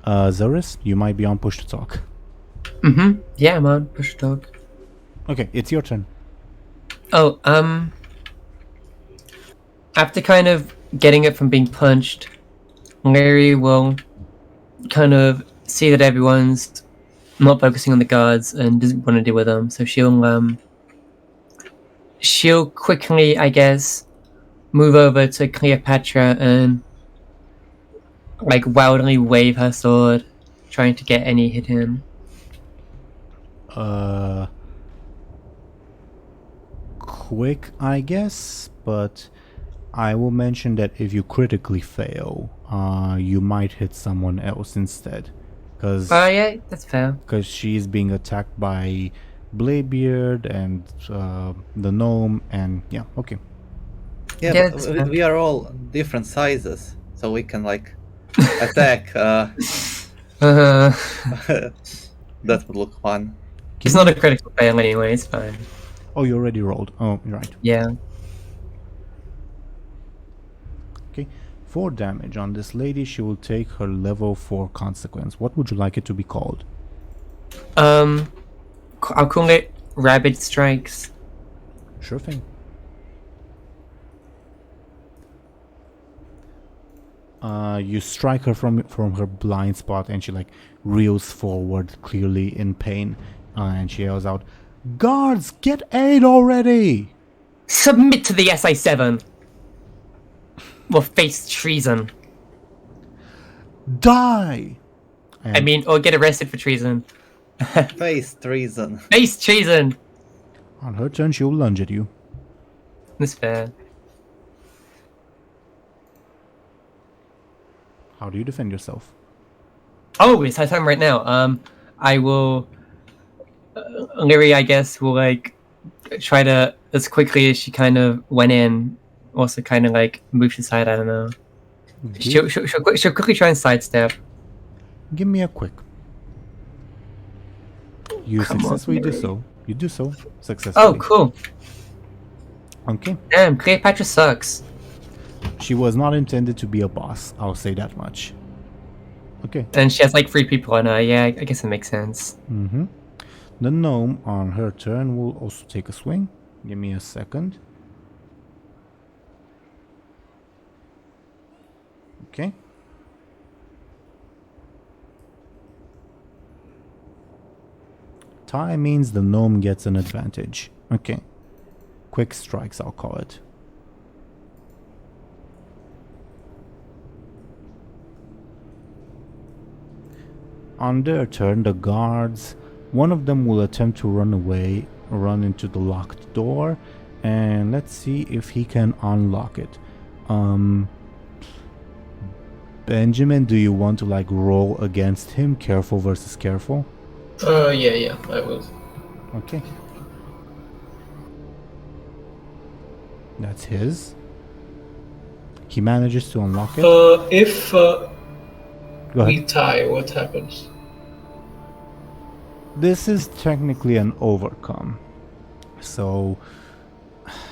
Zelris, you might be on push to talk. Mm-hmm. Yeah, I'm on push to talk. Okay, it's your turn. Oh, after kind of getting it from being punched, Lyri will kind of see that everyone's not focusing on the guards and doesn't want to deal with them, so she'll quickly, I guess, move over to Cleopatra and like wildly wave her sword, trying to get any hit in. Quick, I guess, but I will mention that if you critically fail, you might hit someone else instead. Cause, yeah, that's fair. Because she's being attacked by Bladebeard and the gnome, and yeah, okay. Yeah, Yeah, but it's fine. we are all different sizes, so we can like attack. That would look fun. It's not a critical fail anyway, it's fine. Oh, you already rolled. Oh, you're right. Yeah. Okay. 4 damage on this lady. She will take her level 4 consequence. What would you like it to be called? I'll call it Rabid Strikes. Sure thing. You strike her from her blind spot, and she like reels forward, clearly in pain, and she yells out, "Guards, get aid already!" Submit to the SI7! Or face treason. Die! I mean, or get arrested for treason. Face treason. Face treason! On her turn, she will lunge at you. That's fair. How do you defend yourself? Oh, it's our time right now. I will... Lyri, I guess, will, like, try to, as quickly as she kind of went in, also kind of, like, move to the side, I don't know. She'll quickly try and sidestep. Give me a quick. You Come on, successfully do Lyri. so. You do so successfully. Oh, cool. Okay. Damn, Cleopatra sucks. She was not intended to be a boss, I'll say that much. Okay. And she has, like, 3 people on her. Yeah, I guess it makes sense. Mm-hmm. The gnome, on her turn, will also take a swing. Give me a second. Okay. Tie means the gnome gets an advantage. Okay. Quick strikes, I'll call it. On their turn, the guards, one of them will attempt to run away, run into the locked door, and let's see if he can unlock it. Benjamin, do you want to like roll against him? Careful versus careful? Yeah, I will. Okay. That's his. He manages to unlock it. If Go we ahead. tie, what happens? This is technically an overcome. So,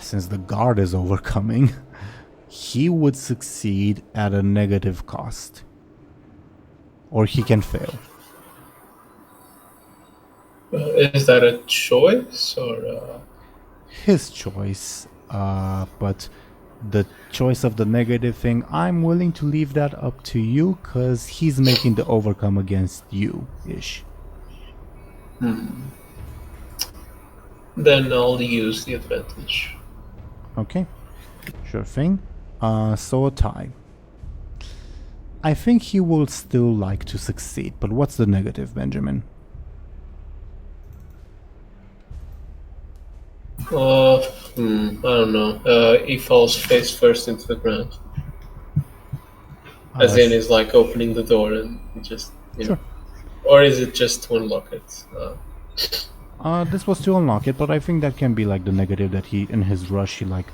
since the guard is overcoming, he would succeed at a negative cost. Or he can fail. Is that a choice or? His choice, but the choice of the negative thing, I'm willing to leave that up to you, because he's making the overcome against you-ish. Then I'll use the advantage. Okay, sure thing. So a tie. I think he will still like to succeed, but what's the negative, Benjamin? I don't know. He falls face first into the ground. As in, is like opening the door and just, Sure. know. Or is it just to unlock it? This was to unlock it, but I think that can be like the negative, that he, in his rush, he like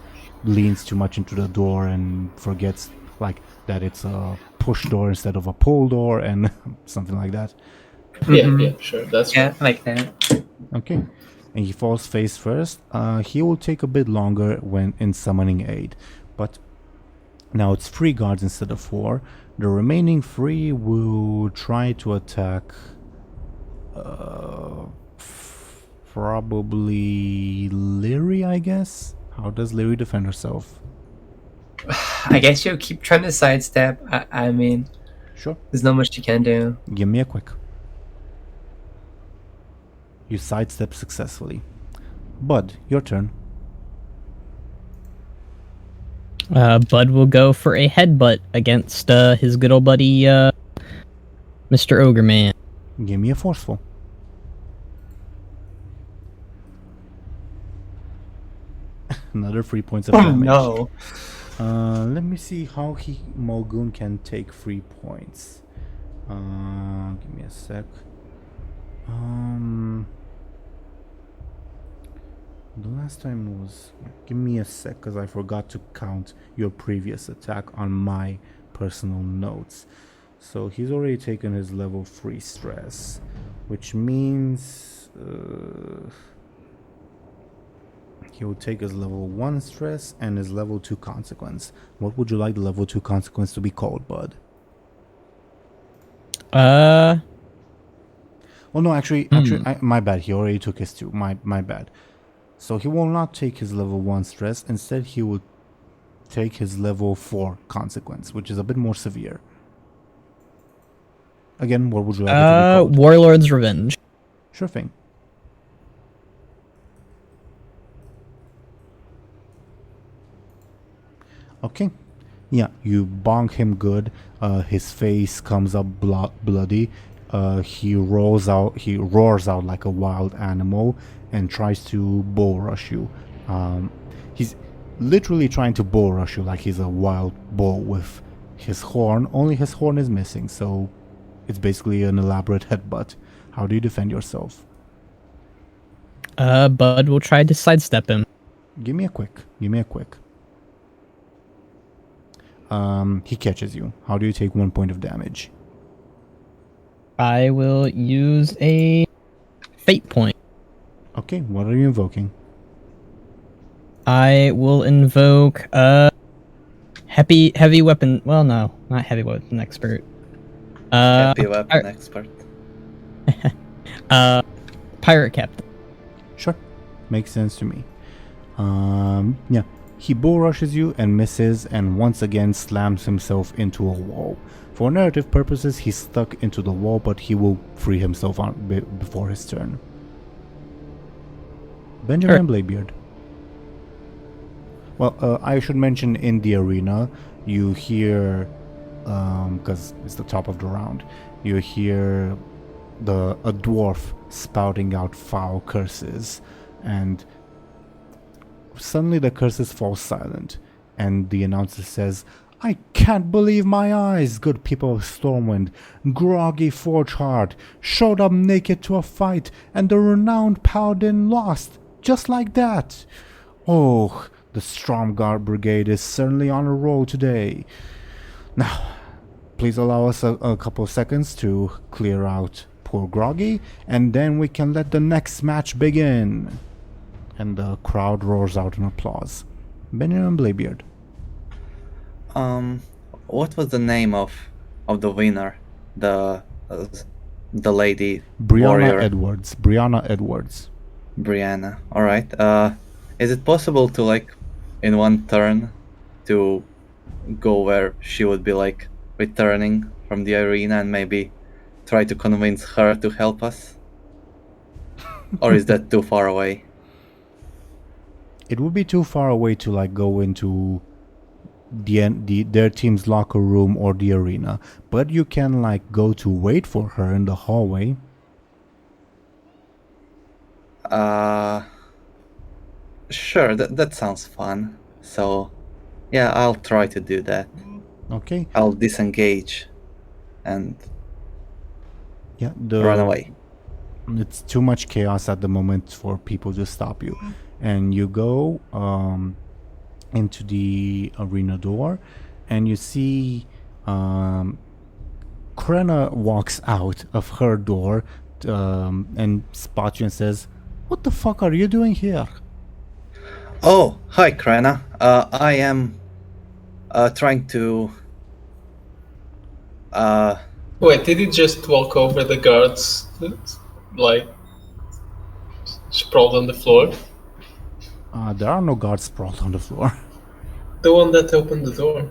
leans too much into the door and forgets like that it's a push door instead of a pull door and something like that. Yeah, sure. That's Yeah, I like that. Okay. And he falls face first. He will take a bit longer when in summoning aid, but now it's 3 guards instead of 4. The remaining 3 will try to attack probably Lyri, I guess. How does Lyri defend herself? I guess you'll keep trying to sidestep. I mean, Sure. there's not much you can do. Give me a quick. You sidestep successfully. Buhd, your turn. Bud will go for a headbutt against his good old buddy, Mr. Ogre Man. Give me a forceful. Another 3 points of Oh damage. no. Let me see how Mulgoon can take 3 points. Give me a sec. The last time was... Give me a sec, because I forgot to count your previous attack on my personal notes. So he's already taken his level 3 stress, which means... he will take his level 1 stress and his level 2 consequence. What would you like the level 2 consequence to be called, Buhd? Well, no, actually, my bad. He already took his 2. My bad. So he will not take his level 1 stress. Instead, he will take his level 4 consequence, which is a bit more severe. Again, what would you like it to be called? Warlord's Revenge. Sure thing. Okay. Yeah, you bonk him good. His face comes up bloody. He roars out like a wild animal and tries to bull rush you. He's literally trying to bull rush you like he's a wild bull with his horn. Only his horn is missing, so it's basically an elaborate headbutt. How do you defend yourself? Bud will try to sidestep him. Give me a quick. He catches you. How do you take 1 point of damage? I will use a fate point. Okay, what are you invoking? I will invoke heavy weapon. Well, no, not heavy weapon expert. Happy weapon expert. Pirate captain. Sure, makes sense to me. Yeah, he bull rushes you and misses, and once again slams himself into a wall. For narrative purposes, he's stuck into the wall, but he will free himself before his turn. Benjamin Bladebeard. Well, I should mention in the arena, you hear, because it's the top of the round, you hear a dwarf spouting out foul curses, and suddenly the curses fall silent, and the announcer says, "I can't believe my eyes, good people of Stormwind. Groggy Forgeheart showed up naked to a fight, and the renowned paladin lost, just like that. Oh, the Stormguard Brigade is certainly on a roll today. Now, please allow us a couple of seconds to clear out poor Groggy, and then we can let the next match begin." And the crowd roars out in applause. Benjamin Bladebeard. What was the name of the winner? The lady warrior. Brianna Edwards. Brianna. All right. Is it possible to, like, in one turn, to go where she would be, like, returning from the arena and maybe try to convince her to help us? Or is that too far away? It would be too far away to like go into their team's locker room or the arena, but you can like go to wait for her in the hallway. Sure, that sounds fun. So, yeah, I'll try to do that. Okay. I'll disengage and Yeah. run away. It's too much chaos at the moment for people to stop you, and you go into the arena door, and you see Krenna walks out of her door and spots you and says, "What the fuck are you doing here?" Oh, hi, Krenna. I am trying to. Wait, did he just walk over the guards, like, sprawled on the floor? There are no guards sprawled on the floor. The one that opened the door?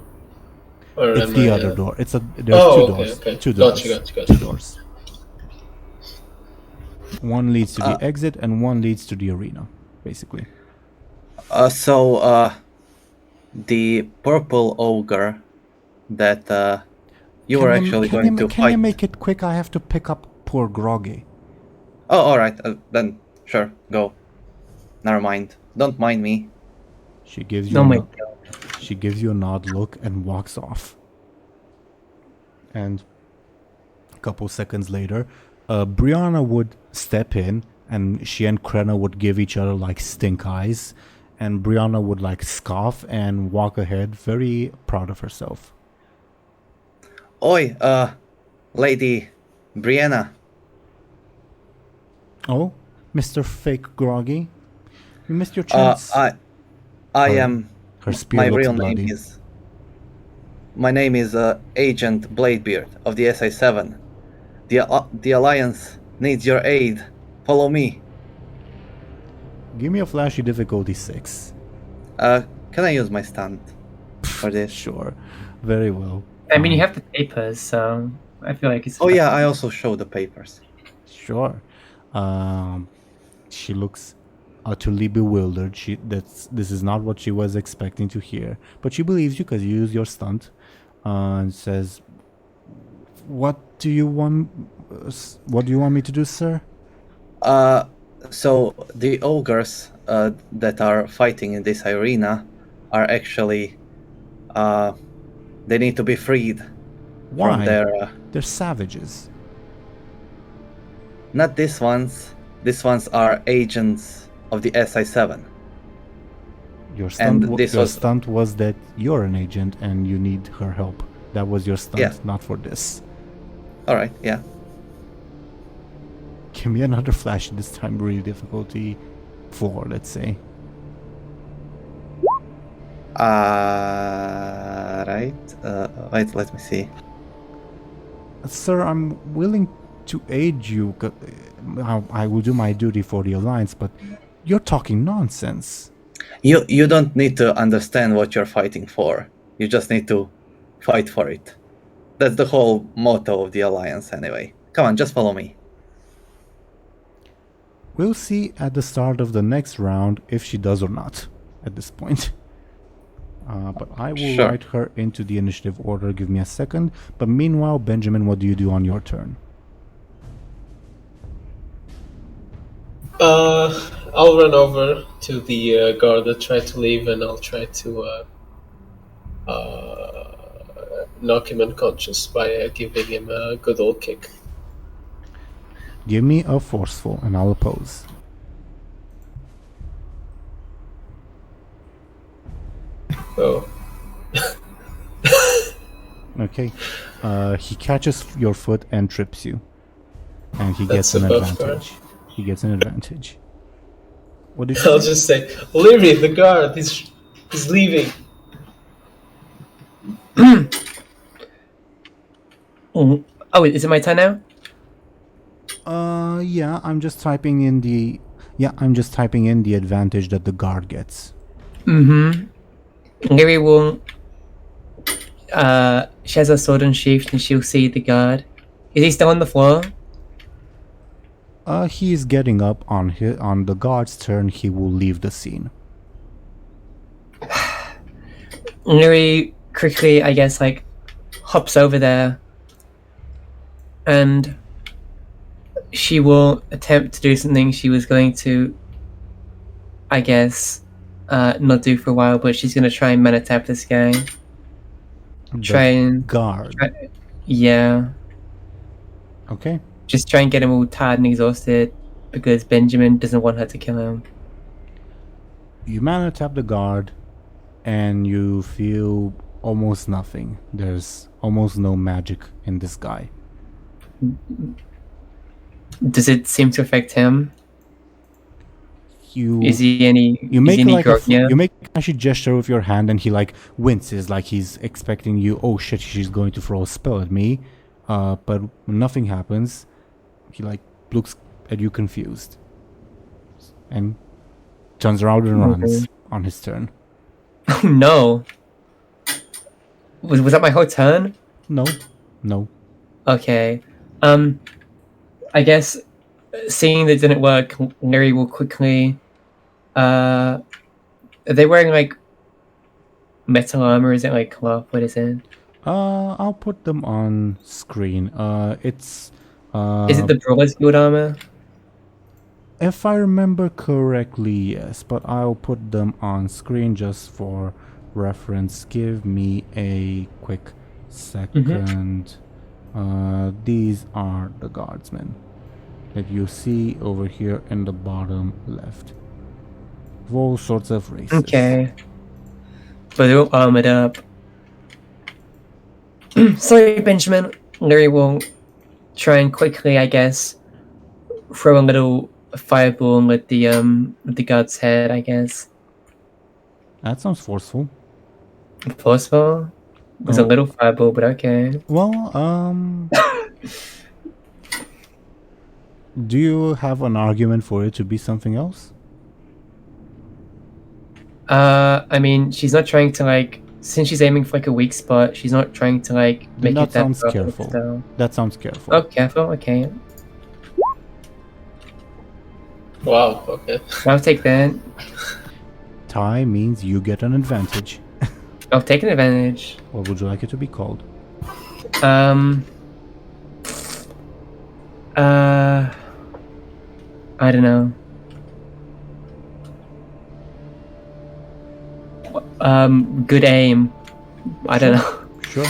Or It's am the I, other door. There's Oh, two okay, doors. okay. Two doors. Gotcha. Two doors. One leads to the exit and one leads to the arena, basically. So, the purple ogre that you were actually going to Can fight. you make it quick? I have to pick up poor Groggy. Oh, alright. Then, sure, go. Never mind. Don't mind me. She gives you Oh a my nod, god. she gives you a nod look and walks off. And a couple seconds later, Brianna would step in, and she and Krenna would give each other like stink eyes, and Brianna would like scoff and walk ahead, very proud of herself. Oi, Lady Brianna. Oh, Mr. Fake Groggy, you missed your chance. I Her- am. Her spear My looks real bloody. name is. My name is Agent Bladebeard of the SI7. The Alliance needs your aid. Follow me. Give me a flashy difficulty 6. Can I use my stunt for this? Sure, very well. I mean, you have the papers, so I feel like it's. Oh yeah, I also show the papers. Sure. She looks utterly bewildered. This is not what she was expecting to hear, but she believes you because you use your stunt, and says, "What do you want? What do you want me to do, sir?" So the ogres that are fighting in this arena are actually they need to be freed Why? from their They're savages. not these ones. These ones are agents of the SI7. Your stunt, And this your was- stunt was that you're an agent and you need her help. That was your stunt, Yeah. not for this. All right, yeah. Give me another flash. This time, really difficulty 4, let's say. Right. Wait, let me see. Sir, I'm willing to aid you. I will do my duty for the Alliance, but you're talking nonsense. You don't need to understand what you're fighting for. You just need to fight for it. That's the whole motto of the Alliance, anyway. Come on, just follow me. We'll see at the start of the next round if she does or not at this point. But I will Sure. write her into the initiative order. Give me a second. But meanwhile, Benjamin, what do you do on your turn? I'll run over to the guard that tried to leave, and I'll try to knock him unconscious by giving him a good old kick. Give me a forceful and I'll oppose. Oh, Okay. He catches your foot and trips you. And he That's gets an a buff, advantage. He gets an advantage. What did I'll you just say, Lyri, the guard, he's leaving. Oh, is it my turn now? Yeah, I'm just typing in the advantage that the guard gets. Mm-hmm. Lyri will. She has her sword unsheathed and she'll see the guard. Is he still on the floor? He is getting up on the guard's turn. He will leave the scene. Lyri quickly, I guess, like, hops over there, and she will attempt to do something she was going to, I guess, not do for a while, but she's going to try and mana tap this guy. Try and... guard. Yeah. Okay. Just try and get him all tired and exhausted, because Benjamin doesn't want her to kill him. You mana tap the guard, and you feel almost nothing. There's almost no magic in this guy. Does it seem to affect him? You You make like you make a flashy gesture with your hand, and he like winces, like he's expecting you. Oh shit, she's going to throw a spell at me, but nothing happens. He like looks at you confused, and turns around and runs on his turn. Oh no! Was that my whole turn? No. Okay. I guess seeing that didn't work, Lyri will quickly. Are they wearing like metal armor? Is it like cloth? What is it? I'll put them on screen. It's Is it the Brawler's Guild armor? if I remember correctly, yes, but I'll put them on screen just for reference. Give me a quick second. These are the guardsmen that you see over here in the bottom left. Of all sorts of races. Okay. But they're all armored up. Sorry, Benjamin. Lyri will try and quickly, I guess, throw a little fireball with the guard's head, I guess. That sounds forceful. Forceful? It was a little fireball, but okay. Well, do you have an argument for it to be something else? I mean, she's not trying to like, since she's aiming for like a weak spot, she's not trying to like make That it that sounds rough, careful. so- That sounds careful. Oh, careful. Okay, Wow, okay. I'll take that. Tie means you get an advantage. I'll take an advantage. What would you like it to be called? I don't know. Good aim. I don't know. Sure.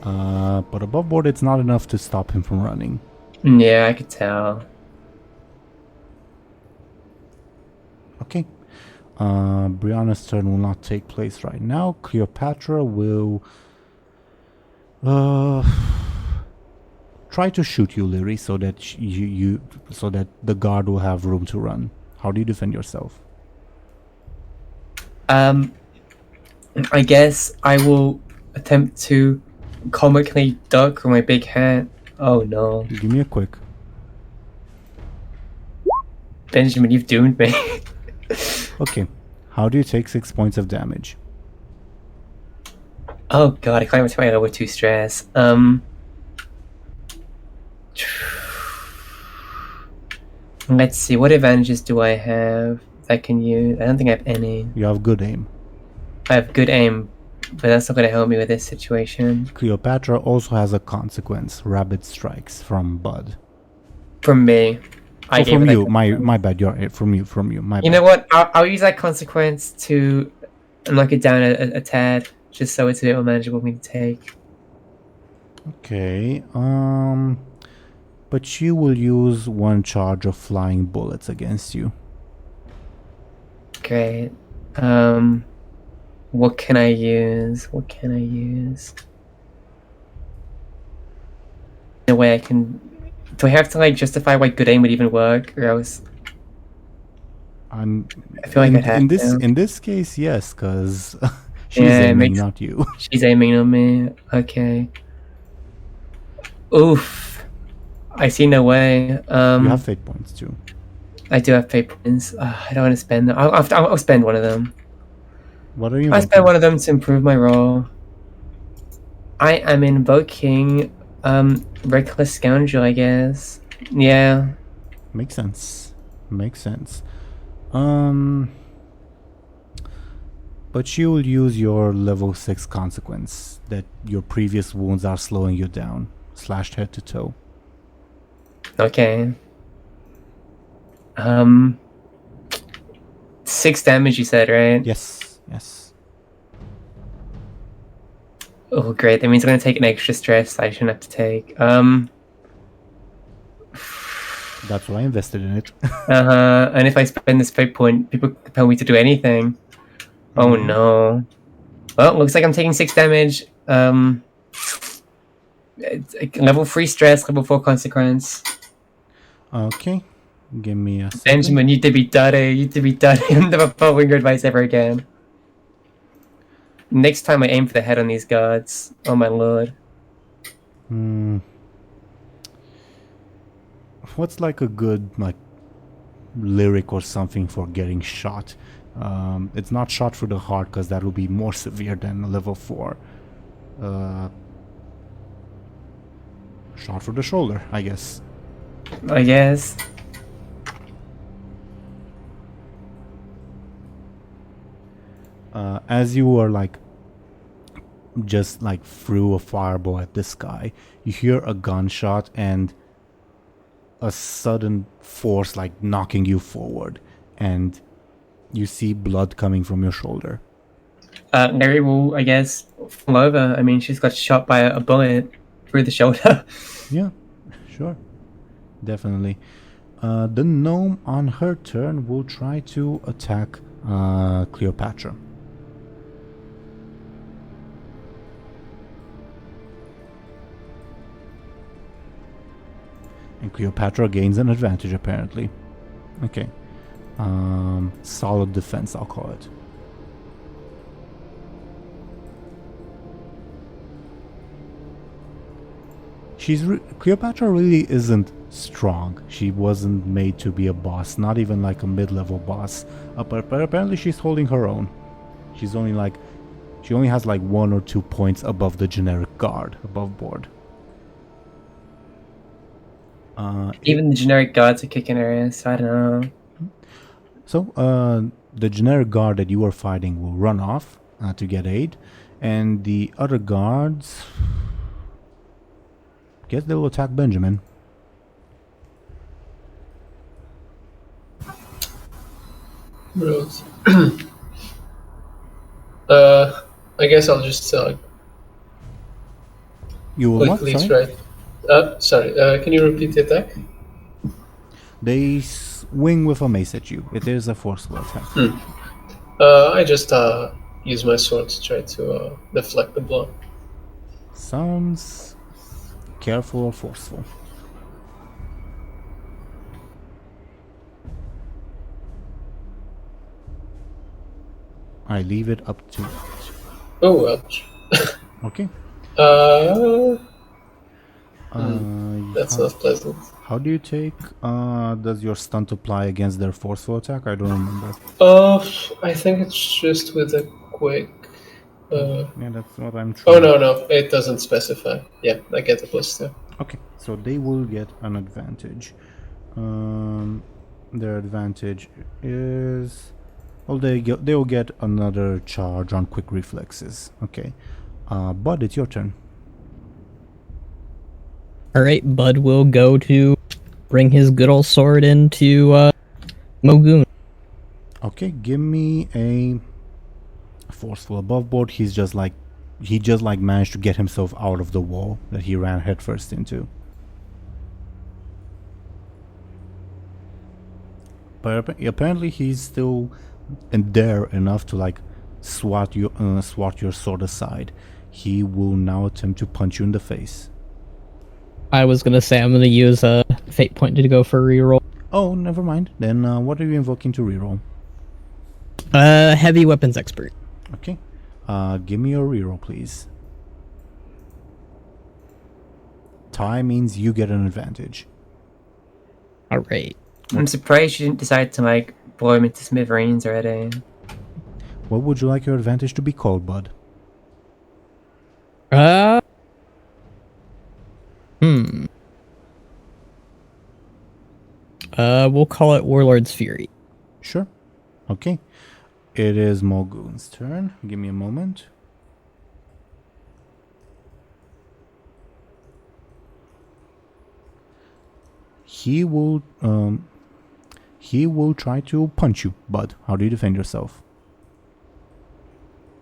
But above board, it's not enough to stop him from running. Yeah, I could tell. Okay. Brianna's turn will not take place right now. Cleopatra will try to shoot you, Lyri, so that so that the guard will have room to run. How do you defend yourself? I guess I will attempt to comically duck with my big hat. Oh no. Give me a quick. Benjamin, you've doomed me. Okay. How do you take 6 points of damage? Oh god, I can't even tell my level 2 stress. Let's see, what advantages do I have I can use? I don't think I have any. You have good aim. I have good aim, but that's not going to help me with this situation. Cleopatra also has a consequence. Rabbit strikes from Buhd. From me. Oh, from you. My bad. You're from you. My bad. You know what? I'll use that consequence to knock it down a tad, just so it's a bit more manageable for me to take. Okay. But she will use one charge of flying bullets against you. Great. What can I use? In a way I can... Do I have to like justify why good aim would even work, or else? I feel like I'd have to. In this case, yes, because she's aiming, not you. She's aiming on me. Okay. Oof. I see no way. You have fate points too. I do have fate points. I don't want to spend them. I'll spend one of them. What are you? I'll spend one of them to improve my roll. I am invoking Reckless Scoundrel, I guess. Yeah. Makes sense. But you will use your level 6 consequence that your previous wounds are slowing you down, slashed head to toe. Okay. 6 damage, you said, right? Yes, yes. Oh, great. That means I'm gonna take an extra stress I shouldn't have to take. That's why I invested in it. And if I spend this fate point, people compel me to do anything. Oh no. Well, looks like I'm taking 6 damage. It's level 3 stress, level 4 consequence. Okay, give me a second. Benjamin, you to be dirty. You to be dirty. I'm never following your advice ever again. Next time I aim for the head on these guards. Oh my lord. What's like a good like lyric or something for getting shot? It's not shot through the heart because that will be more severe than a level 4. Shot through the shoulder, I guess. I guess. As you are like just like threw a fireball at this guy, you hear a gunshot and a sudden force like knocking you forward, and you see blood coming from your shoulder. Mary will, I guess, fall over. I mean, she's got shot by a bullet through the shoulder. Yeah, sure. Definitely. The gnome on her turn will try to attack Cleopatra. And Cleopatra gains an advantage apparently. Okay. Solid defense, I'll call it. Cleopatra really isn't strong. She wasn't made to be a boss, not even like a mid-level boss. But apparently she's holding her own. She only has like 1 or 2 points above the generic guard, above board. Even the generic guards are kicking her ass. I don't know. So, the generic guard that you are fighting will run off to get aid, and the other guards, guess they will attack Benjamin. Rose. I guess I'll just You will what? quickly Sorry? try. Sorry. Can you repeat the attack? They swing with a mace at you. It is a forceful attack. I just use my sword to try to deflect the blow. Sounds careful or forceful. I leave it up to it. Oh, ouch. Okay. That's not pleasant. How do you take? Does your stunt apply against their forceful attack? I don't remember. I think it's just with a quick. Yeah, that's what I'm trying. Oh no, it doesn't specify. Yeah, I get a +2. Okay, so they will get an advantage. Their advantage is, well, they will get another charge on quick reflexes. Okay, Buhd, it's your turn. Alright, Buhd will go to bring his good old sword into Mogoon. Okay, give me a forceful above board. He just managed to get himself out of the wall that he ran headfirst into. But apparently he's still there enough to like swat your sword aside. He will now attempt to punch you in the face. I was gonna say I'm gonna use a fate point to go for a reroll. Oh, never mind. Then what are you invoking to reroll? Heavy weapons expert. Okay. Give me your reroll, please. Tie means you get an advantage. Alright. I'm surprised you didn't decide to like blow him into smithereens already. What would you like your advantage to be called, Buhd? We'll call it Warlord's Fury. Sure. Okay. It is Mogun's turn. Give me a moment. He will try to punch you, Buhd. How do you defend yourself?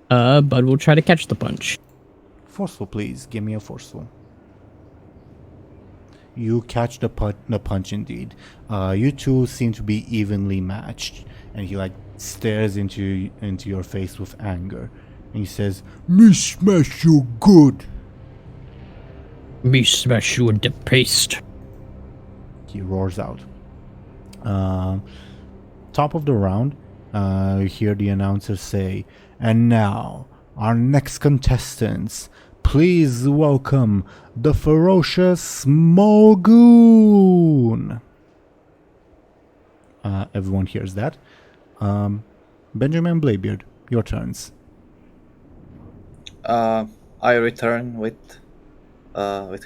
Buhd will try to catch the punch. Forceful, please. Give me a forceful. You catch the punch indeed. You two seem to be evenly matched, and he like stares into your face with anger, and he says, "Me smash you good." Me smash you with the paste. He roars out. Top of the round, you hear the announcer say, "And now, our next contestants. Please welcome the ferocious Mogun." Everyone hears that. Benjamin and Bladebeard, your turns. I return with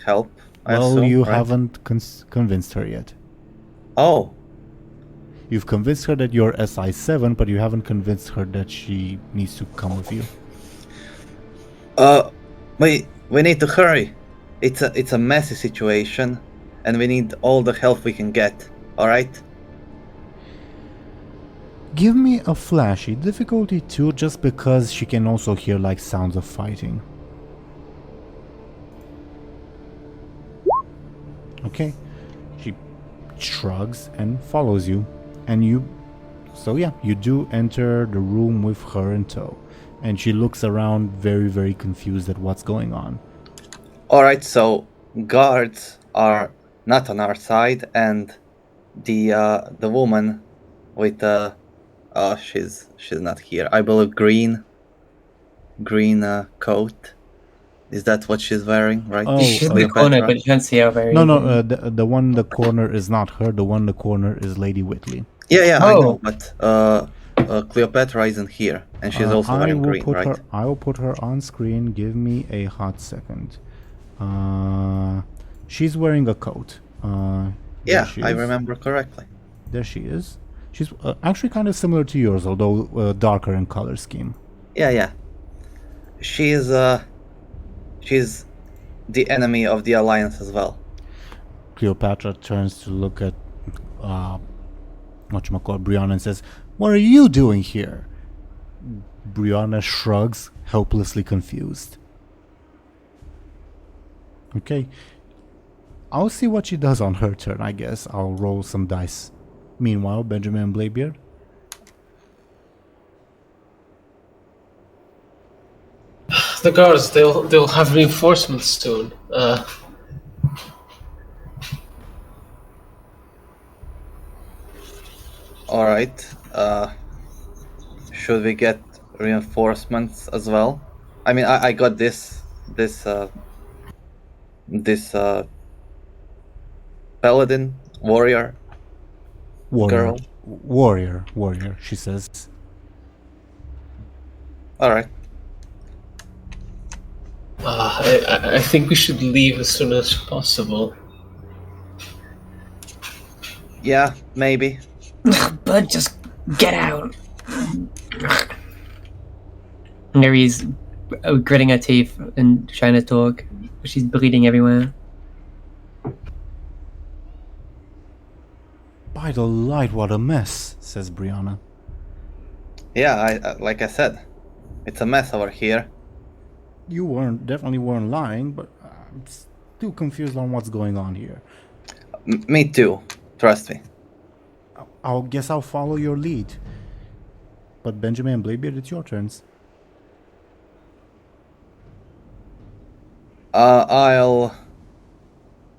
help. I Well, assume, you right? haven't convinced her yet. Oh, You've convinced her that you're SI7, but you haven't convinced her that she needs to come with you. we need to hurry. It's a messy situation, and we need all the help we can get. All right. Give me a flashy difficulty 2, just because she can also hear like sounds of fighting. Okay. She shrugs and follows you, and you do enter the room with her in tow, and she looks around very, very confused at what's going on. All right. So guards are not on our side, and the woman with she's not here. I believe green coat. Is that what she's wearing? Right. Oh, She's in the Cleopatra? corner, but you can't see her very No, easily. the one in the corner is not her. The one in the corner is Lady Whitley. Yeah, I Oh. know, but Cleopatra isn't here, and she's also wearing green, right? I will put her on screen. Give me a hot second. She's wearing a coat. There Yeah, she I is. remember correctly. There she is. She's actually kind of similar to yours, although darker in color scheme. Yeah. She's the enemy of the Alliance as well. Cleopatra turns to look at Brianna and says, "What are you doing here?" Brianna shrugs, helplessly confused. Okay. I'll see what she does on her turn, I guess. I'll roll some dice. Meanwhile, Benjamin and Bladebeard. The guards, they'll have reinforcements soon. All right. Should we get reinforcements as well? I mean, I got this paladin warrior girl. Warrior, she says. All right. I think we should leave as soon as possible. Yeah, maybe. Bud, just get out. Lyri's gritting her teeth and trying to talk, but she's bleeding everywhere. By the light, what a mess, says Brianna. Yeah, I like I said, it's a mess over here. You definitely weren't lying, but I'm still confused on what's going on here. Me too. Trust me. I'll guess I'll follow your lead. But Benjamin and Bladebeard, it's your turns. I'll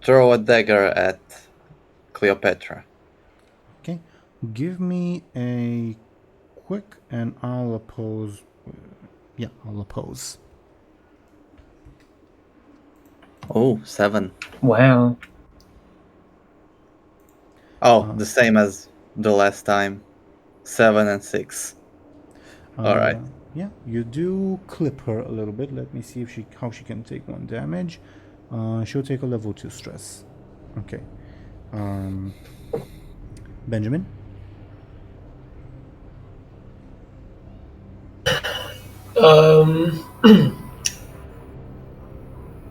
throw a dagger at Cleopatra. Okay. Give me a quick and I'll oppose. Yeah, I'll oppose. Oh, 7. Wow. Oh, the same as the last time. 7 and 6. All right. Yeah, you do clip her a little bit. Let me see if how she can take 1 damage. She'll take a level 2 stress. Okay. Benjamin.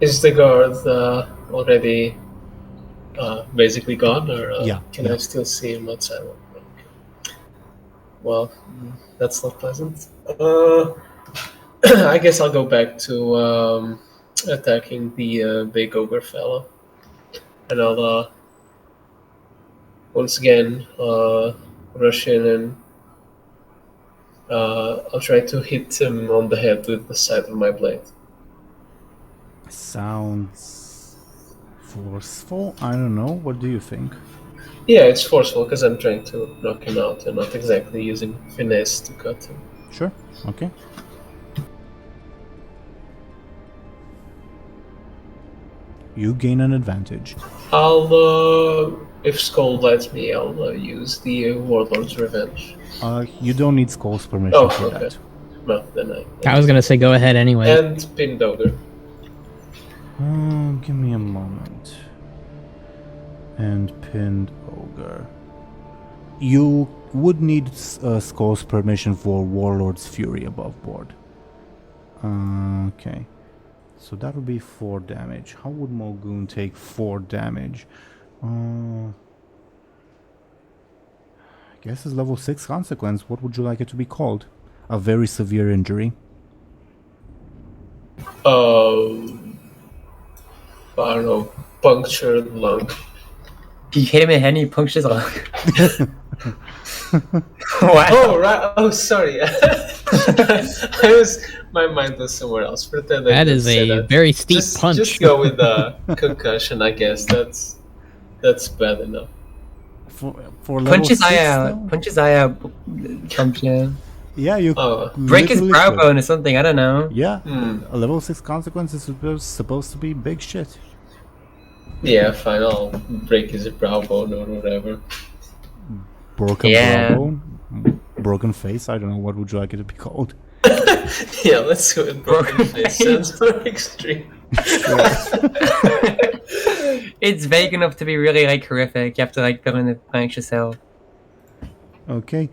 Is the guard already basically gone, or can I still see him outside? Well, that's not pleasant. I guess I'll go back to attacking the big ogre fellow, and I'll once again rush in and I'll try to hit him on the head with the side of my blade. Sounds forceful. I don't know. What do you think? Yeah, it's forceful because I'm trying to knock him out and not exactly using finesse to cut him. Sure. Okay. You gain an advantage. I'll, if Skoll lets me, I'll use the Warlord's Revenge. You don't need Skoll's permission for okay. that. No, then I was gonna say go ahead anyway. And Pinned Ogre. Give me a moment. And Pinned Ogre. You would need Skoll's permission for Warlord's Fury above board. Okay. So that would be 4 damage. How would Mulgoon take 4 damage? I guess it's level 6 consequence. What would you like it to be called? A very severe injury. I don't know, punctured lung. You hit him in the head and he punctures lung. Wow. Oh, right. Oh, sorry. My mind was somewhere else. Pretend that is a very steep punch. Just go with the concussion, I guess. That's bad enough. For punch his eye out. Punch his eye out. Thompshire. Yeah, you break his brow bone or something. I don't know. Yeah, a level 6 consequence is supposed to be big shit. Yeah, fine. I'll break his brow bone or whatever. Broken brow bone, broken face. I don't know. What would you like it to be called? Yeah, let's go with broken face. Sounds very extreme. It's vague enough to be really like horrific. You have to like fill in the blanks yourself. Okay.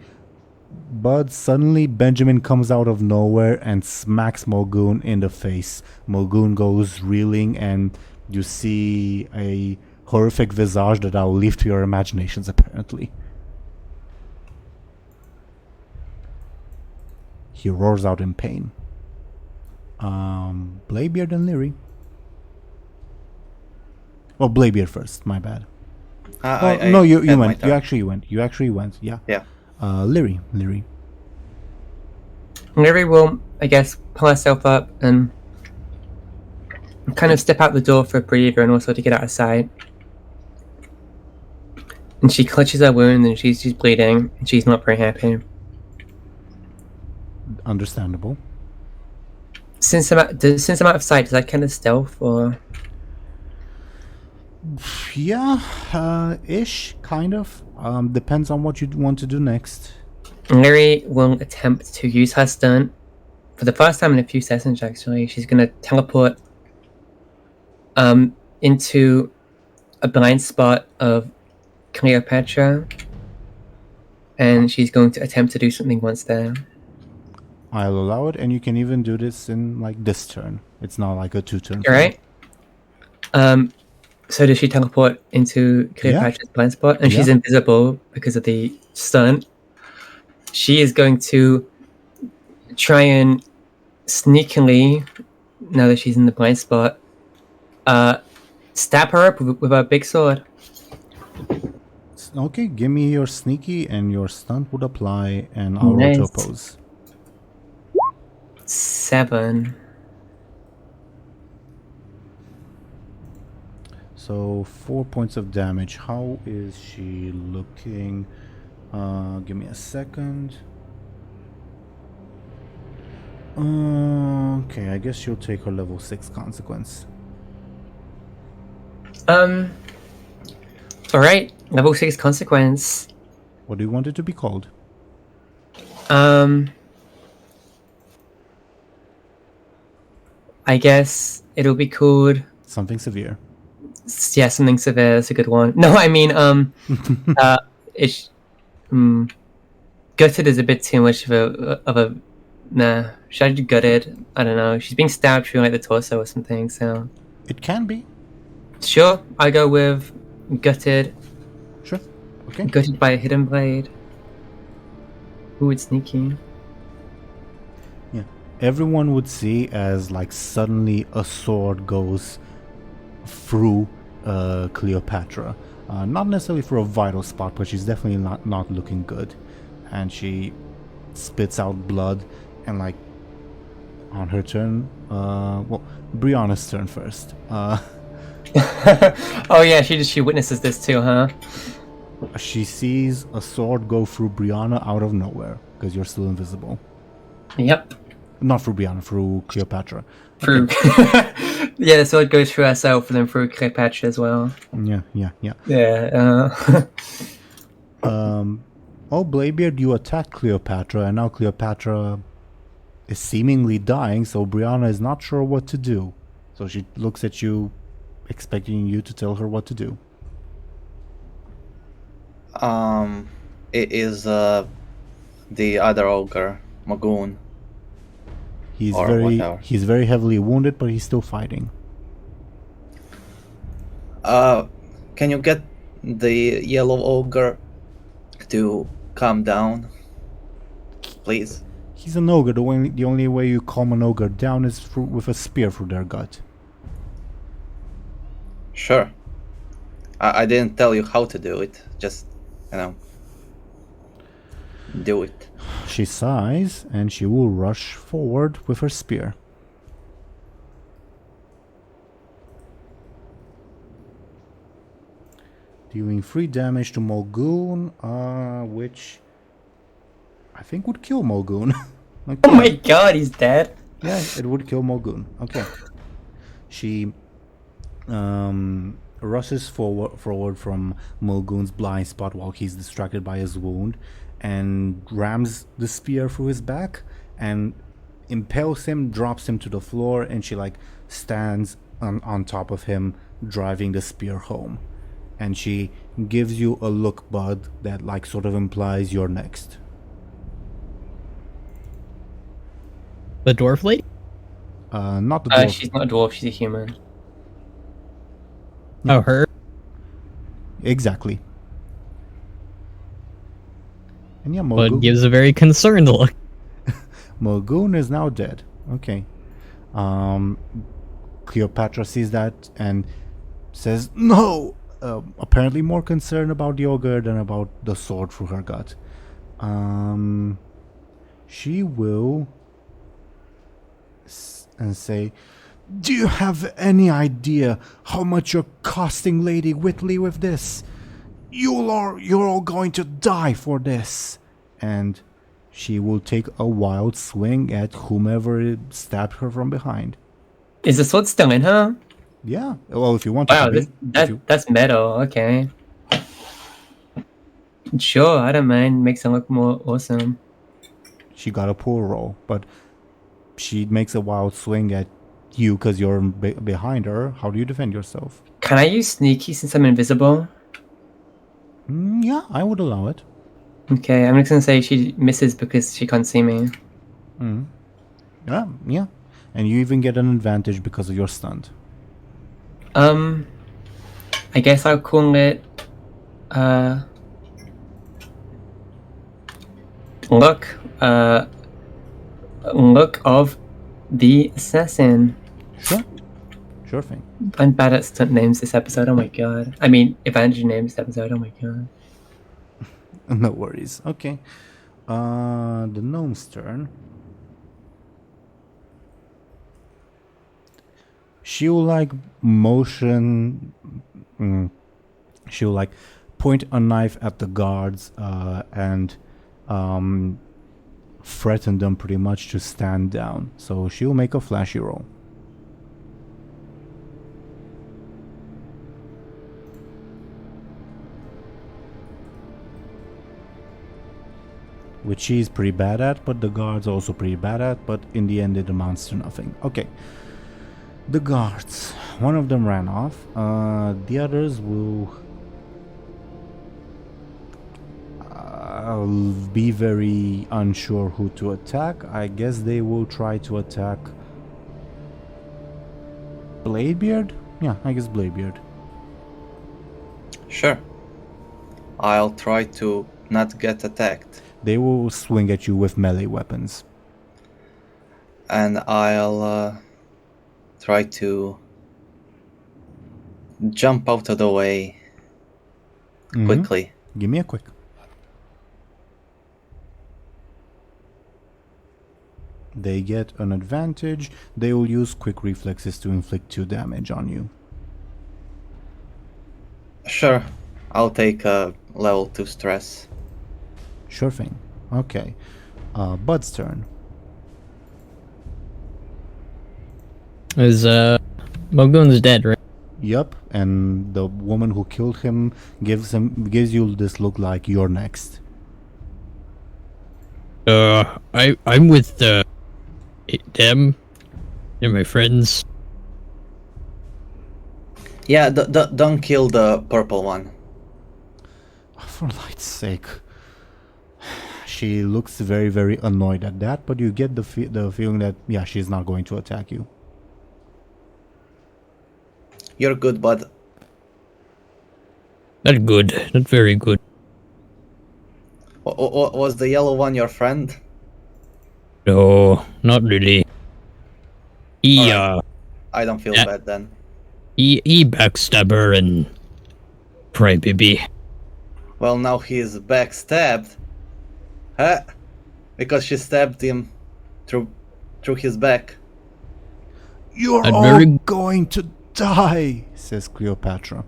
But suddenly Benjamin comes out of nowhere and smacks Mulgoon in the face. Mulgoon goes reeling and you see a horrific visage that I'll leave to your imaginations apparently. He roars out in pain. Bladebeard and Lyri. Well, Bladebeard first, my bad. No, you went. You actually went. Yeah. Yeah. Lyri. Lyri will, I guess, pull herself up and kind of step out the door for a breather and also to get out of sight. And she clutches her wound and she's bleeding and she's not very happy. Understandable. Since I'm out of sight, is that kind of stealth or? Yeah, ish, kind of. Depends on what you want to do next. Lyri will attempt to use her stunt for the first time in a few sessions. Actually, she's going to teleport into a blind spot of Cleopatra, and she's going to attempt to do something once there. I'll allow it, and you can even do this in like this turn. It's not like a 2-turn. All right. So does she teleport into Cleopatra's blind spot? And she's invisible because of the stunt. She is going to try and sneakily, now that she's in the blind spot, stab her up with a big sword. Okay, give me your sneaky and your stunt would apply, and I'll roll to oppose. 7. So 4 points of damage. How is she looking? Give me a second. Okay, I guess she'll take her level 6 consequence. Alright, level 6 consequence. What do you want it to be called? I guess it'll be called something severe. Yeah, something severe. That's a good one. No, I mean, it's gutted is a bit too much of a Nah, should I do gutted? I don't know. She's being stabbed through like the torso or something, so... It can be. Sure, I go with gutted. Sure. Okay. Gutted by a hidden blade. Ooh, it's sneaky. Yeah. Everyone would see as like suddenly a sword goes through Cleopatra. Not necessarily for a vital spot, but she's definitely not looking good. And she spits out blood, and like on her turn, well, Brianna's turn first. Oh yeah, she witnesses this too, huh? She sees a sword go through Brianna out of nowhere because you're still invisible. Yep. Not through Brianna, through Cleopatra. Through. Yeah, the sword goes through herself and then through Cleopatra as well. Yeah. Yeah. Oh, Bladebeard, you attacked Cleopatra, and now Cleopatra is seemingly dying, so Brianna is not sure what to do. So she looks at you, expecting you to tell her what to do. It is the other ogre, Magoon. He's Or very whatever. he's very heavily wounded, but he's still fighting. Can you get the yellow ogre to calm down, please? He's an ogre. The only way you calm an ogre down is with a spear through their gut. Sure. I didn't tell you how to do it. Just, do it. She sighs, and she will rush forward with her spear. Dealing 3 damage to Mulgoon, which I think would kill Mulgoon. Okay. Oh my god, he's dead. Yeah, it would kill Mulgoon. Okay. She rushes forward from Mulgoon's blind spot while he's distracted by his wound, and rams the spear through his back and impales him, drops him to the floor, and she like stands on top of him, driving the spear home. And she gives you a look, Buhd, that like sort of implies you're next. The dwarf lady? Not the dwarf. She's not a dwarf, she's a human. Oh, her? Exactly. And yeah, But Mulgoon. gives a very concerned look. Mulgoon is now dead. Okay. Cleopatra sees that and says, "No!" Apparently more concerned about the ogre than about the sword through her gut. She will and say, "Do you have any idea how much you're costing Lady Whitley with this? You're all going to die for this." And she will take a wild swing at whomever stabbed her from behind. Is the sword still in her? Yeah, well, if you want to. Wow, if you- that's metal, okay. Sure, I don't mind. Makes it look more awesome. She got a poor roll, but she makes a wild swing at you because you're behind her. How do you defend yourself? Can I use sneaky since I'm invisible? Yeah, I would allow it. Okay, I'm just gonna say she misses because she can't see me. Yeah. And you even get an advantage because of your stunt. I guess I'll call it, Look of the Assassin. Sure thing. I'm bad at stunt names this episode, oh my god. I mean, advantage names this episode, oh my god. No worries. Okay. The gnome's turn. She'll like motion. She'll like point a knife at the guards and threaten them pretty much to stand down. So she'll make a flashy roll. Which she's pretty bad at, but the guards are also pretty bad at, but in the end it amounts to nothing. Okay. The guards. One of them ran off. The others will... I'll be very unsure who to attack. I guess they will try to attack Bladebeard? Yeah, I guess Bladebeard. Sure. I'll try to not get attacked. They will swing at you with melee weapons. And I'll try to jump out of the way quickly. Give me a quick. They get an advantage. They will use quick reflexes to inflict 2 damage on you. Sure. I'll take a level 2 stress. Sure thing. Okay. Bud's turn. Is Mogun's dead, right? Yup, and the woman who killed him gives you this look like you're next. I'm with them. They're my friends. Yeah, don't kill the purple one. For light's sake. She looks very, very annoyed at that, but you get the feeling that, yeah, she's not going to attack you. You're good, bud. Not good. Not very good. Was the yellow one your friend? No, not really. He, Alright. I don't feel bad then. he backstabbed her and crybaby. Well, now he is backstabbed. Huh? Because she stabbed him through his back. You're And all very- going to die, says Cleopatra.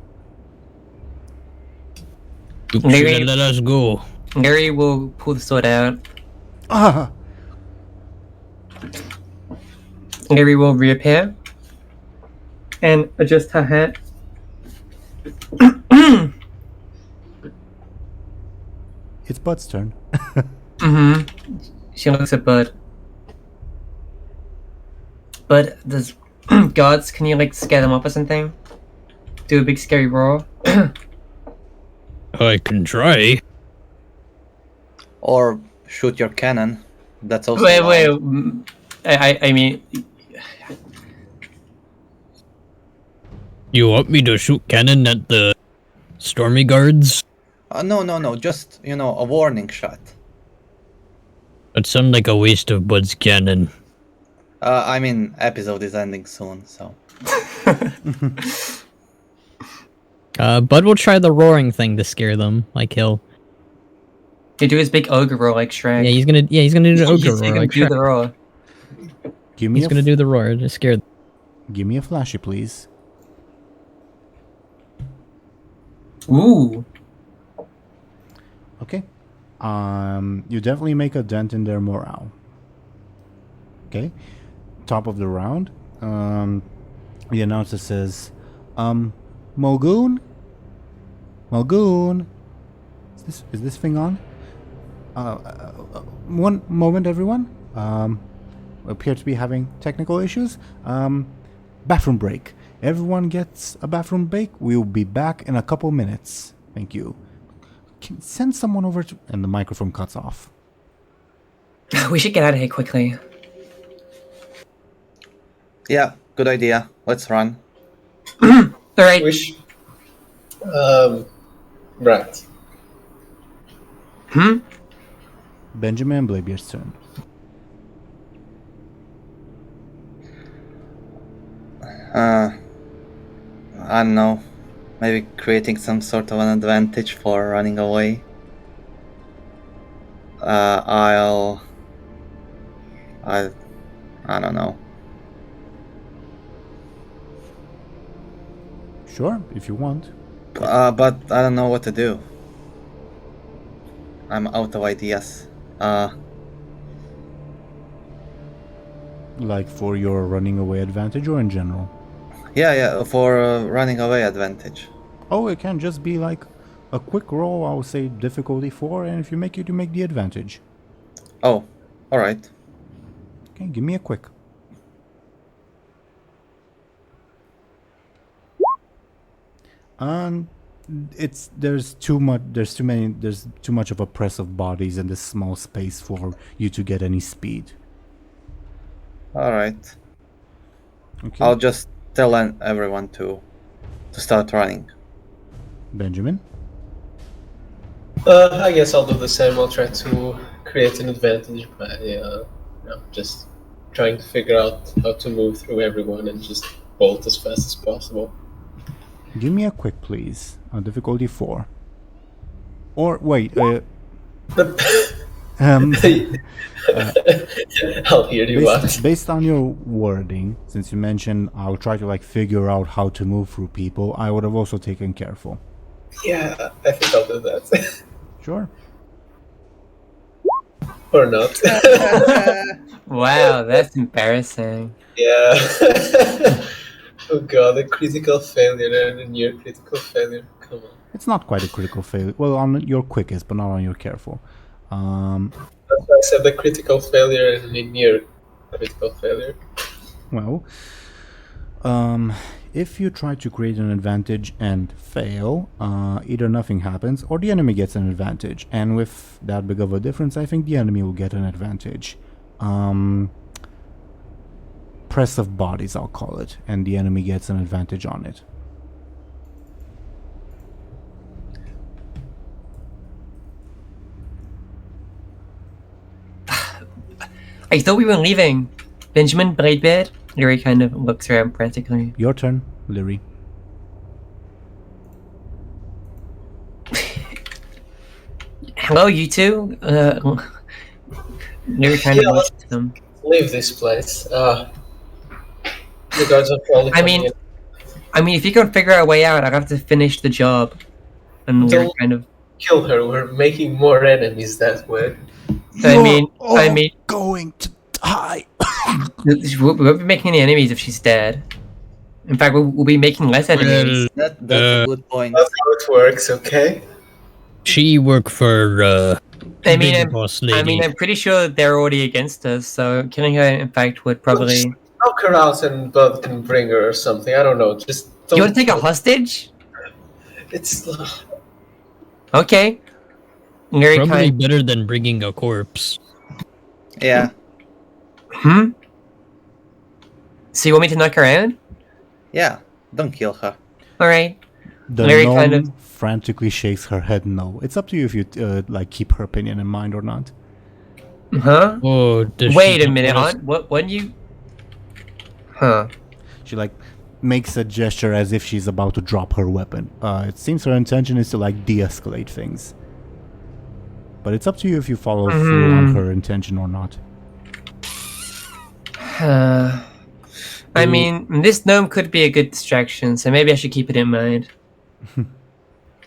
You Maybe- should have let us go. Lyri will pull the sword out. Ah! Lyri will reappear and adjust her hat. It's Bud's turn. She looks at Bud. Bud, does guards, can you like scare them up or something? Do a big scary roar? I can try. Or shoot your cannon. That's also Wait, allowed. I mean, You want me to shoot cannon at the stormy guards? No. Just, a warning shot. That sounds like a waste of Bud's cannon. Episode is ending soon, so. Bud will try the roaring thing to scare them. Like he'll do his big ogre roar like Shrek. he's gonna do the ogre He's roar. gonna Like do Shrek. the roar. He's gonna do the roar to scare them. Give me a flashy, please. Ooh. Okay. You definitely make a dent in their morale. Okay. Top of the round. The announcer says, Mulgoon? Mulgoon? Is this thing on? One moment, everyone. Appear to be having technical issues. Bathroom break. Everyone gets a bathroom break. We'll be back in a couple minutes. Thank you. Can send someone over to... And the microphone cuts off. We should get out of here quickly. Yeah, good idea. Let's run. Alright. Wish. Right. Benjamin and Bladebeard's turn. I don't know. Maybe creating some sort of an advantage for running away. I don't know. Sure, if you want. But I don't know what to do. I'm out of ideas. Like for your running away advantage or in general? Yeah, for running away advantage. Oh, it can just be like a quick roll. I'll say difficulty 4, and if you make it, you make the advantage. Oh, alright. Okay, give me a quick. And There's too much of a press of bodies in this small space for you to get any speed. Alright. Okay. I'll just tell everyone to start running. Benjamin? I guess I'll do the same. I'll try to create an advantage by just trying to figure out how to move through everyone and just bolt as fast as possible. Give me a quick, please. Difficulty 4. Or, wait, I'll hear you out. based on your wording, since you mentioned I'll try to figure out how to move through people, I would have also taken careful. Yeah, I think I'll do that. Sure. Or not. Wow, that's embarrassing. Yeah. Oh god, a critical failure and a near critical failure. Come on. It's not quite a critical failure. Well, on your quickest, but not on your careful. That's why I said the critical failure and a near critical failure. Well, if you try to create an advantage and fail, either nothing happens or the enemy gets an advantage. And with that big of a difference, I think the enemy will get an advantage. Press of bodies, I'll call it, and the enemy gets an advantage on it. I thought we were leaving. Benjamin, Bladebeard. Lyri kind of looks around practically. Your turn, Lyri. Hello, you two. Lyri kind of looks at them. Leave this place. The guards are probably coming in. I mean, if you can figure out a way out, I'd have to finish the job. And Lyri Don't- kind of. Kill her. We're making more enemies that way. I mean, going to die. we won't be making any enemies if she's dead. In fact, we'll be making less enemies. That's a good point. That's how it works, okay? She work for I mean, big boss lady. I'm pretty sure they're already against us, so killing her, in fact, would probably. Knock her out and Buhd can bring her or something. I don't know. Just don't. You want to take a hostage? It's. Okay. Lyri Probably kind. better than bringing a corpse. Yeah. So you want me to knock her out? Yeah. Don't kill her. All right. The Lyri gnome kind of- frantically shakes her head no. It's up to you if you keep her opinion in mind or not. Huh? Oh, does Wait she a minute. want us- What? When you? Huh? She makes a gesture as if she's about to drop her weapon. It seems her intention is to de-escalate things. But it's up to you if you follow through on her intention or not. I mean, this gnome could be a good distraction, so maybe I should keep it in mind.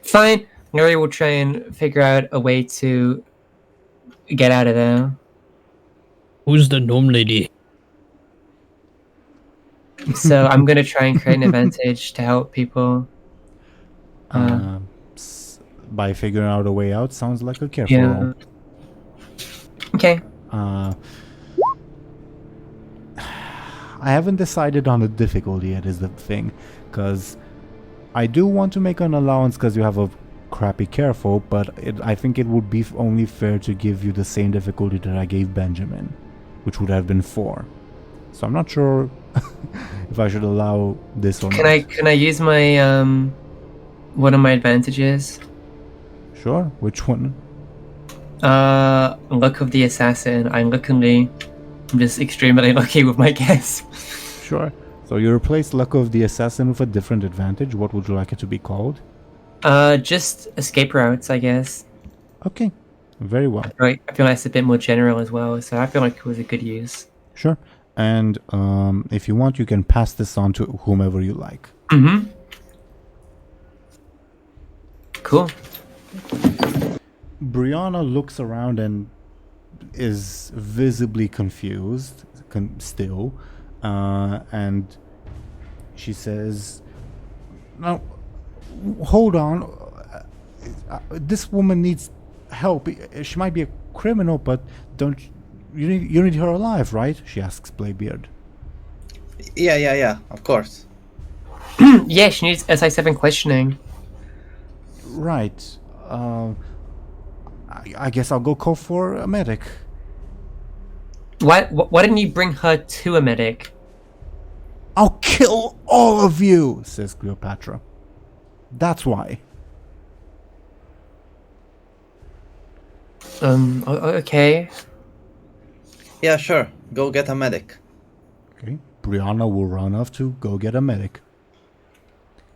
Fine. Lyri will try and figure out a way to get out of there. Who's the gnome lady? So I'm gonna try and create an advantage to help people. By figuring out a way out sounds like a careful Yeah. roll. Okay. I haven't decided on the difficulty yet is the thing, because I do want to make an allowance because you have a crappy careful, but I think it would be only fair to give you the same difficulty that I gave Benjamin, which would have been 4. So I'm not sure if I should allow this or not. Can I use my one of my advantages? Sure. Which one? Luck of the assassin. I'm just extremely lucky with my guess. Sure. So you replace Luck of the Assassin with a different advantage. What would you like it to be called? Just escape routes, I guess. Okay. Very well. Right. I feel like it's a bit more general as well, so I feel like it was a good use. Sure. And if you want, you can pass this on to whomever you like. Mm-hmm. Cool. Brianna looks around and is visibly confused still. And she says, "Now, hold on. This woman needs help. She might be a criminal, but you need her alive, right?" she asks Bladebeard. Yeah, of course. Yeah, she needs SI7 questioning. Right. I guess I'll go call for a medic. Why didn't you bring her to a medic? I'll kill all of you, says Cleopatra. That's why. Okay. Yeah, sure. Go get a medic. Okay. Brianna will run off to go get a medic.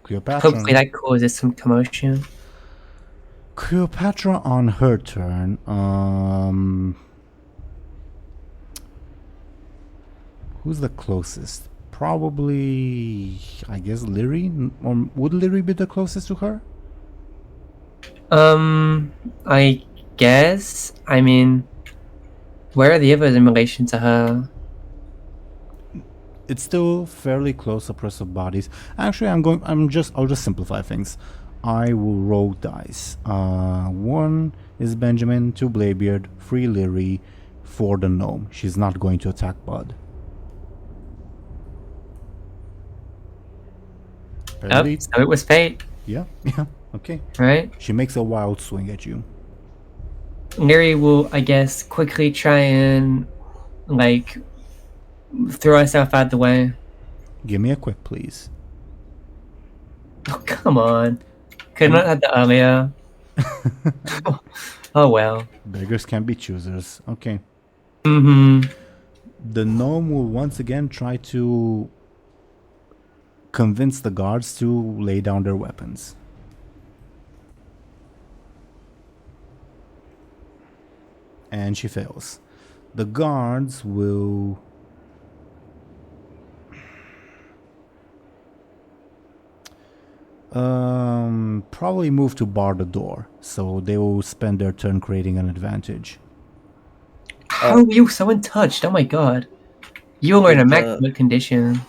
Cleopatra. Hopefully that causes some commotion. Cleopatra on her turn. Who's the closest? Probably, I guess, Lyri? Or would Lyri be the closest to her? I guess. I mean, where are the others in relation to her? It's still fairly close oppressive bodies. Actually, I'll just simplify things. I will roll dice. 1 is Benjamin, 2 Bladebeard, 3 Lyri, 4 the gnome. She's not going to attack Buhd. Oh, so it was fate, Yeah, okay. right? She makes a wild swing at you. Lyri will, I guess, quickly try and, like, throw herself out the way. Give me a quick, please. Oh, come on. Could not have that earlier. Oh, well. Beggars can be choosers. Okay. Mm-hmm. The gnome will once again try to convince the guards to lay down their weapons. And she fails. The guards will probably move to bar the door, so they will spend their turn creating an advantage. How are you so untouched? Oh my god. You were in immaculate condition.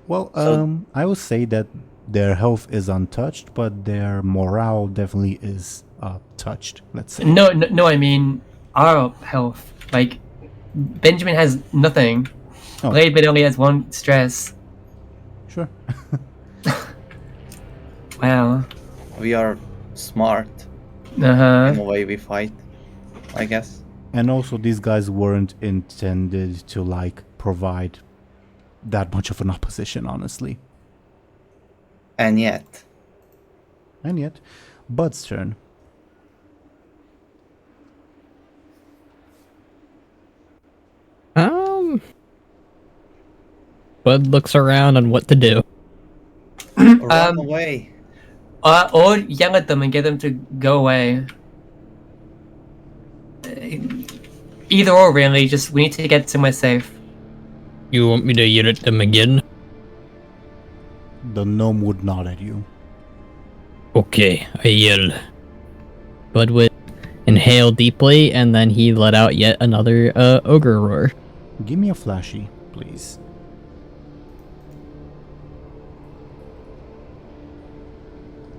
Well, So- I would say that their health is untouched, but their morale definitely is touched, let's say. No, I mean our health. Like, Benjamin has nothing. Oh. Bladebeard only has 1 stress. Sure. Wow. We are smart Uh-huh. in the way we fight, I guess. And also, these guys weren't intended to, like, provide that much of an opposition, honestly. And yet, And yet, Bud's turn. Bud looks around on what to do. run away. Or yell at them and get them to go away. Either or, really. Just, we need to get somewhere safe. You want me to yell at them again? The gnome would nod at you. Okay, I yell. Bud would inhale deeply, and then he let out yet another ogre roar. Give me a flashy, please.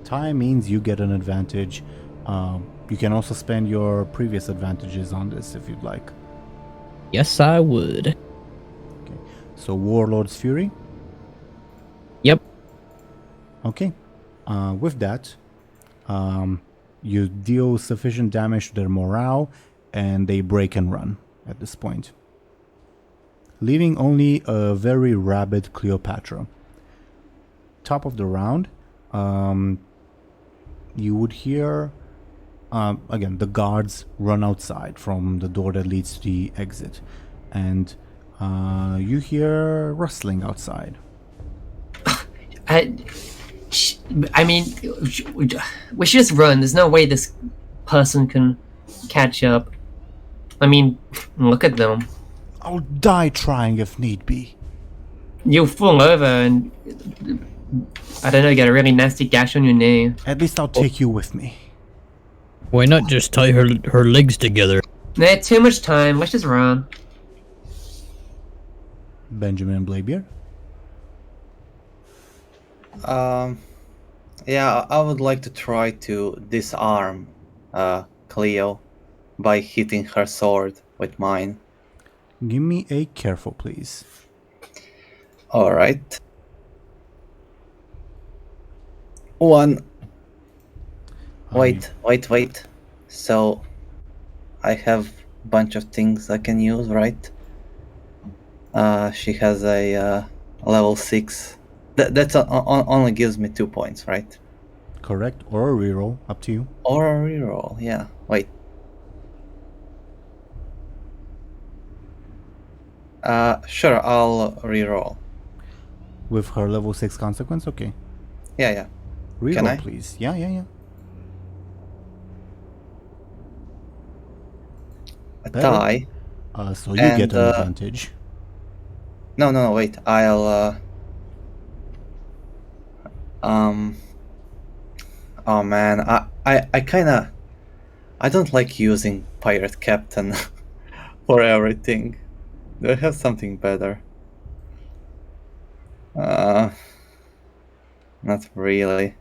Tie means you get an advantage. You can also spend your previous advantages on this if you'd like. Yes, I would. So Warlord's Fury. Yep. Okay. With that, you deal sufficient damage to their morale, and they break and run at this point, leaving only a very rabid Cleopatra. Top of the round, you would hear again the guards run outside from the door that leads to the exit, and you hear rustling outside. I mean, we should just run. There's no way this person can catch up. I mean, look at them. I'll die trying if need be. You'll fall over and, I don't know, get a really nasty gash on your knee. At least I'll take you with me. Why not just tie her legs together? Nah, too much time. Let's just run. Benjamin and Bladebeard. Yeah, I would like to try to disarm Cleo by hitting her sword with mine. Give me a careful, please. Alright. 1. Wait. So, I have a bunch of things I can use, right? She has a level 6. That's only gives me 2 points, right? Correct, or a reroll, up to you. Or a reroll, yeah. Wait. Sure, I'll reroll. With her level 6 consequence, okay. Yeah. Reroll, Can I? please. Yeah. A Better. die. So you get an And, advantage. No, wait. I'll, Oh man, I kinda... I don't like using Pirate Captain for everything. Do I have something better? Not really.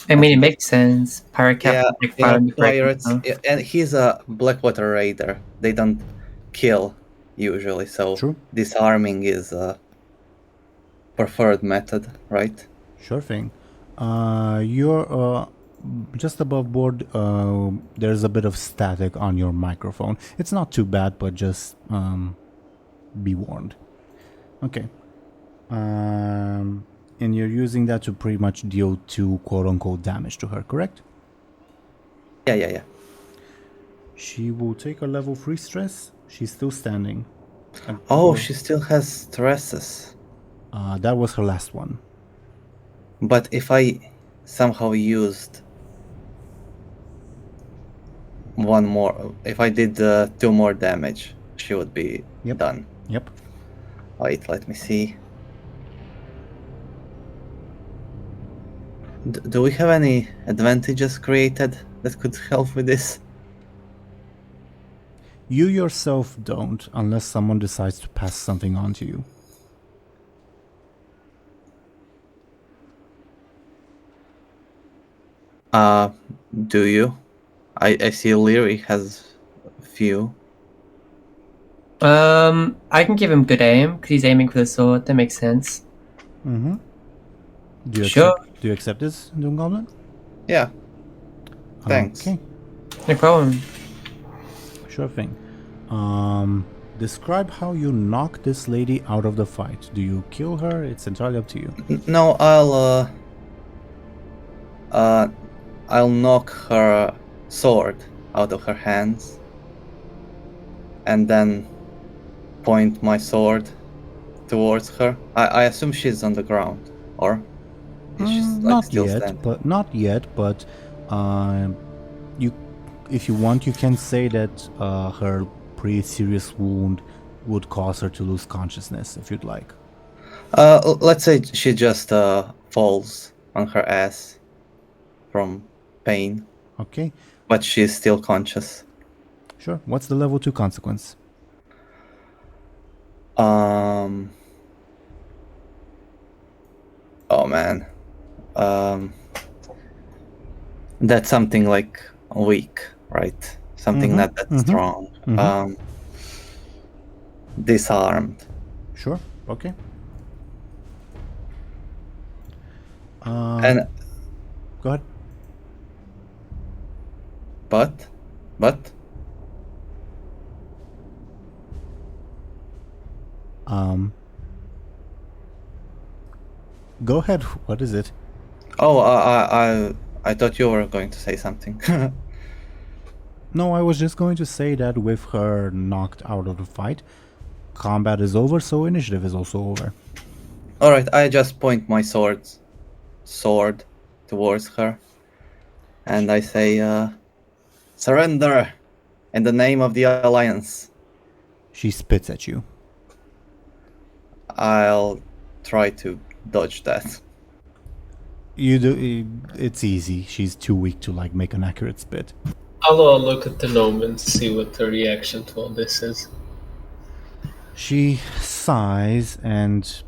I mean, it makes sense. Pirate Yeah, Captain, like, fire me right pirates, now. and he's a Blackwater Raider. They don't kill usually, so True. disarming is a preferred method, right? Sure thing. You're just above board. There's a bit of static on your microphone. It's not too bad, but just be warned. Okay. And you're using that to pretty much deal 2 quote-unquote damage to her, correct? Yeah. She will take a level 3 stress. She's still standing. Oh, she still has stresses. That was her last one. But if I somehow used one more, if I did 2 more damage, she would be done. Yep. Wait, let me see. Do we have any advantages created that could help with this? You yourself don't, unless someone decides to pass something on to you. Do you? I see Lyri has a few. I can give him good aim because he's aiming for the sword. That makes sense. Mm-hmm. Do you accept this, DoomGoblin? Yeah. Thanks. Okay, No problem. sure thing. Describe how you knock this lady out of the fight. Do you kill her? It's entirely up to you. No, I'll knock her sword out of her hands, and then point my sword towards her. I assume she's on the ground, or is she like Not still yet, standing? but you, if you want, you can say that her pretty serious wound would cause her to lose consciousness, if you'd like. Let's say she just falls on her ass from pain, Okay, but she's still conscious. sure. What's the level 2 consequence? Oh man. That's something like weak, right? Something not that strong. Disarmed. Sure. Okay. And Go ahead. but Go ahead. What is it? oh, I thought you were going to say something. No, I was just going to say that with her knocked out of the fight, combat is over, so initiative is also over. All right, I just point my sword towards her, and I say, "Surrender, in the name of the Alliance." She spits at you. I'll try to dodge that. You do. It's easy. She's too weak to like make an accurate spit. I'll look at the gnome and see what the reaction to all this is. She sighs and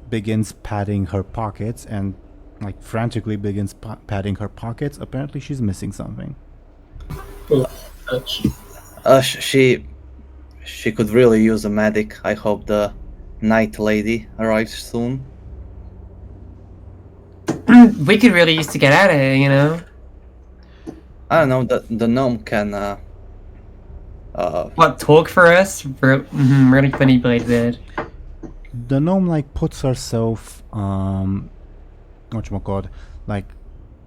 begins patting her pockets and like frantically begins patting her pockets. Apparently she's missing something. Ooh, ouch. She could really use a medic. I hope the Night Lady arrives soon. We could really use to get out of here, you know? I don't know. The gnome can. What, talk for us? Really funny, Bladebeard. The gnome like puts herself whatchamacallit, like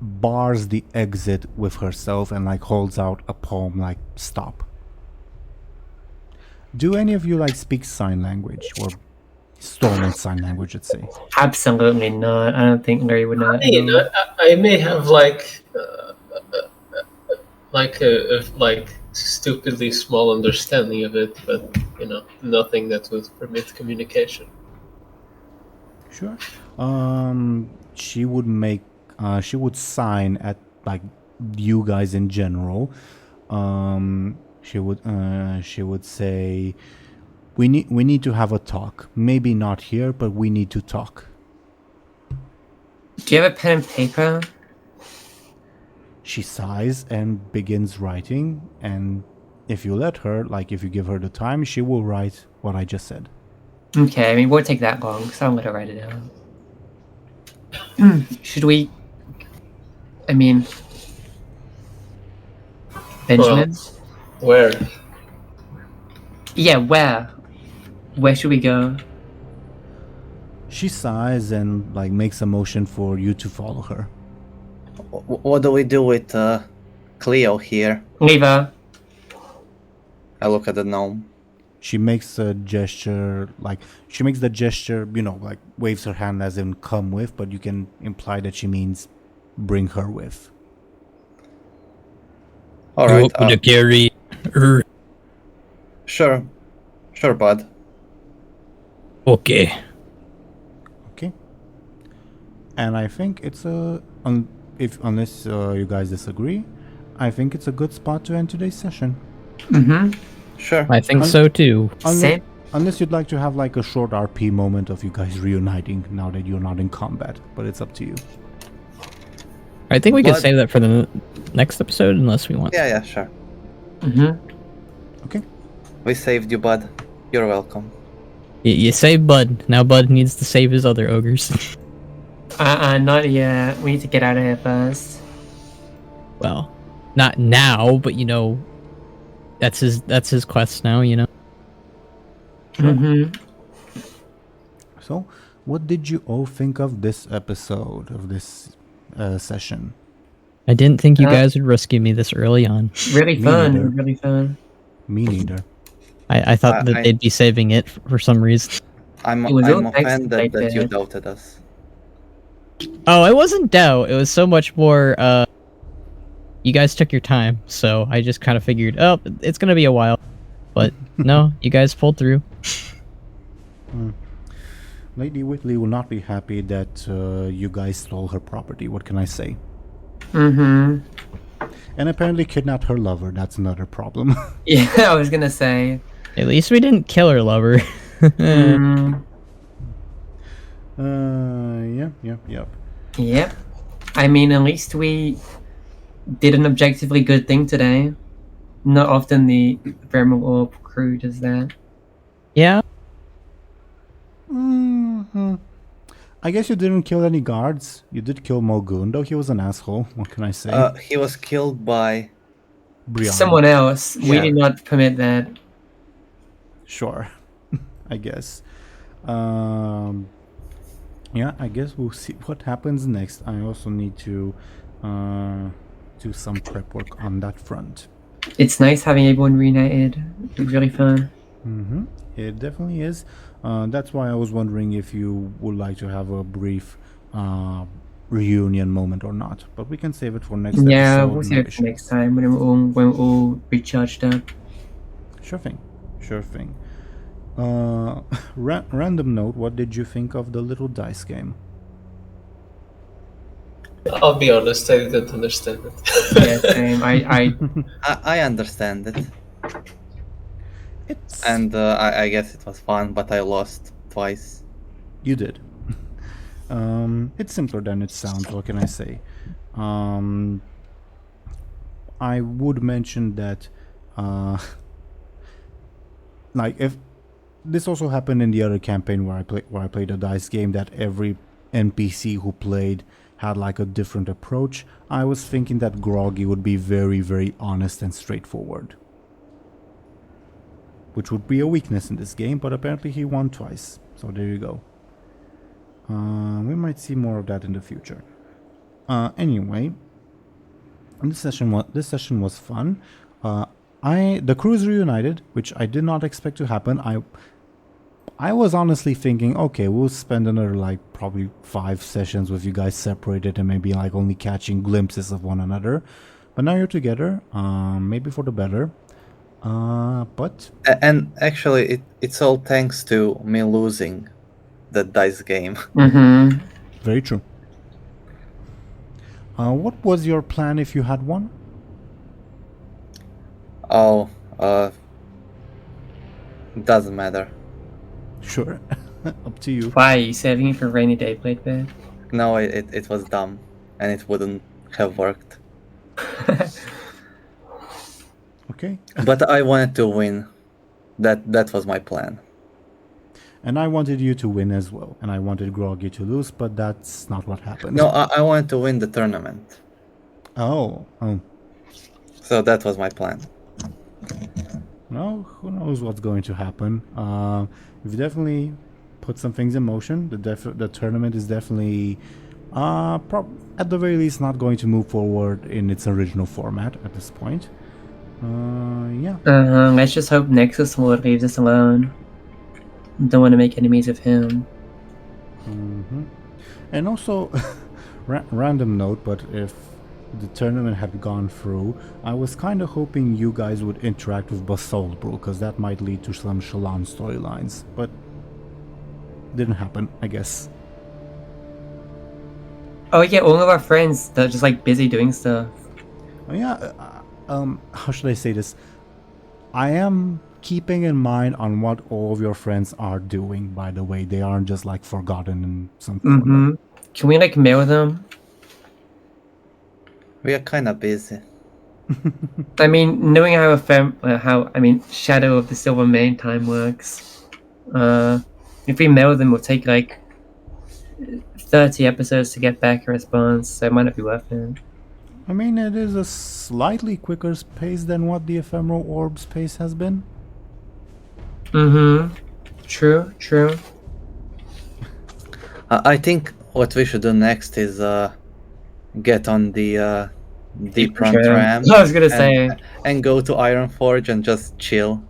bars the exit with herself and like holds out a palm like stop. Do any of you like speak sign language or Stormwind sign language, let's say? Absolutely not. I don't think Lyri would know. I may have like a stupidly small understanding of it, but nothing that would permit communication. Sure. She would make she would sign at like you guys in general. She would say we need to have a talk. Maybe not here, but we need to talk. Do you have a pen and paper? She sighs and begins writing, and if you let her, like if you give her the time, she will write what I just said. Okay, I mean, won't take that long, so I'm gonna write it down. Should we... I mean... Benjamin? Where? Yeah, where? Where should we go? She sighs and like makes a motion for you to follow her. What do we do with Cleo here? Leave her. I look at the gnome. She makes a gesture, like she makes the gesture, like waves her hand as in come with, but you can imply that she means bring her with. All right. The carry. Sure, bud. Okay. Okay. And I think it's unless you guys disagree, I think it's a good spot to end today's session. Mm-hmm. Sure. I think so too. Same. Unless you'd like to have like a short RP moment of you guys reuniting now that you're not in combat, but it's up to you. I think we can But- save that for the next episode, unless we want. Yeah, sure. Mm-hmm. Okay. We saved you, bud. You're welcome. You save Bud. Now Bud needs to save his other ogres. Not yet. We need to get out of here first. Well, not now, but that's his quest now. Mm-hmm. So, what did you all think of this episode of this session? I didn't think you guys would rescue me this early on. Really Me fun. neither. Really fun. Me neither. I thought that they'd be saving it for some reason. I'm It was all thanks to offended that you Bladebeard. doubted us. Oh, it wasn't doubt. It was so much more. You guys took your time, so I just kind of figured, oh, it's gonna be a while. But no, you guys pulled through. Lady Whitley will not be happy that you guys stole her property. What can I say? Mm-hmm. And apparently kidnapped her lover. That's another problem. Yeah, I was gonna say. At least we didn't kill her lover. Mm, Yep. yep. I mean, at least we did an objectively good thing today. Not often the Ephemeral Orb crew does that. Yeah. hmm I guess you didn't kill any guards. You did kill Mulgoon, though he was an asshole. What can I say? He was killed by... Brianna. Someone else. We Yeah. did not permit that. Sure. I guess. Yeah, I guess we'll see what happens next. I also need to do some prep work on that front. It's nice having everyone reunited. It was really fun. It definitely is. That's why I was wondering if you would like to have a brief reunion moment or not. But we can save it for next Yeah, episode. we'll see no it issue. next time when we're all recharged up. Sure thing. Random note, what did you think of the little dice game? I'll be honest, I didn't understand it. Yeah, same. I understand it. It's... And I guess it was fun, but I lost twice. You did. It's simpler than it sounds, what can I say? I would mention that, like, if this also happened in the other campaign where I played a dice game, that every NPC who played had like a different approach. I was thinking that Groggy would be very, very honest and straightforward, which would be a weakness in this game, but apparently he won twice. So there you go. We might see more of that in the future. Anyway, this session was fun. The crews reunited, which I did not expect to happen. I was honestly thinking, okay, we'll spend another like probably 5 sessions with you guys separated and maybe like only catching glimpses of one another. But now you're together, maybe for the better. But And actually, it's all thanks to me losing the dice game. Mm-hmm. very true. What was your plan if you had one? Oh, doesn't matter. Sure. Up to you. Why are you saving it for rainy day, Bladebeard? No, it was dumb, and it wouldn't have worked. Okay. But I wanted to win. That was my plan. And I wanted you to win as well. And I wanted Groggy to lose, but that's not what happened. No, I wanted to win the tournament. Oh. So that was my plan. Well, who knows what's going to happen. We've definitely put some things in motion. The tournament is definitely, at the very least, not going to move forward in its original format at this point. Yeah. Let's just hope Nexus Lord leaves us alone. Don't want to make enemies of him. And also, random note, but if the tournament had gone through, I was kind of hoping you guys would interact with Basalt Brew, because that might lead to some Shallan storylines, but didn't happen, I guess. Oh yeah, all of our friends, they're just like busy doing stuff. Oh, yeah, how should I say this? I am keeping in mind on what all of your friends are doing, by the way. They aren't just like forgotten in some corner. Can we like mail them? We are kind of busy. I mean, knowing how Shadow of the Silver Mane time works, if we mail them, it'll take like 30 episodes to get back a response, so it might not be worth it. I mean, it is a slightly quicker pace than what the Ephemeral Orb's pace has been. True. I think what we should do next is get on the Deep Run tram. I was gonna say. And go to Ironforge and just chill.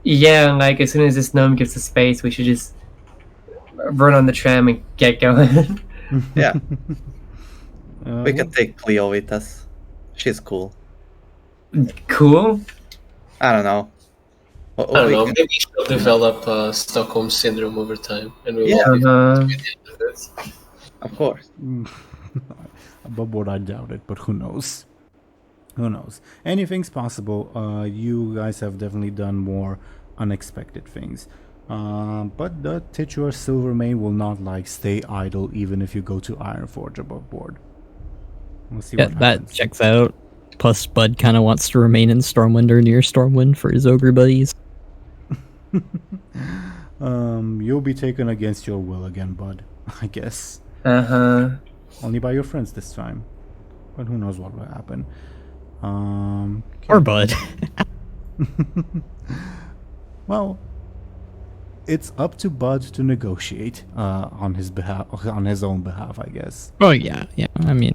Yeah, like as soon as this gnome gives us space, we should just run on the tram and get going. Yeah. We can take Cleo with us. She's cool. Cool. I don't know. I don't know, maybe she'll develop Stockholm Syndrome over time, and we'll Yeah. all be at the end of it. Of course. Above board, I doubt it, but who knows? Who knows? Anything's possible. You guys have definitely done more unexpected things. But the titular Silvermane will not like stay idle even if you go to Ironforge above board. We'll see what That happens. checks out. Plus, Bud kind of wants to remain in Stormwind or near Stormwind for his ogre buddies. You'll be taken against your will again, Bud. I guess. Only by your friends this time. But who knows what will happen. Or Bud. Well, it's up to Bud to negotiate on his own behalf, I guess. Oh yeah. I mean,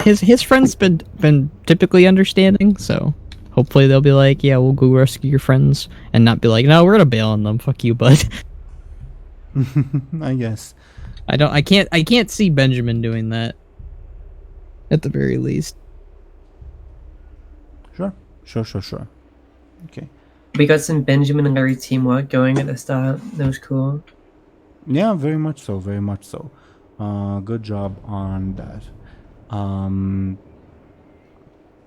his friends been typically understanding, so hopefully they'll be like, yeah, we'll go rescue your friends, and not be like, no, we're gonna bail on them. Fuck you, Bud. I guess. I can't see Benjamin doing that. At the very least. Sure. Okay. We got some Benjamin and Larry teamwork going at the start. That was cool. Yeah, very much so. Good job on that.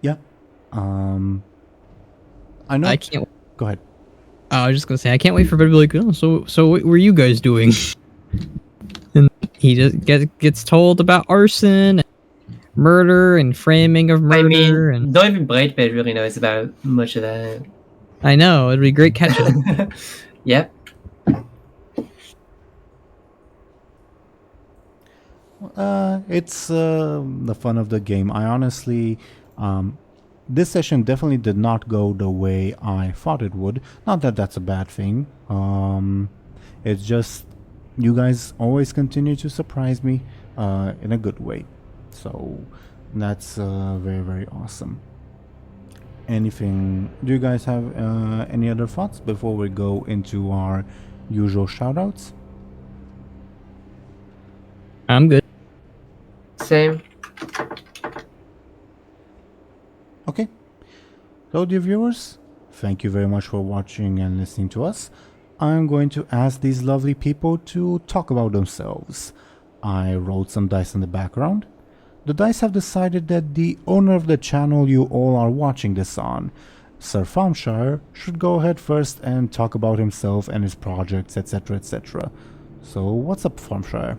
Yeah. I know. I can't. Go ahead. I was just gonna say I can't wait for Bud to be like, oh, so what were you guys doing? And he just gets told about arson, and murder, and framing of murder, and Not even Bladebeard really knows about much of that. I know it'd be great catching. Yep. It's the fun of the game. I honestly, this session definitely did not go the way I thought it would. Not that that's a bad thing. It's just you guys always continue to surprise me in a good way. So that's very, very awesome. Anything? Do you guys have any other thoughts before we go into our usual shoutouts? I'm good. Same. Okay. So, dear viewers, thank you very much for watching and listening to us. I'm going to ask these lovely people to talk about themselves. I rolled some dice in the background. The dice have decided that the owner of the channel you all are watching this on, Sir Thompshire, should go ahead first and talk about himself and his projects, etc., etc. So, what's up, Thompshire?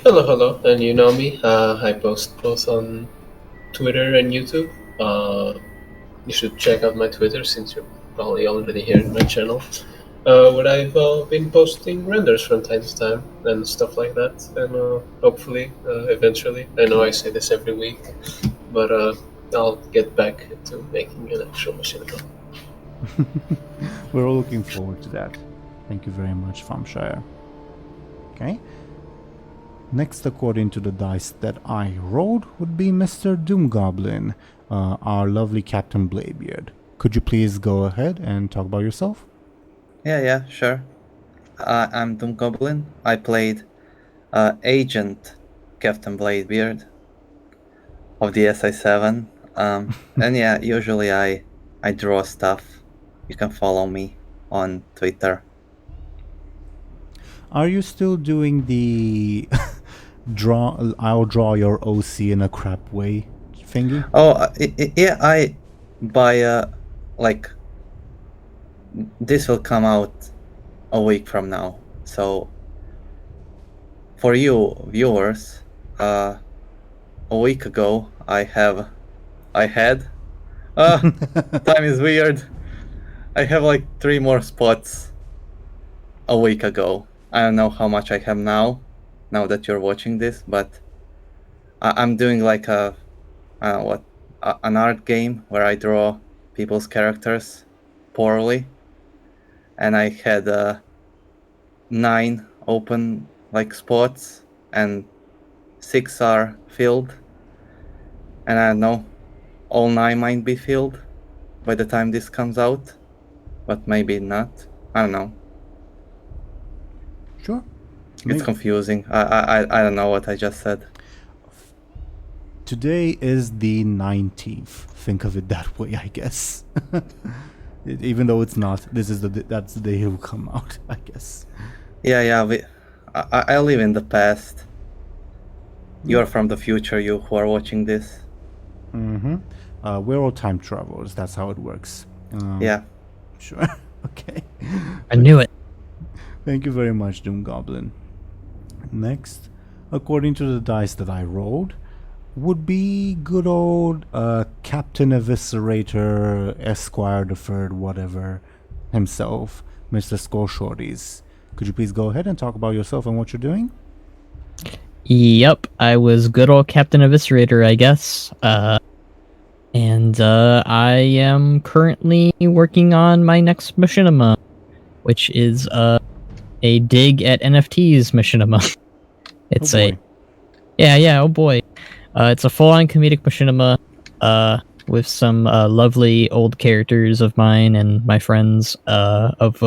Hello, hello, and you know me. I post both on Twitter and YouTube. You should check out my Twitter since you're probably already here in my channel. Where I've been posting renders from time to time and stuff like that, and hopefully, eventually, I know I say this every week, but I'll get back to making an actual machinima. We're all looking forward to that. Thank you very much, Thompshire. Okay. Next, according to the dice that I rolled, would be Mr. DoomGoblin, our lovely Captain Bladebeard. Could you please go ahead and talk about yourself? Yeah, sure. I'm DoomGoblin. I played Agent Captain Bladebeard of the SI7. And yeah, usually I draw stuff. You can follow me on Twitter. Are you still doing the I'll draw your OC in a crap way thingy? Oh, yeah, like, this will come out a week from now. So, for you viewers, a week ago, time is weird. I have like 3 more spots a week ago. I don't know how much I have now that you're watching this, but I'm doing like an art game where I draw people's characters poorly, and I had 9 open like spots, and 6 are filled, and I don't know, all 9 might be filled by the time this comes out, but maybe not. I don't know. Sure. It's confusing. I don't know what I just said. Today is the 19th. Think of it that way, I guess. Even though it's not, that's the day it will come out, I guess. Yeah. I live in the past. You're from the future, you who are watching this. Mm-hmm. We're all time travelers. That's how it works. Yeah. Sure. Okay. I knew it. Thank you very much, DoomGoblin. Next, according to the dice that I rolled, would be good old Captain Eviscerator, Esquire the Third, whatever, himself, Mr. Skoll Shorties. Could you please go ahead and talk about yourself and what you're doing? Yep, I was good old Captain Eviscerator, I guess. And I am currently working on my next machinima, which is a dig at NFTs machinima. It's oh boy. Oh boy. It's a full-on comedic machinima, with some lovely old characters of mine and my friends of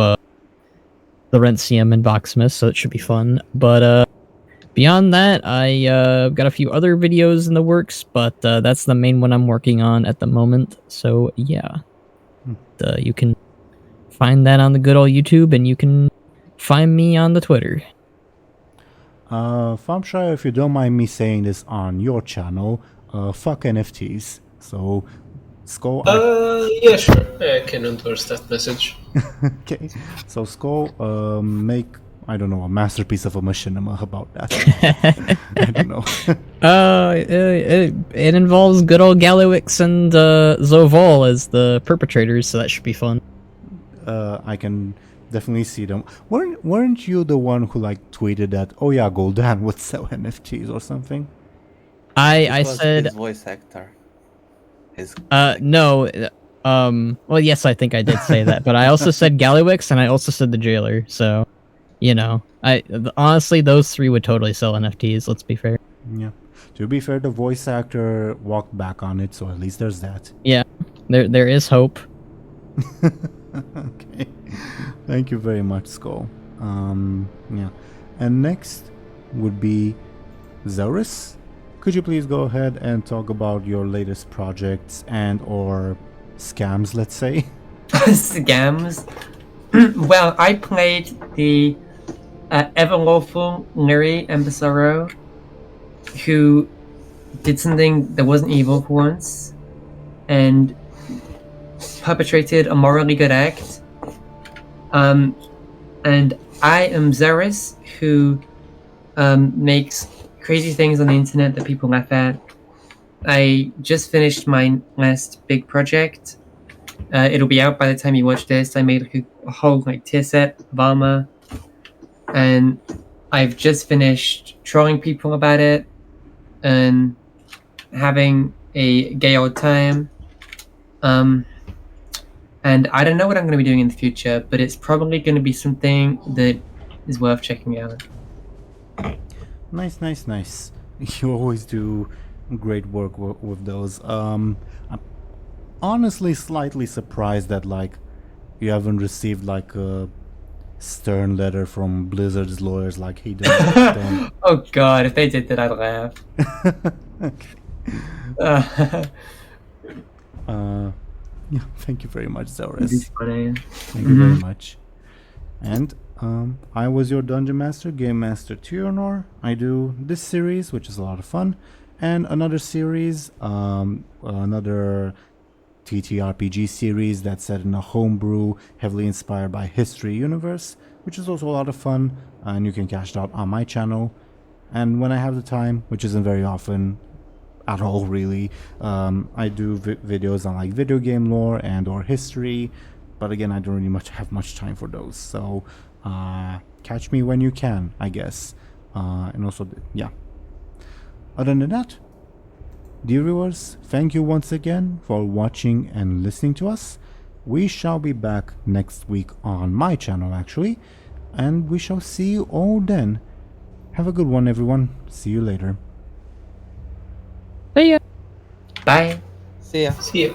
Laurentium and Voxmus, so it should be fun. But beyond that, I got a few other videos in the works, but that's the main one I'm working on at the moment. So yeah, you can find that on the good old YouTube, and you can find me on the Twitter. Thompshire, if you don't mind me saying this on your channel, fuck NFTs. So, Skoll. Yeah, sure. I can endorse that message. Okay. So, Skoll, make, I don't know, a masterpiece of a machinima about that. I don't know. It involves good old Gallowix and Zoval as the perpetrators, so that should be fun. I can definitely see them. Weren't you the one who like tweeted that? Oh yeah, Gul'dan would sell NFTs or something. I This was said his voice actor. His no. Well, yes, I think I did say that, but I also said Gallywix and I also said the Jailer. So, you know, honestly, those three would totally sell NFTs. Let's be fair. Yeah. To be fair, the voice actor walked back on it, so at least there's that. Yeah, there is hope. Okay. Thank you very much, Skoll. Yeah. And next would be Zelris. Could you please go ahead and talk about your latest projects and or scams, let's say? Scams. Well, I played the ever-lawful Lyri Ambassador, who did something that wasn't evil for once, and perpetrated a morally good act. And I am Zelris, who makes crazy things on the internet that people laugh at. I just finished my last big project. It'll be out by the time you watch this. I made like a whole like tier set of armor, and I've just finished trolling people about it and having a gay old time. And I don't know what I'm going to be doing in the future, but it's probably going to be something that is worth checking out. Nice. You always do great work with those. I'm honestly slightly surprised that like you haven't received like a stern letter from Blizzard's lawyers like he did. Oh god, if they did that, I'd laugh. Yeah, thank you very much, It's Zelris. funny. Thank you very much. And I was your Dungeon Master, Game Master Teeironor. I do this series, which is a lot of fun, and another series, another TTRPG series that's set in a homebrew, heavily inspired by history universe, which is also a lot of fun, and you can catch it out on my channel. And when I have the time, which isn't very often at all really, I do videos on like video game lore and or history, but again I don't really have much time for those, so catch me when you can, I guess. And also yeah, other than that, dear viewers, thank you once again for watching and listening to us. We shall be back next week on my channel actually, and we shall see you all then. Have a good one, everyone. See you later. See ya. Bye. See ya. See ya.